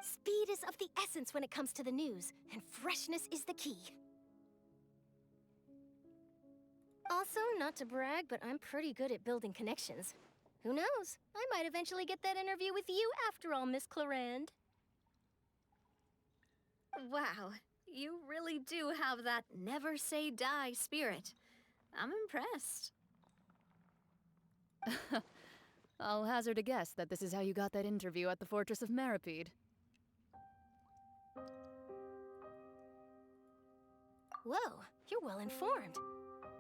Speed is of the essence when it comes to the news, and freshness is the key. Also, not to brag, but I'm pretty good at building connections. Who knows? I might eventually get that interview with you after all, Miss Clorand. Wow, you really do have that never say die spirit. I'm impressed. I'll hazard a guess that this is how you got that interview at the Fortress of Maripede. Whoa, you're well informed.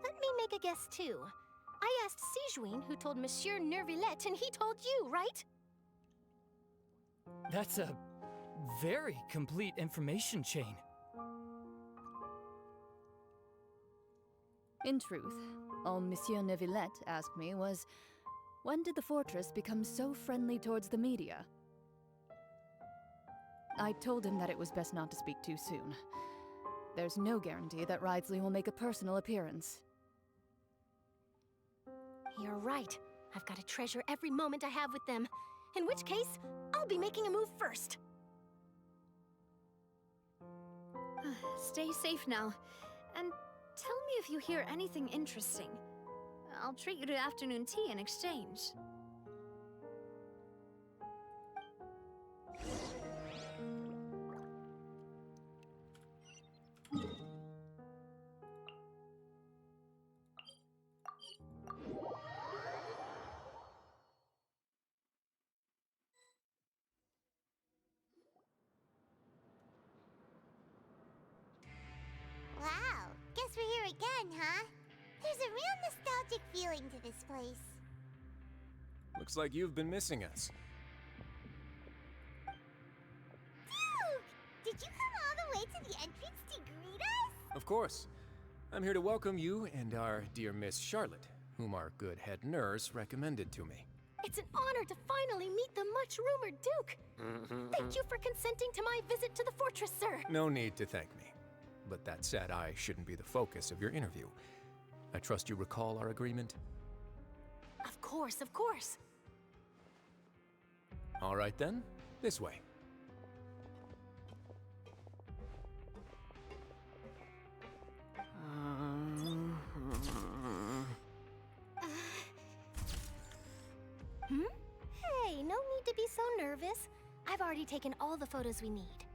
Let me make a guess too. I asked Sijuin, who told Monsieur Nervillette, and he told you, right? That's a very complete information chain. In truth, all Monsieur Nervillette asked me was, when did the fortress become so friendly towards the media? I told him that it was best not to speak too soon. There's no guarantee that Ridsley will make a personal appearance. You're right. I've got to treasure every moment I have with them. In which case, I'll be making a move first. Stay safe now. And tell me if you hear anything interesting. I'll treat you to afternoon tea in exchange. Wow, guess we're here again, huh? There's a real nostalgic feeling to this place. Looks like you've been missing us. Duke! Did you come all the way to the entrance to greet us? Of course. I'm here to welcome you and our dear Miss Charlotte, whom our good head nurse recommended to me. It's an honor to finally meet the much-rumored Duke. Thank you for consenting to my visit to the fortress, sir. No need to thank me. But that said, I shouldn't be the focus of your interview. I trust you recall our agreement? Of course, of course. All right then, this way. Hey, no need to be so nervous. I've already taken all the photos we need.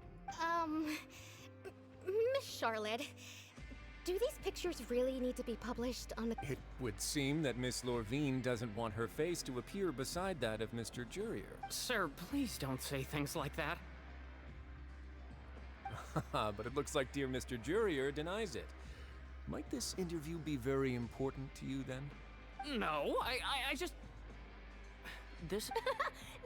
Miss Charlotte, do these pictures really need to be published on the... It would seem that Miss Lorvine doesn't want her face to appear beside that of Mr. Jurier. Sir, please don't say things like that. But it looks like dear Mr. Jurier denies it. Might this interview be very important to you then? No, I just... This...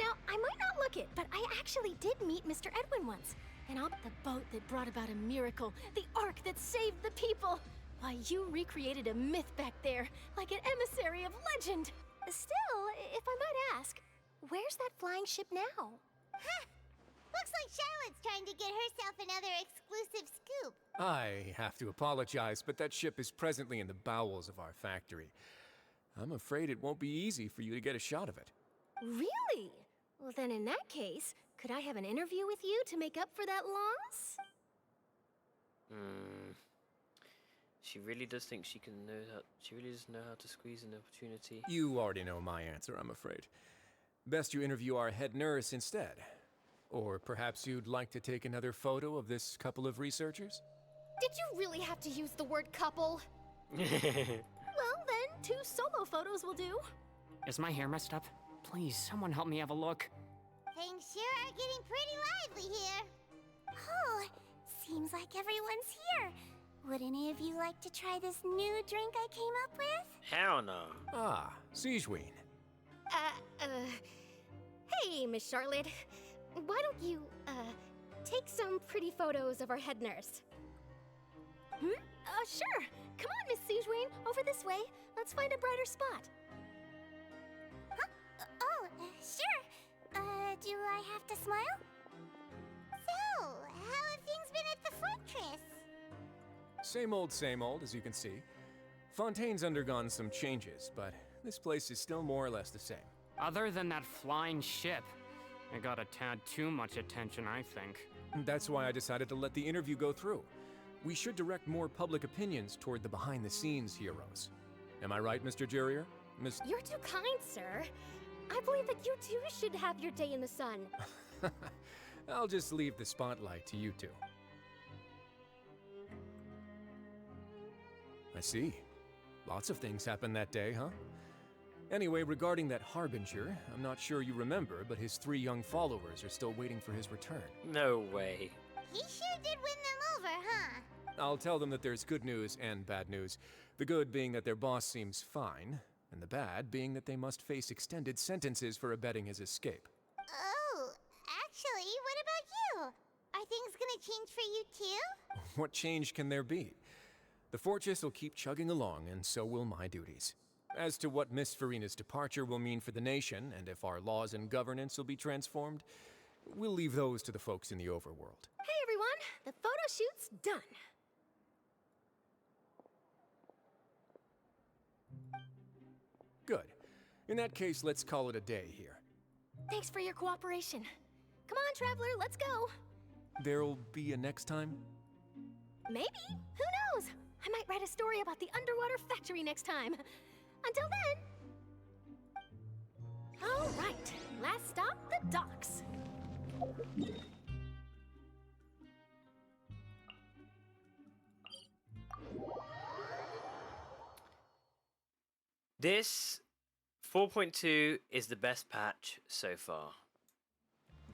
Now, I might not look it, but I actually did meet Mr. Edwin once. And I'll bet the boat that brought about a miracle, the ark that saved the people. Why, you recreated a myth back there, like an emissary of legend. Still, if I might ask, where's that flying ship now? Huh. Looks like Charlotte's trying to get herself another exclusive scoop. I have to apologize, but that ship is presently in the bowels of our factory. I'm afraid it won't be easy for you to get a shot of it. Really? Well, then in that case, could I have an interview with you to make up for that loss? She really does think she can know how. She really does know how to squeeze an opportunity. You already know my answer, I'm afraid. Best you interview our head nurse instead. Or perhaps you'd like to take another photo of this couple of researchers? Did you really have to use the word couple? Well, then, 2 solo photos will do. Is my hair messed up? Please, someone help me have a look. Things sure are getting pretty lively here. Oh, seems like everyone's here. Would any of you like to try this new drink I came up with? Hell no. Ah, Siegeween. Hey, Miss Charlotte. Why don't you, take some pretty photos of our head nurse? Sure. Come on, Miss Siegeween, over this way. Let's find a brighter spot. Sure. Do I have to smile? So, how have things been at the fortress? Same old, as you can see. Fontaine's undergone some changes, but this place is still more or less the same. Other than that flying ship, it got a tad too much attention, I think. That's why I decided to let the interview go through. We should direct more public opinions toward the behind-the-scenes heroes. Am I right, Mr. Jurier? You're too kind, sir. I believe that you too should have your day in the sun. I'll just leave the spotlight to you two. I see. Lots of things happened that day, huh? Anyway, regarding that Harbinger, I'm not sure you remember, but his 3 young followers are still waiting for his return. No way. He sure did win them over, huh? I'll tell them that there's good news and bad news. The good being that their boss seems fine, and the bad being that they must face extended sentences for abetting his escape. Oh, actually, what about you? Are things gonna change for you too? What change can there be? The fortress will keep chugging along, and so will my duties. As to what Miss Farina's departure will mean for the nation, and if our laws and governance will be transformed, we'll leave those to the folks in the overworld. Hey, everyone! The photo shoot's done. Good. In that case, let's call it a day here. Thanks for your cooperation. Come on, Traveler, let's go. There'll be a next time? Maybe. Who knows? I might write a story about the underwater factory next time. Until then. All right. Last stop, the docks. This 4.2 is the best patch so far.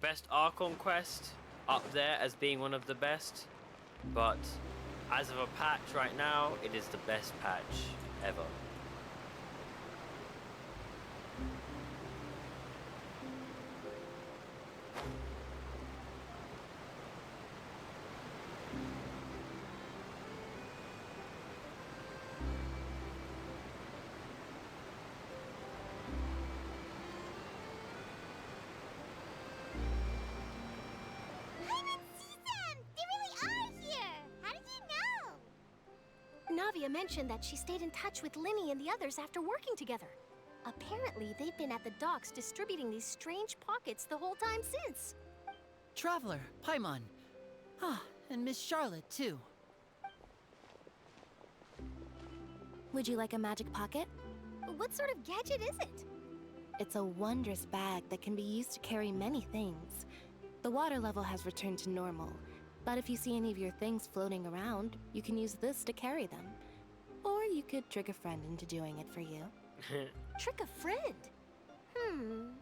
Best Archon quest up there as being one of the best, but as of a patch right now, it is the best patch ever. Navia mentioned that she stayed in touch with Linny and the others after working together. Apparently, they've been at the docks distributing these strange pockets the whole time since. Traveler, Paimon. Ah, and Miss Charlotte, too. Would you like a magic pocket? What sort of gadget is it? It's a wondrous bag that can be used to carry many things. The water level has returned to normal, but if you see any of your things floating around, you can use this to carry them. Or you could trick a friend into doing it for you. Trick a friend?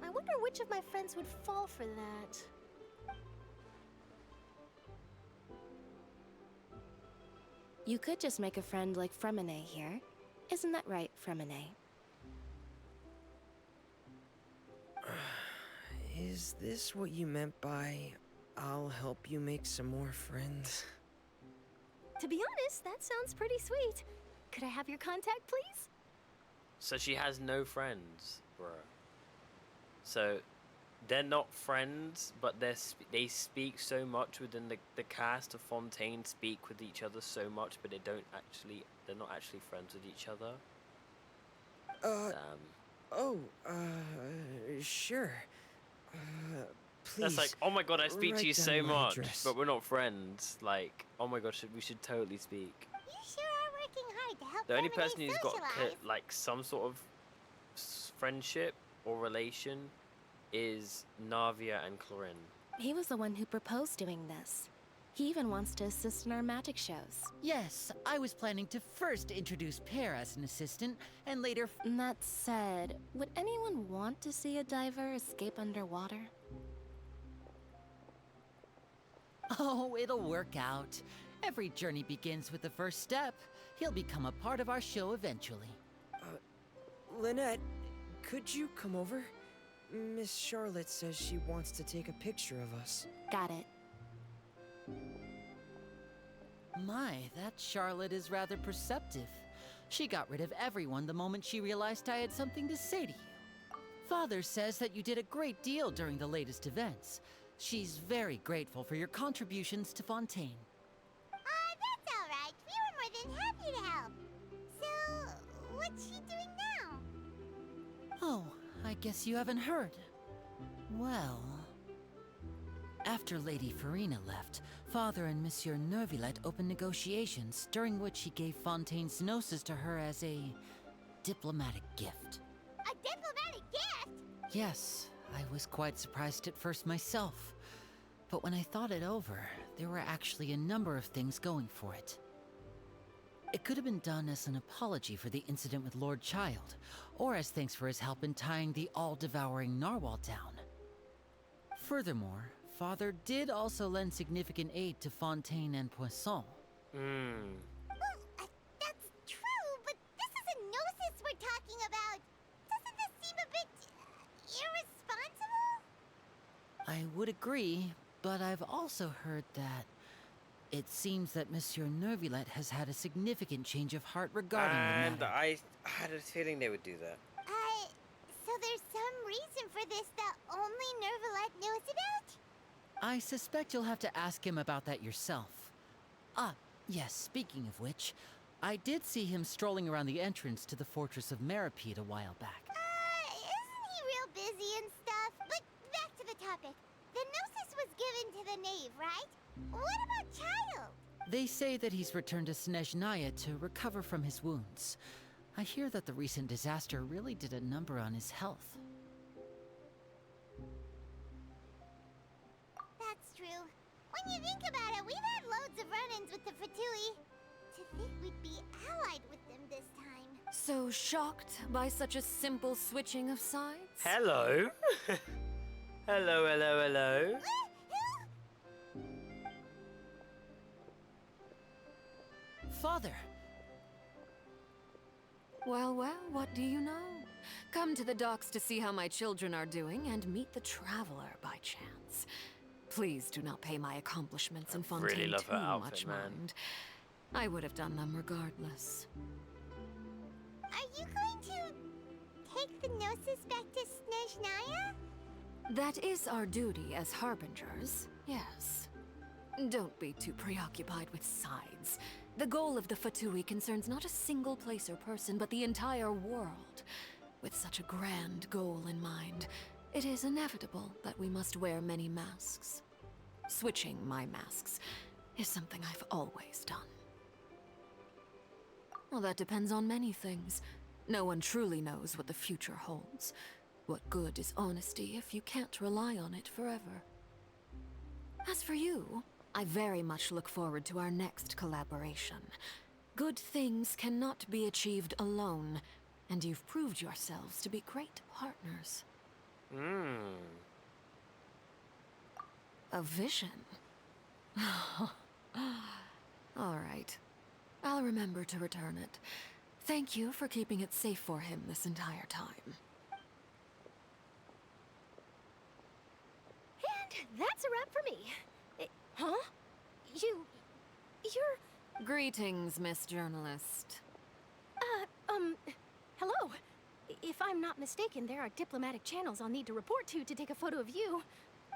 I wonder which of my friends would fall for that. You could just make a friend like Fremine here. Isn't that right, Fremine? Is this what you meant by, I'll help you make some more friends? To be honest, that sounds pretty sweet. Could I have your contact, please? So she has no friends, bro. So they're not friends, but they speak so much within the cast of Fontaine, speak with each other so much, but they're not actually friends with each other. Sure. Please. That's like, oh my god, I speak to you write so down my much, address. but we're not friends. Like, oh my god, we should totally speak. You sure are working hard to help The only Femine person who's got socialize. like some sort of friendship or relation is Navia and Clorin. He was the one who proposed doing this. He even wants to assist in our magic shows. Yes, I was planning to first introduce Pear as an assistant, and later... That said, would anyone want to see a diver escape underwater? Oh, it'll work out. Every journey begins with the first step. He'll become a part of our show eventually. Lynette, could you come over? Miss Charlotte says she wants to take a picture of us. Got it. My, that Charlotte is rather perceptive. She got rid of everyone the moment she realized I had something to say to you. Father says that you did a great deal during the latest events. She's very grateful for your contributions to Fontaine. That's all right. We were more than happy to help. So, what's she doing now? Oh, I guess you haven't heard. Well... After Lady Farina left, Father and Monsieur Neuvillette opened negotiations, during which he gave Fontaine's Gnosis to her as a diplomatic gift. A diplomatic gift? Yes, I was quite surprised at first myself. But when I thought it over, there were actually a number of things going for it. It could have been done as an apology for the incident with Lord Child, or as thanks for his help in tying the all-devouring narwhal down. Furthermore, Father did also lend significant aid to Fontaine and Poisson. That's true, but this is a gnosis we're talking about. Doesn't this seem a bit irresponsible? I would agree, but I've also heard that it seems that Monsieur Neuvillette has had a significant change of heart regarding the matter. I had a feeling they would do that. So there's some reason for this that only Neuvillette knows about? I suspect you'll have to ask him about that yourself. Ah, yes, speaking of which, I did see him strolling around the entrance to the Fortress of Meripede a while back. Isn't he real busy and stuff? But back to the topic. The gnosis was given to the knave, right? What about Child? They say that he's returned to Snezhnaya to recover from his wounds. I hear that the recent disaster really did a number on his health. That's true. When you think about it, we've had loads of run-ins with the Fatui. To think we'd be allied with them this time. So shocked by such a simple switching of sides? Hello? hello. Father! Well, what do you know? Come to the docks to see how my children are doing and meet the traveler by chance. Please do not pay my accomplishments in Fontaine really love too her outfit, much man. mind. I would have done them regardless. Are you going to take the gnosis back to Snezhnaya? That is our duty as harbingers, yes. Don't be too preoccupied with sides. The goal of the Fatui concerns not a single place or person, but the entire world. With such a grand goal in mind, it is inevitable that we must wear many masks. Switching my masks is something I've always done. Well, that depends on many things. No one truly knows what the future holds. What good is honesty if you can't rely on it forever? As for you, I very much look forward to our next collaboration. Good things cannot be achieved alone, and you've proved yourselves to be great partners. A vision? All right. I'll remember to return it. Thank you for keeping it safe for him this entire time. And that's a wrap for me. Huh? You're... Greetings, Miss Journalist. Hello. If I'm not mistaken, there are diplomatic channels I'll need to report to take a photo of you.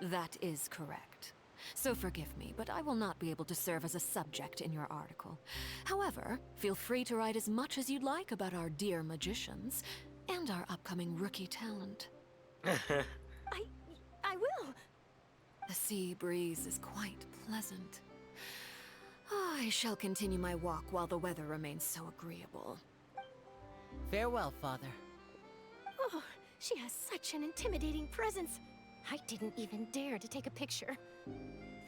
That is correct. So forgive me, but I will not be able to serve as a subject in your article. However, feel free to write as much as you'd like about our dear magicians and our upcoming rookie talent. I will. The sea breeze is quite pleasant. I shall continue my walk while the weather remains so agreeable. Farewell, Father. Oh, she has such an intimidating presence. I didn't even dare to take a picture.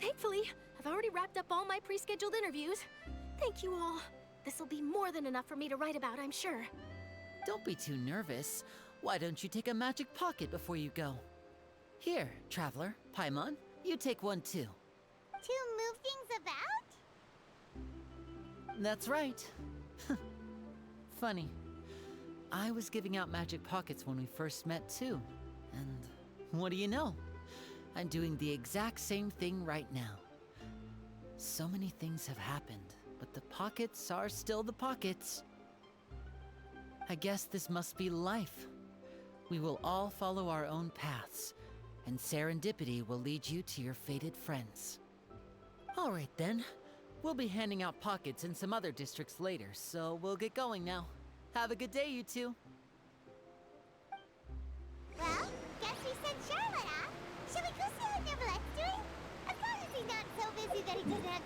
Thankfully, I've already wrapped up all my pre-scheduled interviews. Thank you all. This'll be more than enough for me to write about, I'm sure. Don't be too nervous. Why don't you take a magic pocket before you go? Here, Traveler, Paimon, you take one too. To move things about? That's right. Funny. I was giving out magic pockets when we first met too. And what do you know? I'm doing the exact same thing right now. So many things have happened, but the pockets are still the pockets. I guess this must be life. We will all follow our own paths, and serendipity will lead you to your fated friends. All right then. We'll be handing out pockets in some other districts later, so we'll get going now. Have a good day, you two. Well, guess we sent Charlotte off. Shall we go see what Neverlette's doing? As long as he's not so busy that he doesn't have...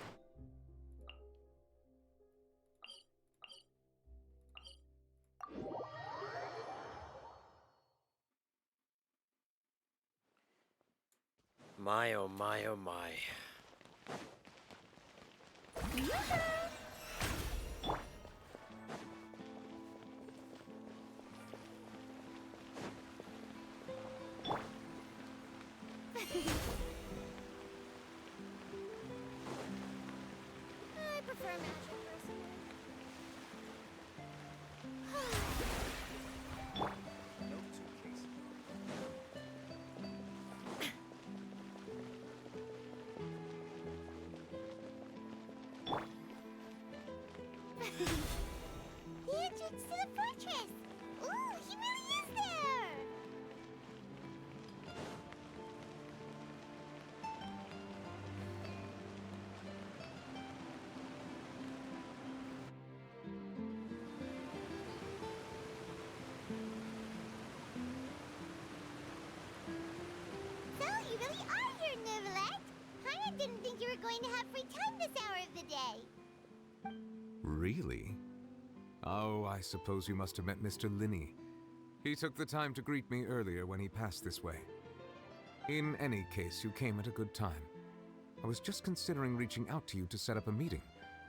My, oh my, oh my. I prefer magic personally. The entrance to the fortress! Ooh, he really is there! So, you really are here, Neverlet! Paimon didn't think you were going to have free time this hour of the day. Really? Oh, I suppose you must have met Mr. Linney. He took the time to greet me earlier when he passed this way. In any case, you came at a good time. I was just considering reaching out to you to set up a meeting,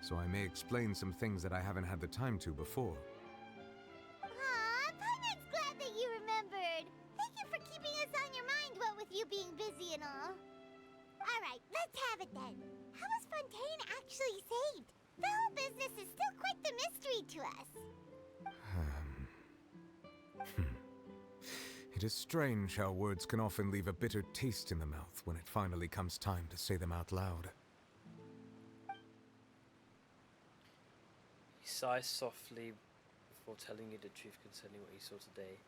so I may explain some things that I haven't had the time to before. Aw, Paimon's glad that you remembered. Thank you for keeping us on your mind, what with you being busy and all. Alright, let's have it then. How was Fontaine actually saved? The whole business is still quite the mystery to us. It is strange how words can often leave a bitter taste in the mouth when it finally comes time to say them out loud. He sighs softly before telling you the truth concerning what he saw today.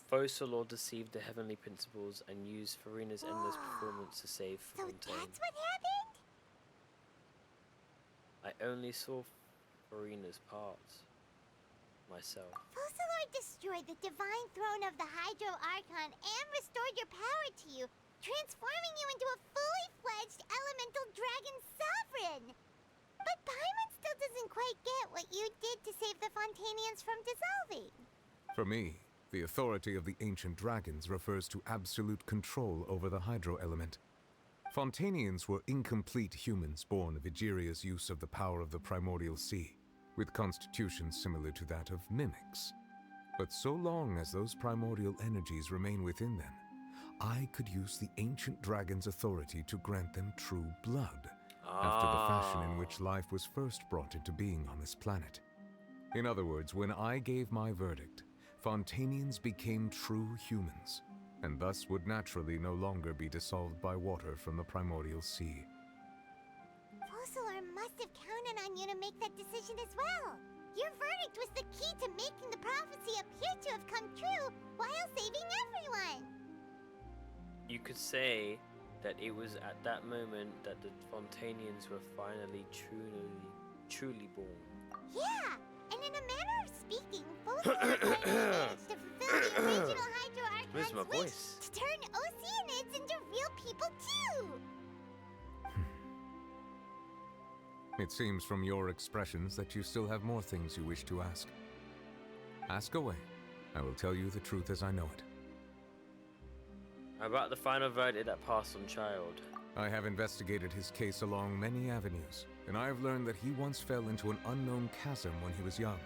Fosul deceived the heavenly principles and used Farina's endless performance to save Fontaine. So that's what happened? I only saw Farina's parts. myself. Focalor destroyed the divine throne of the Hydro Archon and restored your power to you, transforming you into a fully fledged elemental dragon sovereign. But Paimon still doesn't quite get what you did to save the Fontanians from dissolving. For me, the authority of the ancient dragons refers to absolute control over the hydro element. Fontanians were incomplete humans born of Egeria's use of the power of the primordial sea, with constitutions similar to that of mimics. But so long as those primordial energies remain within them, I could use the ancient dragon's authority to grant them true blood, after the fashion in which life was first brought into being on this planet. In other words, when I gave my verdict, Fontanians became true humans, and thus would naturally no longer be dissolved by water from the primordial sea. Focalor must have counted on you to make that decision as well. Your verdict was the key to making the prophecy appear to have come true while saving everyone. You could say that it was at that moment that the Fontanians were finally truly born. Yeah, and in a manner of speaking, Focalor managed to fulfill the original Hydro Where's my Archon's wish voice? to turn Oceanids into real people too. It seems from your expressions that you still have more things you wish to ask. Ask away. I will tell you the truth as I know it. About the final verdict that passed on Child. I have investigated his case along many avenues, and I have learned that he once fell into an unknown chasm when he was young.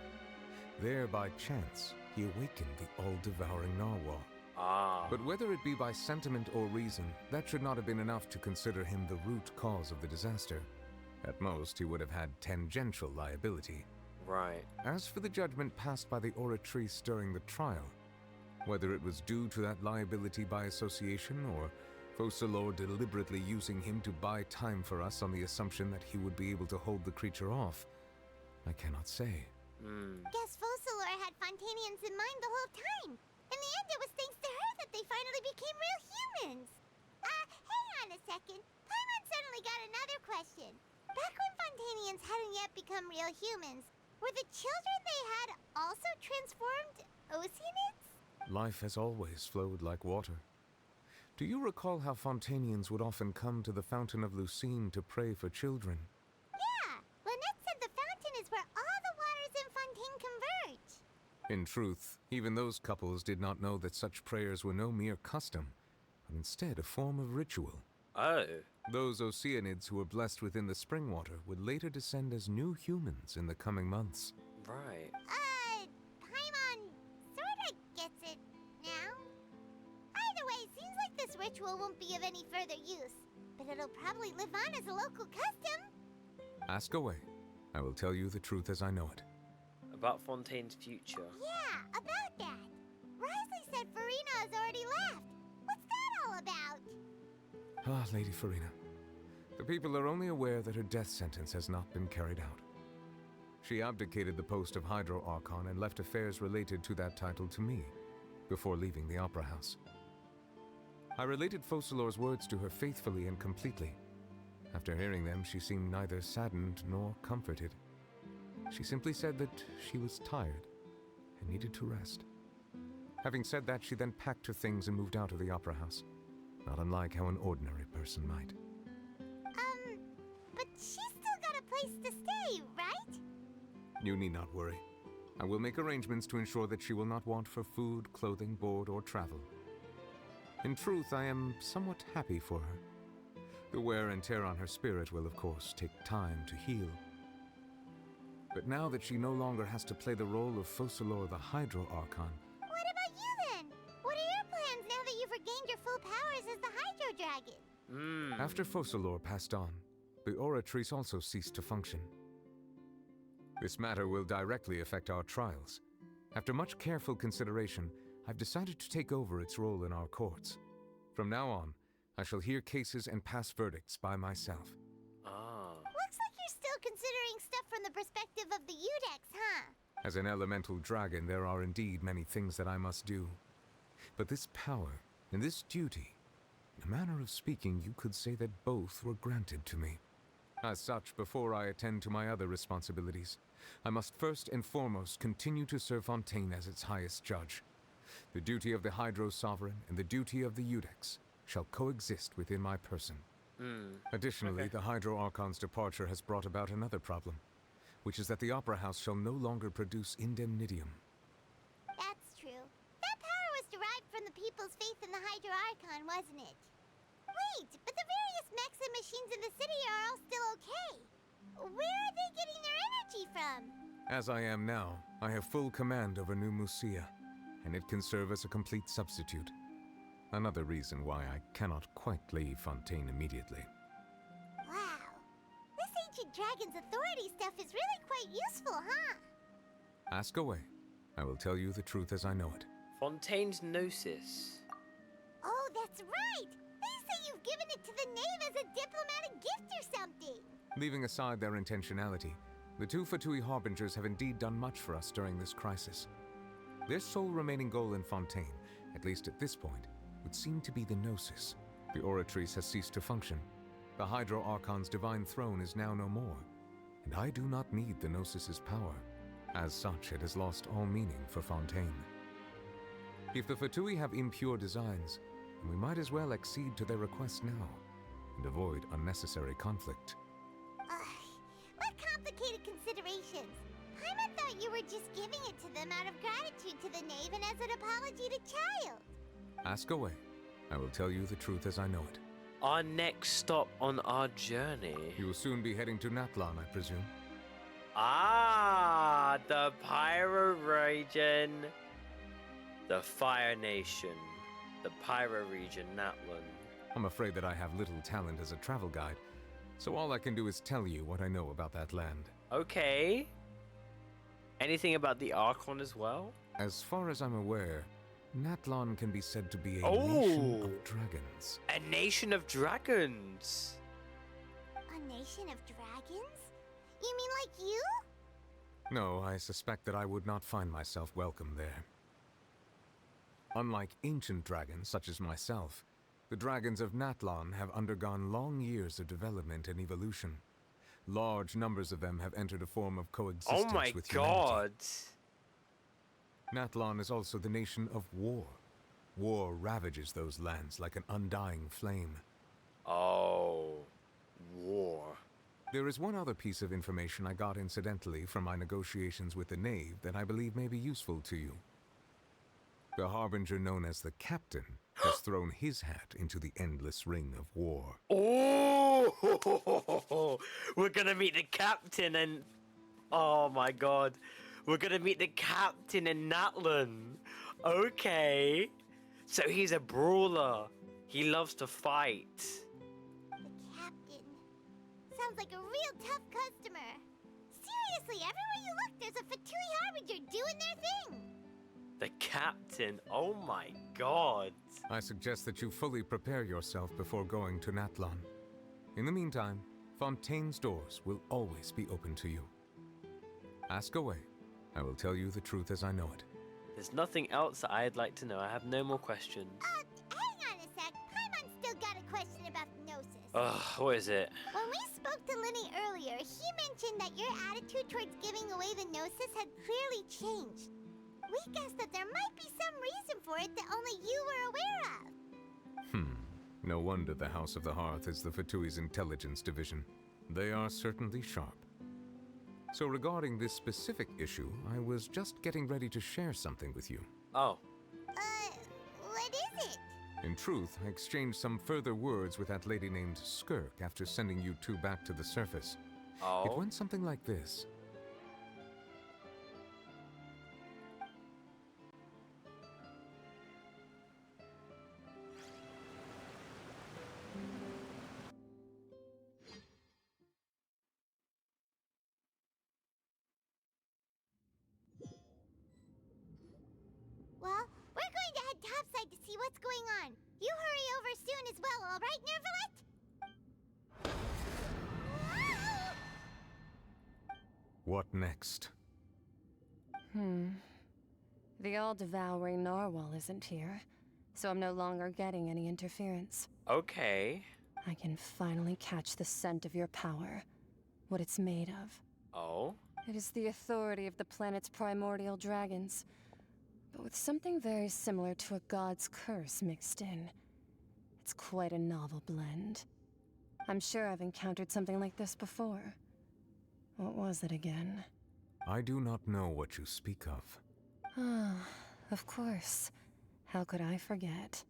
There, by chance, he awakened the all-devouring narwhal. But whether it be by sentiment or reason, that should not have been enough to consider him the root cause of the disaster. At most, he would have had tangential liability. Right. As for the judgment passed by the Oratrice during the trial, whether it was due to that liability by association or Focalor deliberately using him to buy time for us on the assumption that he would be able to hold the creature off, I cannot say. Guess Focalor had Fontanians in mind the whole time. In the end, it was thanks to her that they finally became real humans. Hang on a second. Paimon suddenly got another question. Back when Fontanians hadn't yet become real humans, were the children they had also transformed Oceanids? Life has always flowed like water. Do you recall how Fontanians would often come to the Fountain of Lucine to pray for children? Yeah, Lynette said the fountain is where all the waters in Fontaine converge. In truth, even those couples did not know that such prayers were no mere custom, but instead a form of ritual. Oh. Those Oceanids who were blessed within the spring water would later descend as new humans in the coming months. Right. Paimon sorta gets it now. Either way, seems like this ritual won't be of any further use, but it'll probably live on as a local custom. Ask away. I will tell you the truth as I know it. About Fontaine's future. Yeah, about that. Risley said Farina has already left. What's that all about? Ah, Lady Farina. The people are only aware that her death sentence has not been carried out. She abdicated the post of Hydro Archon and left affairs related to that title to me, before leaving the Opera House. I related Focalor's words to her faithfully and completely. After hearing them, she seemed neither saddened nor comforted. She simply said that she was tired and needed to rest. Having said that, she then packed her things and moved out of the Opera House, not unlike how an ordinary person might. But she's still got a place to stay, right? You need not worry. I will make arrangements to ensure that she will not want for food, clothing, board, or travel. In truth, I am somewhat happy for her. The wear and tear on her spirit will, of course, take time to heal. But now that she no longer has to play the role of Focalor the Hydro Archon... What about you then? What are your plans now that you've regained your full powers as the Hydro Dragon? After Focalor passed on, the Oratrice also ceased to function. This matter will directly affect our trials. After much careful consideration, I've decided to take over its role in our courts. From now on, I shall hear cases and pass verdicts by myself. Looks like you're still considering stuff from the perspective of the Udex, huh? As an elemental dragon, there are indeed many things that I must do. But this power and this duty, in a manner of speaking, you could say that both were granted to me. As such, before I attend to my other responsibilities, I must first and foremost continue to serve Fontaine as its highest judge. The duty of the Hydro Sovereign and the duty of the Eudex shall coexist within my person. Additionally, the Hydro Archon's departure has brought about another problem, which is that the Opera House shall no longer produce indemnitium. That's true. That power was derived from the people's faith in the Hydro Archon, wasn't it? Wait, but the various mechs and machines in the city are all still okay. Where are they getting their energy from? As I am now, I have full command over New Musia, and it can serve as a complete substitute. Another reason why I cannot quite leave Fontaine immediately. Wow. This ancient dragon's authority stuff is really quite useful, huh? Ask away. I will tell you the truth as I know it. Fontaine's Gnosis. Oh, that's right! They say you've given it to the knave as a diplomatic gift or something! Leaving aside their intentionality, the two Fatui Harbingers have indeed done much for us during this crisis. Their sole remaining goal in Fontaine, at least at this point, would seem to be the Gnosis. The Oratrice has ceased to function. The Hydro Archon's divine throne is now no more, and I do not need the Gnosis's power. As such, it has lost all meaning for Fontaine. If the Fatui have impure designs, then we might as well accede to their request now, and avoid unnecessary conflict. What complicated considerations! Paimon thought you were just giving it to them out of gratitude to the knave and as an apology to Child. Ask away. I will tell you the truth as I know it. Our next stop on our journey. You will soon be heading to Natlan, I presume. Ah, the Pyro region. The Fire Nation. The Pyro region, Natlan. I'm afraid that I have little talent as a travel guide, so all I can do is tell you what I know about that land. Okay. Anything about the Archon as well? As far as I'm aware, Natlan can be said to be a nation of dragons. A nation of dragons. A nation of dragons? You mean like you? No, I suspect that I would not find myself welcome there. Unlike ancient dragons such as myself, the dragons of Natlan have undergone long years of development and evolution. Large numbers of them have entered a form of coexistence with humanity. Oh my god! Natlan is also the nation of war. War ravages those lands like an undying flame. Oh, war. There is one other piece of information I got incidentally from my negotiations with the knave that I believe may be useful to you. The Harbinger known as the Captain has thrown his hat into the endless ring of war. Oh, we're gonna meet the Captain and... Oh my god. We're gonna meet the Captain in Natlan. Okay. So he's a brawler. He loves to fight. The Captain. Sounds like a real tough customer. Seriously, everywhere you look, there's a Fatui Harbinger doing their thing. The Captain. Oh my god. I suggest that you fully prepare yourself before going to Natlan. In the meantime, Fontaine's doors will always be open to you. Ask away. I will tell you the truth as I know it. There's nothing else that I'd like to know. I have no more questions. Hang on a sec. Paimon's still got a question about the Gnosis. Ugh, what is it? When we spoke to Linny earlier, he mentioned that your attitude towards giving away the Gnosis had clearly changed. We guessed that there might be some reason for it that only you were aware of. No wonder the House of the Hearth is the Fatui's intelligence division. They are certainly sharp. So regarding this specific issue, I was just getting ready to share something with you. Oh. What is it? In truth, I exchanged some further words with that lady named Skirk after sending you two back to the surface. Oh. It went something like this. Well, we're going to head topside to see what's going on. You hurry over soon as well, all right, Nervalet? What next? The all-devouring narwhal isn't here, so I'm no longer getting any interference. Okay. I can finally catch the scent of your power. what it's made of. Oh? It is the authority of the planet's primordial dragons, but with something very similar to a god's curse mixed in. It's quite a novel blend. I'm sure I've encountered something like this before. What was it again? I do not know what you speak of. Ah, of course. How could I forget?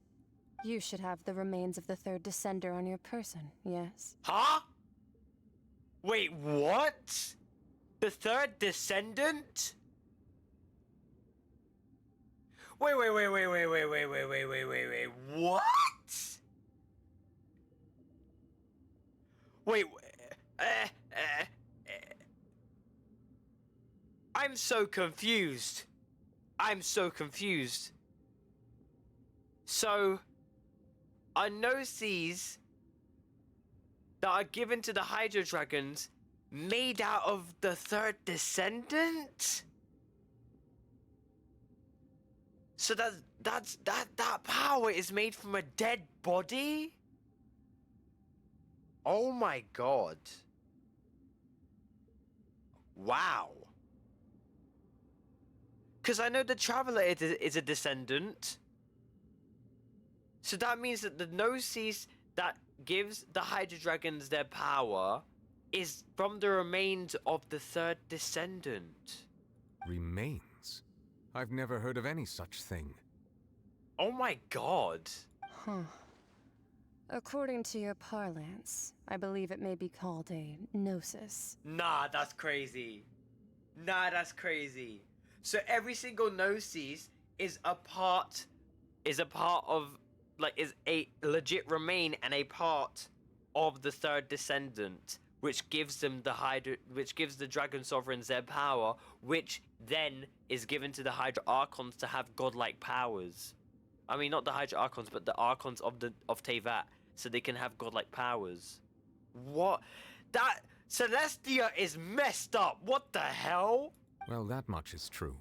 You should have the remains of the third Descender on your person, yes? Huh? Wait, what? The third descendant? Wait, what? Wait, I'm so confused. I'm so confused. So, are gnosis that are given to the Hydro Dragons made out of the third descendant? So that power is made from a dead body? Oh my god. Wow. Because I know the Traveler is a descendant. So that means that the gnosis that gives the Hydro Dragons their power is from the remains of the third descendant. Remains? I've never heard of any such thing. Oh my god. Huh. According to your parlance, I believe it may be called a gnosis. Nah, that's crazy. Nah, that's crazy. So every single gnosis is a a legit remain and a part of the third descendant, which gives them which gives the Dragon Sovereigns their power, which then is given to the Hydra Archons to have godlike powers. I mean, not the Hydra Archons, but the Archons of Teyvat, so they can have godlike powers. What? That Celestia is messed up. What the hell? Well, that much is true.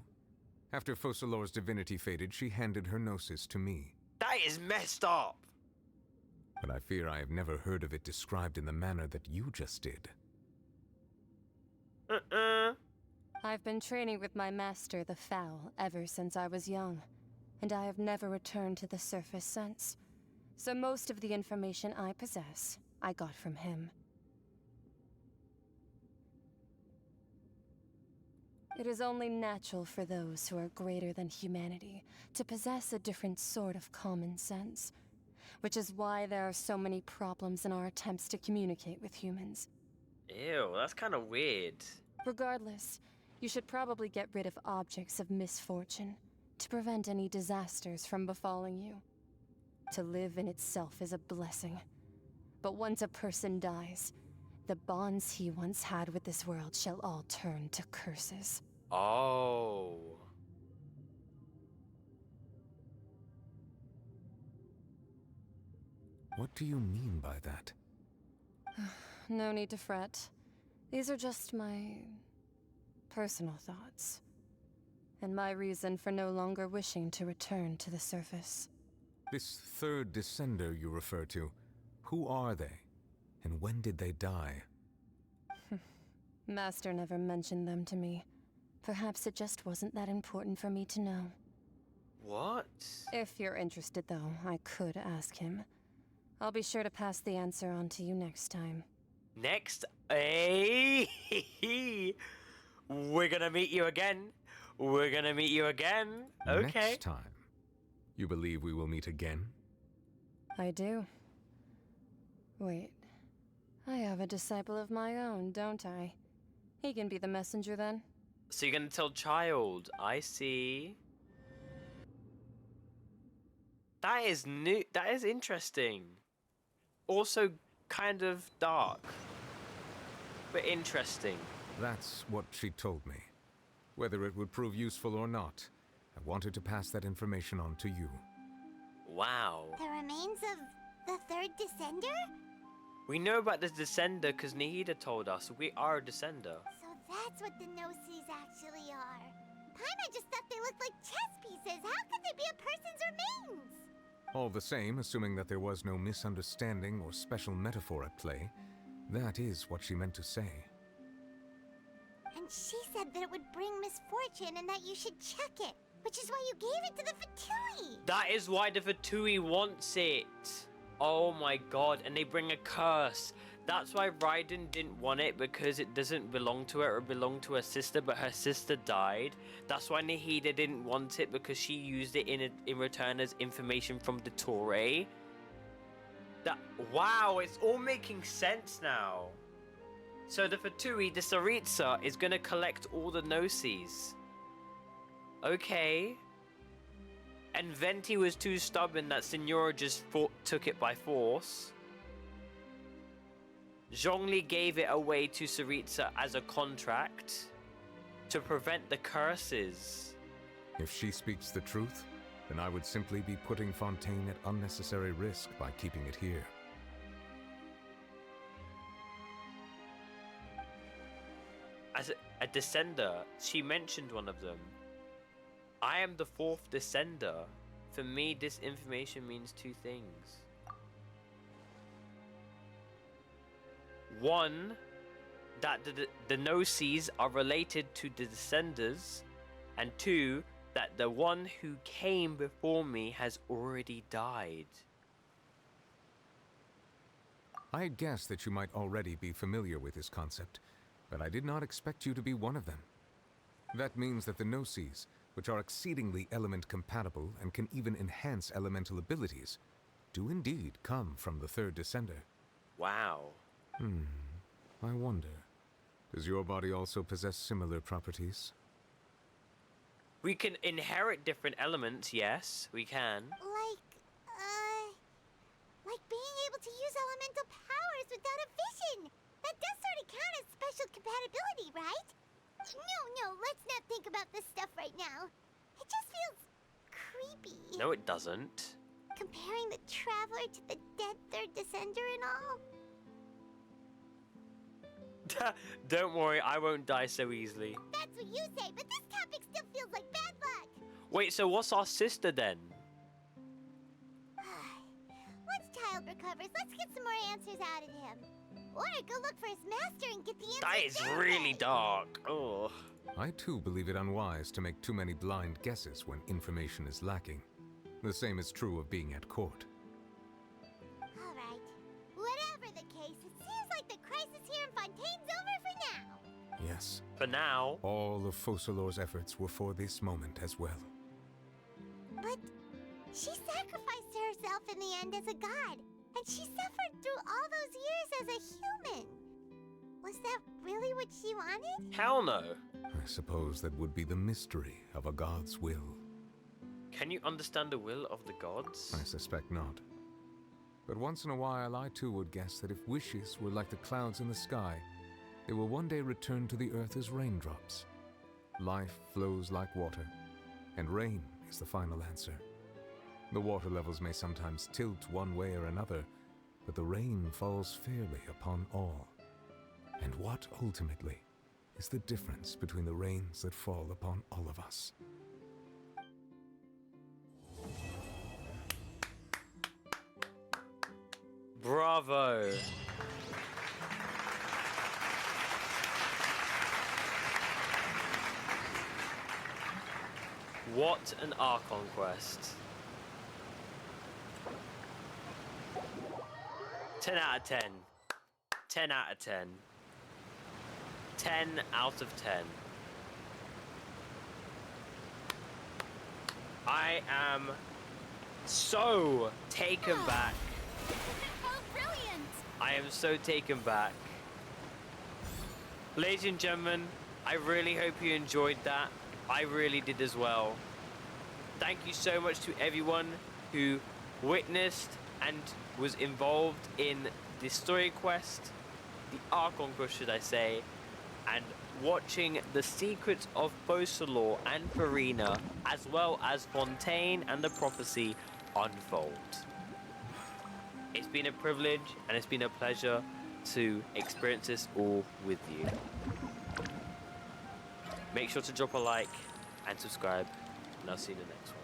After Focalor's divinity faded, she handed her gnosis to me. That is messed up. But I fear I have never heard of it described in the manner that you just did. I've been training with my master, the Foul, ever since I was young, and I have never returned to the surface since. So most of the information I possess, I got from him. It is only natural for those who are greater than humanity to possess a different sort of common sense, which is why there are so many problems in our attempts to communicate with humans. Ew, that's kind of weird. Regardless, you should probably get rid of objects of misfortune to prevent any disasters from befalling you. To live in itself is a blessing, but once a person dies, the bonds he once had with this world shall all turn to curses. Oh. What do you mean by that? No need to fret. These are just my personal thoughts, and my reason for no longer wishing to return to the surface. This third Descender you refer to, who are they? And when did they die? Master never mentioned them to me. Perhaps it just wasn't that important for me to know. What? If you're interested, though, I could ask him. I'll be sure to pass the answer on to you next time. Next? Hey! We're gonna meet you again. We're gonna meet you again. Okay. Next time. You believe we will meet again? I do. Wait. I have a disciple of my own, don't I? He can be the messenger then. So you're gonna tell Child. I see. That is new. That is interesting. Also kind of dark. But interesting. That's what she told me. Whether it would prove useful or not, I wanted to pass that information on to you. Wow. The remains of the third Descender? We know about the Descender because Nahida told us. We are a Descender. So that's what the gnosis actually are. Paimon just thought they looked like chess pieces. How could they be a person's remains? All the same, assuming that there was no misunderstanding or special metaphor at play, that is what she meant to say. And she said that it would bring misfortune and that you should check it, which is why you gave it to the Fatui. That is why the Fatui wants it. Oh my god, and they bring a curse. That's why Raiden didn't want it, because it doesn't belong to her. It belonged to her sister, but her sister died. That's why Nahida didn't want it, because she used it in return as information from the Touré. Wow, it's all making sense now. So the Fatui, the Tsaritsa, is gonna collect all the Gnosis. Okay. And Venti was too stubborn that Signora just took it by force. Zhongli gave it away to Tsaritsa as a contract to prevent the curses. If she speaks the truth, then I would simply be putting Fontaine at unnecessary risk by keeping it here. As a descender, she mentioned one of them. I am the 4th descender. For me, this information means 2 things. One, that the Gnosis are related to the descenders, and 2, that the one who came before me has already died. I had guessed that you might already be familiar with this concept, but I did not expect you to be one of them. That means that the Gnosis, which are exceedingly element compatible and can even enhance elemental abilities, do indeed come from the 3rd descender. Wow. I wonder, does your body also possess similar properties? We can inherit different elements, yes, we can. Like being able to use elemental powers without a vision. That does sort of count as special compatibility, right? No, let's not think about this stuff right now. It just feels creepy. No, it doesn't. Comparing the Traveler to the dead 3rd descender and all. Don't worry, I won't die so easily. That's what you say, but this topic still feels like bad luck. Wait, so what's our sister then? Once Child recovers, let's get some more answers out of him. Or go look for his master and get the answers. That is really dark. Oh. I too believe it unwise to make too many blind guesses when information is lacking. The same is true of being at court. Alright. Whatever the case, it seems like the crisis here in Fontaine's over for now. Yes. For now. All of Focalor's efforts were for this moment as well. But she sacrificed herself in the end as a god, and she suffered through all those years as a human. Was that really what she wanted? Hell no. I suppose that would be the mystery of a god's will. Can you understand the will of the gods? I suspect not. But once in a while, I too would guess that if wishes were like the clouds in the sky, they will one day return to the earth as raindrops. Life flows like water, and rain is the final answer. The water levels may sometimes tilt one way or another, but the rain falls fairly upon all. And what, ultimately, is the difference between the rains that fall upon all of us? Bravo. What an Archon quest. 10 out of 10. 10 out of 10. 10 out of 10. I am so taken back. How brilliant! I am so taken back. Ladies and gentlemen, I really hope you enjoyed that. I really did as well. Thank you so much to everyone who witnessed and was involved in the story quest, the Archon quest should I say, and watching the secrets of Focalor and Furina, as well as Fontaine and the prophecy unfold. It's been a privilege and it's been a pleasure to experience this all with you. Make sure to drop a like and subscribe, and I'll see you in the next one.